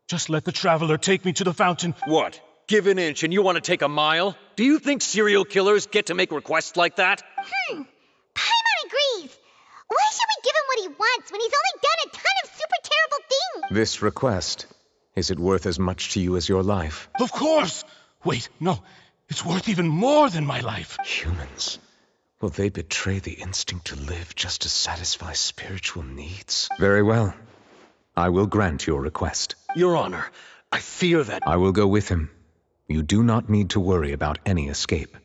Just let the Traveler take me to the fountain. What? Give an inch and you want to take a mile? Do you think serial killers get to make requests like that? Paimon agrees. Why should we give him what he wants when he's only done a ton of super terrible things? This request, is it worth as much to you as your life? Of course! Wait, no. It's worth even more than my life. Humans. Will they betray the instinct to live just to satisfy spiritual needs? Very well. I will grant your request. Your Honor, I fear that... I will go with him. You do not need to worry about any escape.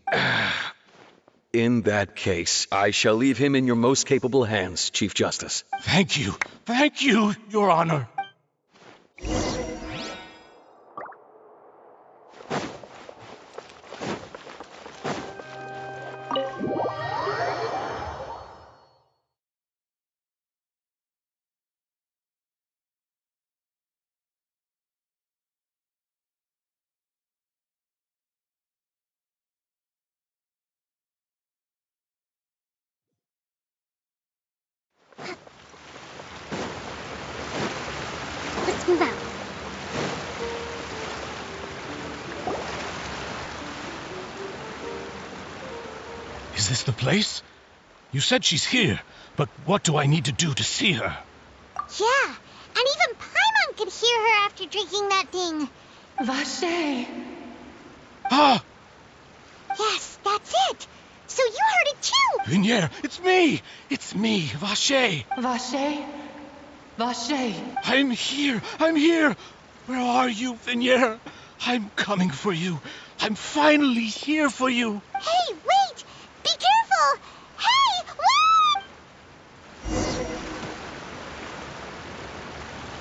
In that case, I shall leave him in your most capable hands, Chief Justice. Thank you, Your Honor. Is this the place? You said she's here, but what do I need to do to see her? Yeah, and even Paimon could hear her after drinking that thing. Vache. Ah! Yes, that's it. So you heard it too. Vinier, it's me! It's me, Vache. Vache? Vache. I'm here! I'm here! Where are you, Vinier? I'm coming for you. I'm finally here for you. Hey, wait! Be careful! Hey, wait!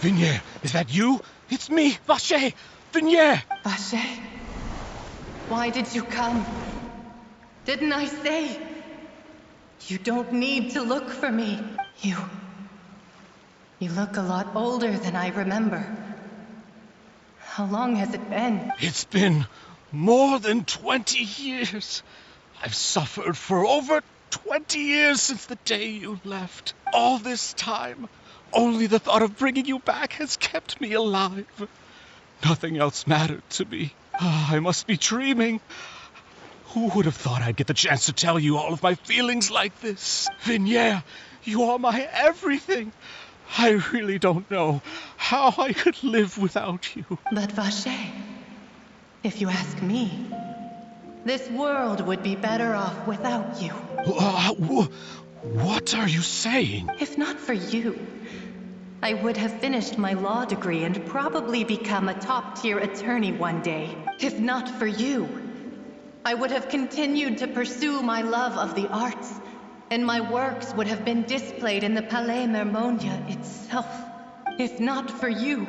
Vinier, is that you? It's me, Vache! Vinier! Vache? Why did you come? Didn't I say? You don't need to look for me. You look a lot older than I remember. How long has it been? It's been more than 20 years. I've suffered for over 20 years since the day you left. All this time, only the thought of bringing you back has kept me alive. Nothing else mattered to me. I must be dreaming. Who would have thought I'd get the chance to tell you all of my feelings like this? Vinier, you are my everything. I really don't know how I could live without you. But Vache, if you ask me, this world would be better off without you. What are you saying? If not for you, I would have finished my law degree and probably become a top-tier attorney one day. If not for you, I would have continued to pursue my love of the arts, and my works would have been displayed in the Palais Mermonia itself. If not for you,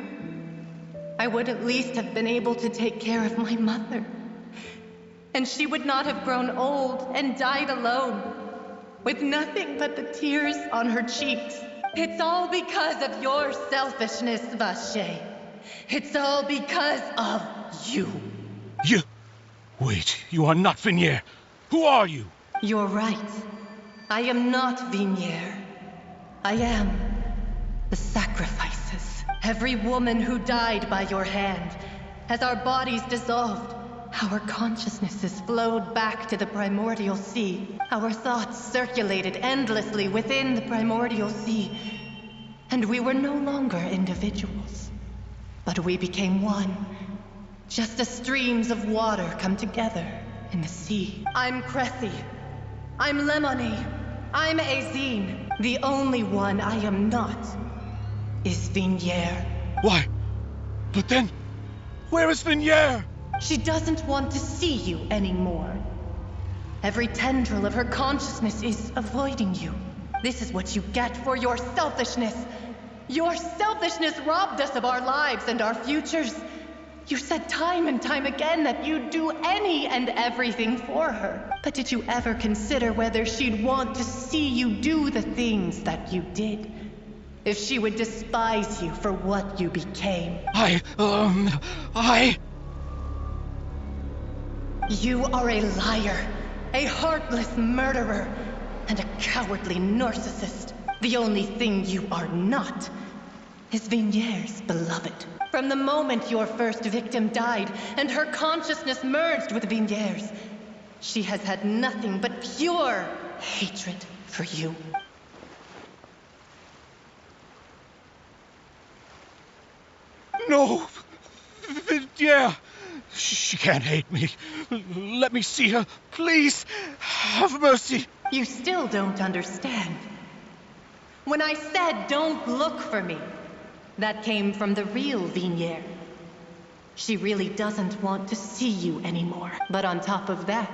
I would at least have been able to take care of my mother. And she would not have grown old and died alone, with nothing but the tears on her cheeks. It's all because of your selfishness, Vache. It's all because of you. You... Wait, you are not Vinier. Who are you? You're right. I am not Vinier. I am the sacrifices. Every woman who died by your hand, as our bodies dissolved, our consciousnesses flowed back to the primordial sea. Our thoughts circulated endlessly within the primordial sea. And we were no longer individuals, but we became one. Just as streams of water come together in the sea. I'm Cressy. I'm Lemony. I'm Azine. The only one I am not is Vinier. Why? But then, where is Vinier? She doesn't want to see you anymore. Every tendril of her consciousness is avoiding you. This is what you get for your selfishness. Your selfishness robbed us of our lives and our futures. You said time and time again that you'd do any and everything for her. But did you ever consider whether she'd want to see you do the things that you did? If she would despise you for what you became? You are a liar, a heartless murderer, and a cowardly narcissist. The only thing you are not is Vinier's beloved. From the moment your first victim died and her consciousness merged with Vinier's, she has had nothing but pure hatred for you. No! Vinier! She can't hate me. Let me see her, please. Have mercy. You still don't understand. When I said don't look for me, that came from the real Vinier. She really doesn't want to see you anymore. But on top of that,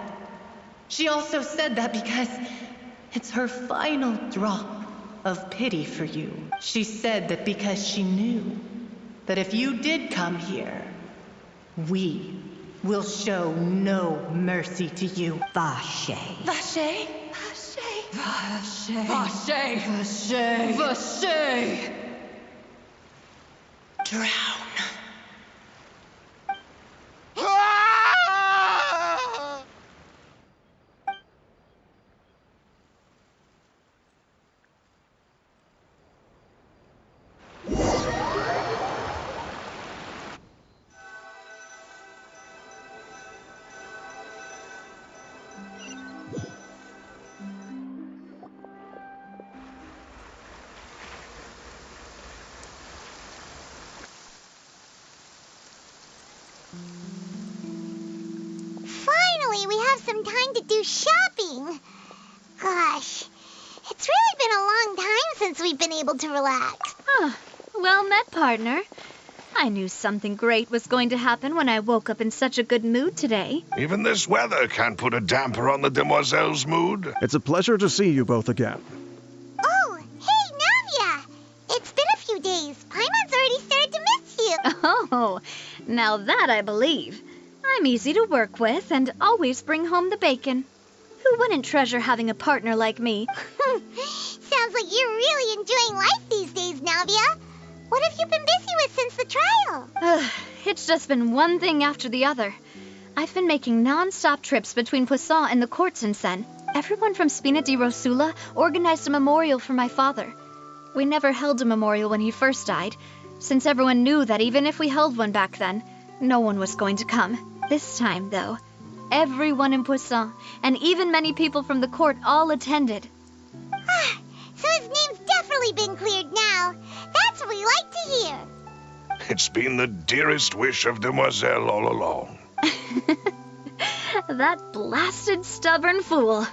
she also said that because it's her final drop of pity for you. She said that because she knew that if you did come here, we will show no mercy to you. Vache. Vache? Vache? Vache. Vache. Vache. Vache. Drown. finally we have some time to do shopping. Gosh, it's really been a long time since we've been able to relax. Huh. Well met, partner. I knew something great was going to happen when I woke up in such a good mood today. Even this weather can't put a damper on the demoiselle's mood. It's a pleasure to see you both again. Oh, hey, Navia! It's been a few days. Paimon's already started to miss you. Oh, now that I believe. I'm easy to work with and always bring home the bacon. Who wouldn't treasure having a partner like me? Sounds like you're really enjoying life these days, Navia. What have you been busy with since the trial? It's just been one thing after the other. I've been making non-stop trips between Poisson and the courts in Sen. Everyone from Spina di Rosula organized a memorial for my father. We never held a memorial when he first died, since everyone knew that even if we held one back then, no one was going to come. This time, though, everyone in Poisson, and even many people from the court, all attended. So his name's definitely been cleared now. That's what we like to hear. It's been the dearest wish of Demoiselle all along. That blasted stubborn fool.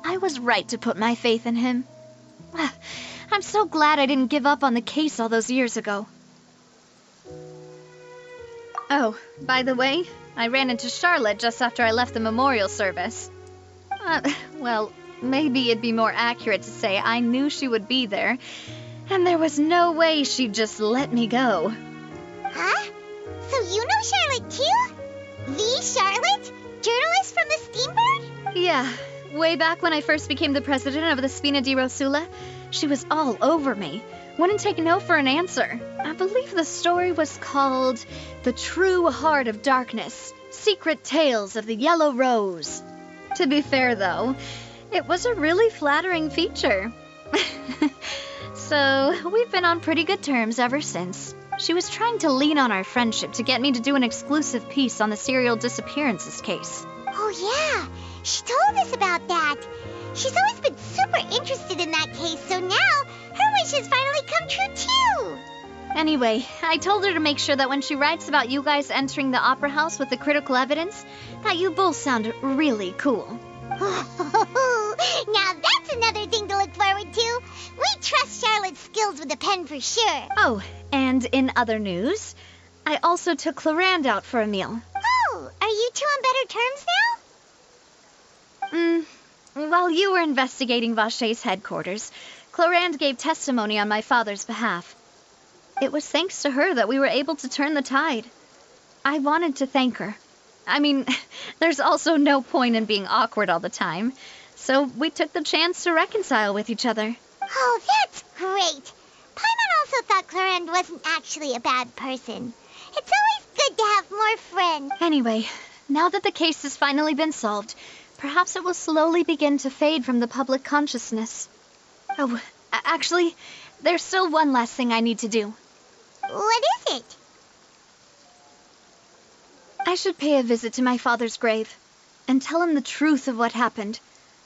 I was right to put my faith in him. I'm so glad I didn't give up on the case all those years ago. Oh, by the way, I ran into Charlotte just after I left the memorial service. Well, maybe it'd be more accurate to say I knew she would be there, and there was no way she'd just let me go. Huh? So you know Charlotte too? The Charlotte? Journalist from the Steambird? Yeah, way back when I first became the president of the Spina di Rosula, she was all over me. Wouldn't take no for an answer. I believe the story was called The True Heart of Darkness, Secret Tales of the Yellow Rose. To be fair, though, it was a really flattering feature. So, we've been on pretty good terms ever since. She was trying to lean on our friendship to get me to do an exclusive piece on the serial disappearances case. Oh yeah, she told us about that. She's always been super interested in that case, so now her wish has finally come true too. Anyway, I told her to make sure that when she writes about you guys entering the opera house with the critical evidence, that you both sound really cool. Now that's another thing to look forward to. We trust Charlotte's skills with a pen for sure. Oh, and in other news, I also took Clarande out for a meal. Oh, are you two on better terms now? While you were investigating Vache's headquarters, Clarande gave testimony on my father's behalf. It was thanks to her that we were able to turn the tide. I wanted to thank her. I mean, there's also no point in being awkward all the time, so we took the chance to reconcile with each other. Oh, that's great. Paimon also thought Clarande wasn't actually a bad person. It's always good to have more friends. Anyway, now that the case has finally been solved, perhaps it will slowly begin to fade from the public consciousness. Oh, actually, there's still one last thing I need to do. What is it? I should pay a visit to my father's grave and tell him the truth of what happened,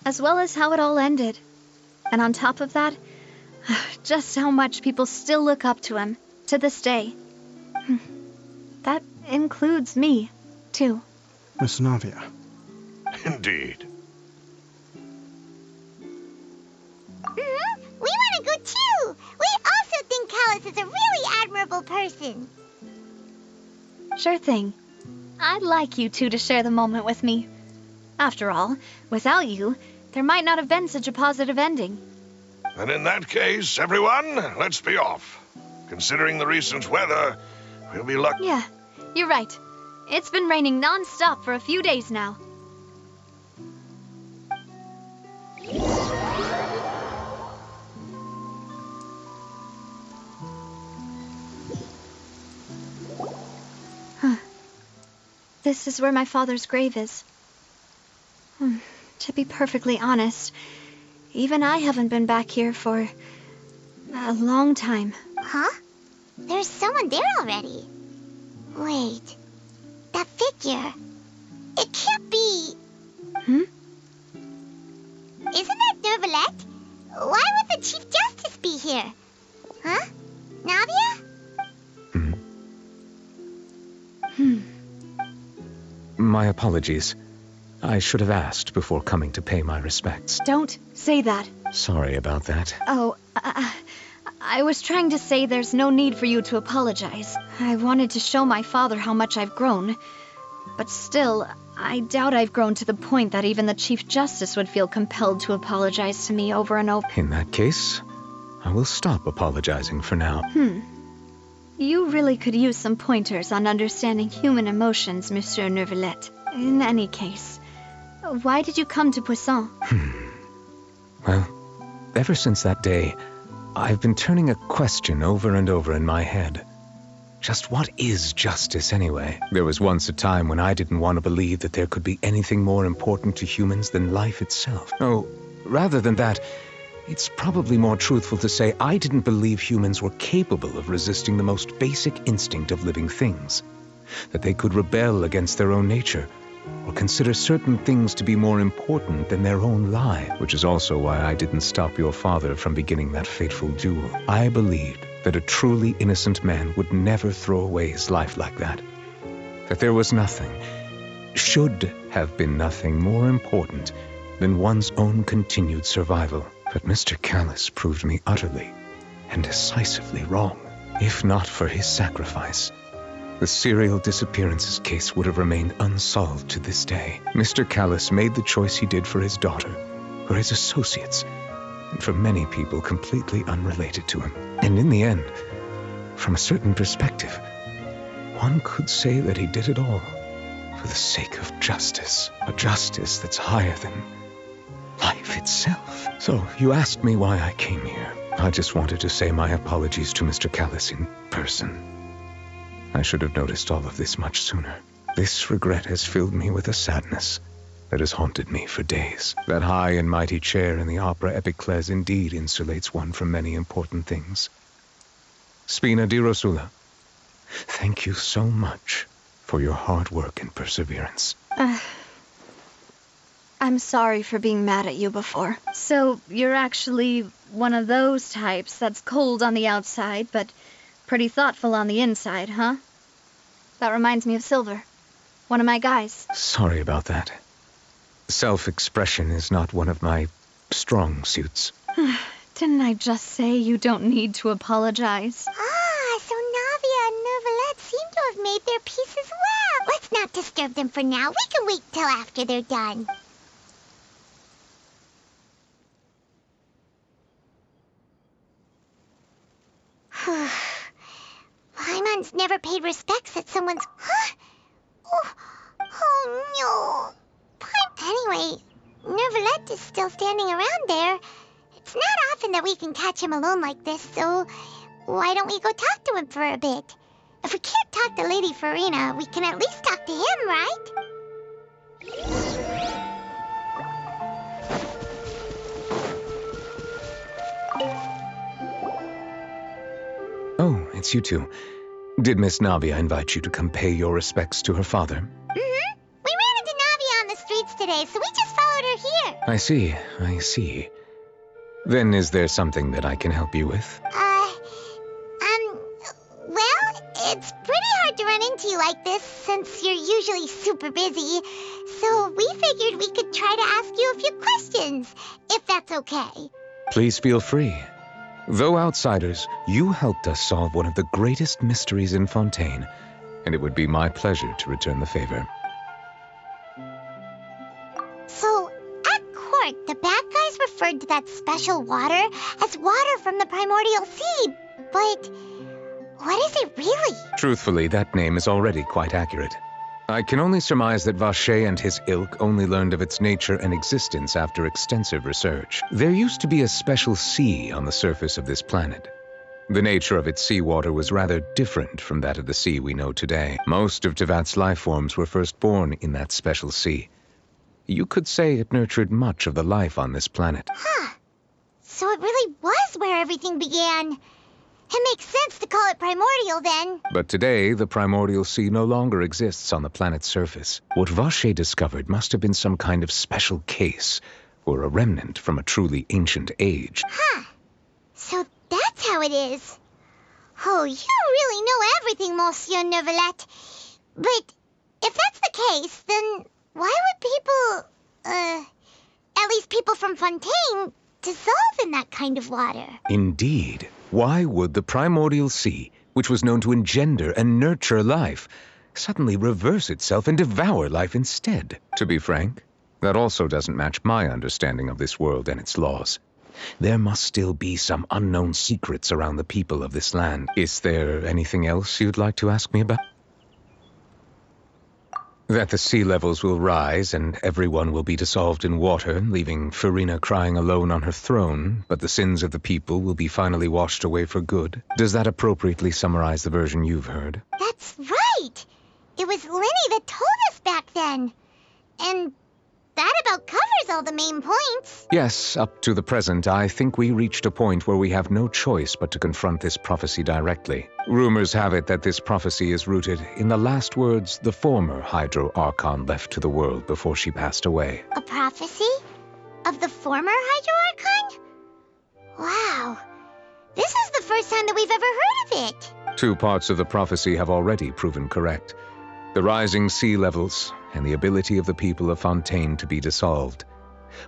as well as how it all ended. And on top of that, just how much people still look up to him to this day. That includes me, too. Miss Navia. Indeed. We want to go too. We also think Callus is a really admirable person. Sure thing. I'd like you two to share the moment with me. After all, without you, there might not have been such a positive ending. And in that case, everyone, let's be off. Considering the recent weather, we'll be lucky. Yeah, you're right. It's been raining non-stop for a few days now. This is where my father's grave is. To be perfectly honest, even I haven't been back here for a long time. Huh? There's someone there already. Wait. That figure. It can't be... Isn't that Nervalette? Why would the Chief Justice be here? Huh? Navia? My apologies. I should have asked before coming to pay my respects. Don't say that. Sorry about that. Oh, I was trying to say there's no need for you to apologize. I wanted to show my father how much I've grown. But still, I doubt I've grown to the point that even the Chief Justice would feel compelled to apologize to me over and over. In that case, I will stop apologizing for now. You really could use some pointers on understanding human emotions, Monsieur Neuvillette. In any case, why did you come to Poisson? Well, ever since that day, I've been turning a question over and over in my head. Just what is justice anyway? There was once a time when I didn't want to believe that there could be anything more important to humans than life itself. Oh, rather than that, it's probably more truthful to say I didn't believe humans were capable of resisting the most basic instinct of living things. That they could rebel against their own nature, or consider certain things to be more important than their own lives. Which is also why I didn't stop your father from beginning that fateful duel. I believed that a truly innocent man would never throw away his life like that. That there was nothing, should have been nothing more important than one's own continued survival. But Mr. Callus proved me utterly and decisively wrong. If not for his sacrifice, the serial disappearances case would have remained unsolved to this day. Mr. Callus made the choice he did for his daughter, for his associates, and for many people completely unrelated to him. And in the end, from a certain perspective, one could say that he did it all for the sake of justice. A justice that's higher than life itself. So, you asked me why I came here. I just wanted to say my apologies to Mr. Callus in person. I should have noticed all of this much sooner. This regret has filled me with a sadness that has haunted me for days. That high and mighty chair in the Opera Epiclese indeed insulates one from many important things. Spina di Rosula, thank you so much for your hard work and perseverance. I'm sorry for being mad at you before. So, you're actually one of those types that's cold on the outside, but pretty thoughtful on the inside, huh? That reminds me of Silver, one of my guys. Sorry about that. Self-expression is not one of my strong suits. Didn't I just say you don't need to apologize? So Navia and Neuvillette seem to have made their peace as well. Let's not disturb them for now. We can wait till after they're done. Paimon's never paid respects at someone's... Huh? Oh no. Anyway, Neuvillette is still standing around there. It's not often that we can catch him alone like this, so why don't we go talk to him for a bit? If we can't talk to Lady Farina, we can at least talk to him, right? Oh, it's you two. Did Miss Navia invite you to come pay your respects to her father? Mm-hmm. We ran into Navia on the streets today, so we just followed her here. I see. Then is there something that I can help you with? Well, it's pretty hard to run into you like this since you're usually super busy. So we figured we could try to ask you a few questions, if that's okay. Please feel free. Though outsiders, you helped us solve one of the greatest mysteries in Fontaine, and it would be my pleasure to return the favor. So, at court, the bad guys referred to that special water as water from the primordial sea, but what is it really? Truthfully, that name is already quite accurate. I can only surmise that Vacher and his ilk only learned of its nature and existence after extensive research. There used to be a special sea on the surface of this planet. The nature of its seawater was rather different from that of the sea we know today. Most of Tevat's life forms were first born in that special sea. You could say it nurtured much of the life on this planet. Huh. So it really was where everything began. It makes sense to call it primordial, then. But today, the primordial sea no longer exists on the planet's surface. What Vacher discovered must have been some kind of special case, or a remnant from a truly ancient age. Huh. So that's how it is. Oh, you really know everything, Monsieur Neuvillette. But if that's the case, then why would people, at least people from Fontaine, dissolve in that kind of water? Indeed. Why would the primordial sea, which was known to engender and nurture life, suddenly reverse itself and devour life instead? To be frank, that also doesn't match my understanding of this world and its laws. There must still be some unknown secrets around the people of this land. Is there anything else you'd like to ask me about? That the sea levels will rise and everyone will be dissolved in water, leaving Farina crying alone on her throne, but the sins of the people will be finally washed away for good. Does that appropriately summarize the version you've heard? That's right! It was Linny that told us back then. And that about covers all the main points. Yes, up to the present, I think we reached a point where we have no choice but to confront this prophecy directly. Rumors have it that this prophecy is rooted in the last words the former Hydro Archon left to the world before she passed away. A prophecy? Of the former Hydro Archon? Wow. This is the first time that we've ever heard of it. 2 parts of the prophecy have already proven correct. The rising sea levels, and the ability of the people of Fontaine to be dissolved.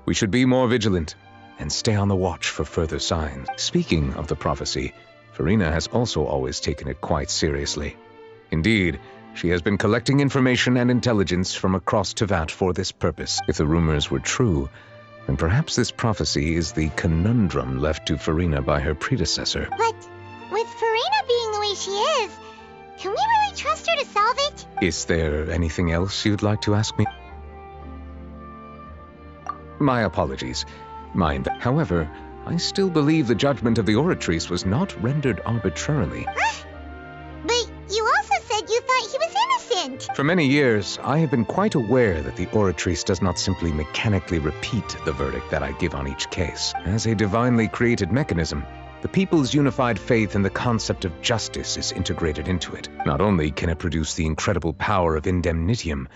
We should be more vigilant, and stay on the watch for further signs. Speaking of the prophecy, Farina has also always taken it quite seriously. Indeed, she has been collecting information and intelligence from across Tevat for this purpose. If the rumors were true, then perhaps this prophecy is the conundrum left to Farina by her predecessor. But with Farina being the way she is, can we really trust her to solve it? Is there anything else you'd like to ask me? My apologies. Mind. However, I still believe the judgment of the Oratrice was not rendered arbitrarily. But you also said you thought he was innocent. For many years, I have been quite aware that the Oratrice does not simply mechanically repeat the verdict that I give on each case. As a divinely created mechanism, the people's unified faith in the concept of justice is integrated into it. Not only can it produce the incredible power of indemnitium,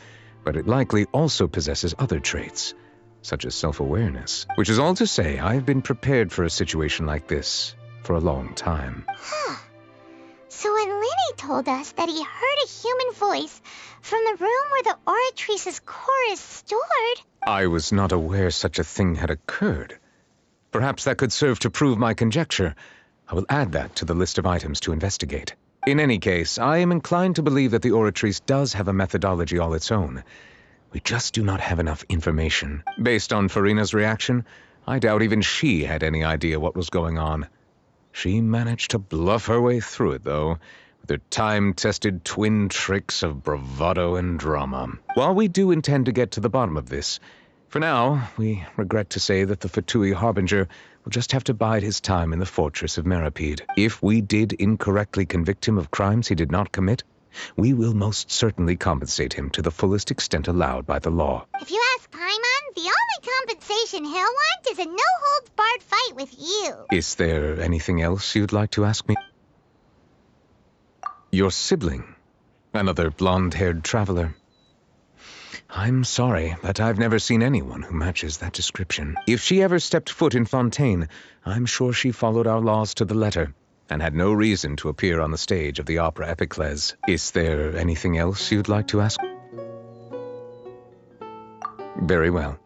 but it likely also possesses other traits, such as self-awareness. Which is all to say, I have been prepared for a situation like this for a long time. So when Linny told us that he heard a human voice from the room where the Oratrice's core is stored... I was not aware such a thing had occurred. Perhaps that could serve to prove my conjecture. I will add that to the list of items to investigate. In any case, I am inclined to believe that the Oratrice does have a methodology all its own. We just do not have enough information. Based on Farina's reaction, I doubt even she had any idea what was going on. She managed to bluff her way through it, though, with her time-tested twin tricks of bravado and drama. While we do intend to get to the bottom of this, for now, we regret to say that the Fatui Harbinger will just have to bide his time in the fortress of Meripede. If we did incorrectly convict him of crimes he did not commit, we will most certainly compensate him to the fullest extent allowed by the law. If you ask Paimon, the only compensation he'll want is a no-holds-barred fight with you. Is there anything else you'd like to ask me? Your sibling, another blonde-haired traveler. I'm sorry, but I've never seen anyone who matches that description. If she ever stepped foot in Fontaine, I'm sure she followed our laws to the letter, and had no reason to appear on the stage of the opera Epicles. Is there anything else you'd like to ask? Very well.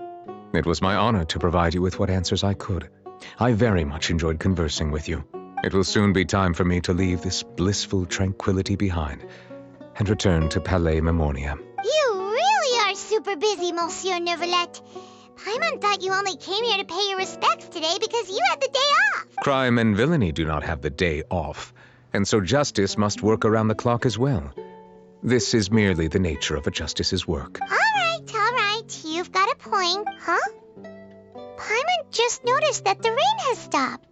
It was my honor to provide you with what answers I could. I very much enjoyed conversing with you. It will soon be time for me to leave this blissful tranquility behind, and return to Palais Memoria. You really are super busy, Monsieur Neuvillette. Paimon thought you only came here to pay your respects today because you had the day off. Crime and villainy do not have the day off, and so justice must work around the clock as well. This is merely the nature of a justice's work. All right. You've got a point. Huh? Paimon just noticed that the rain has stopped.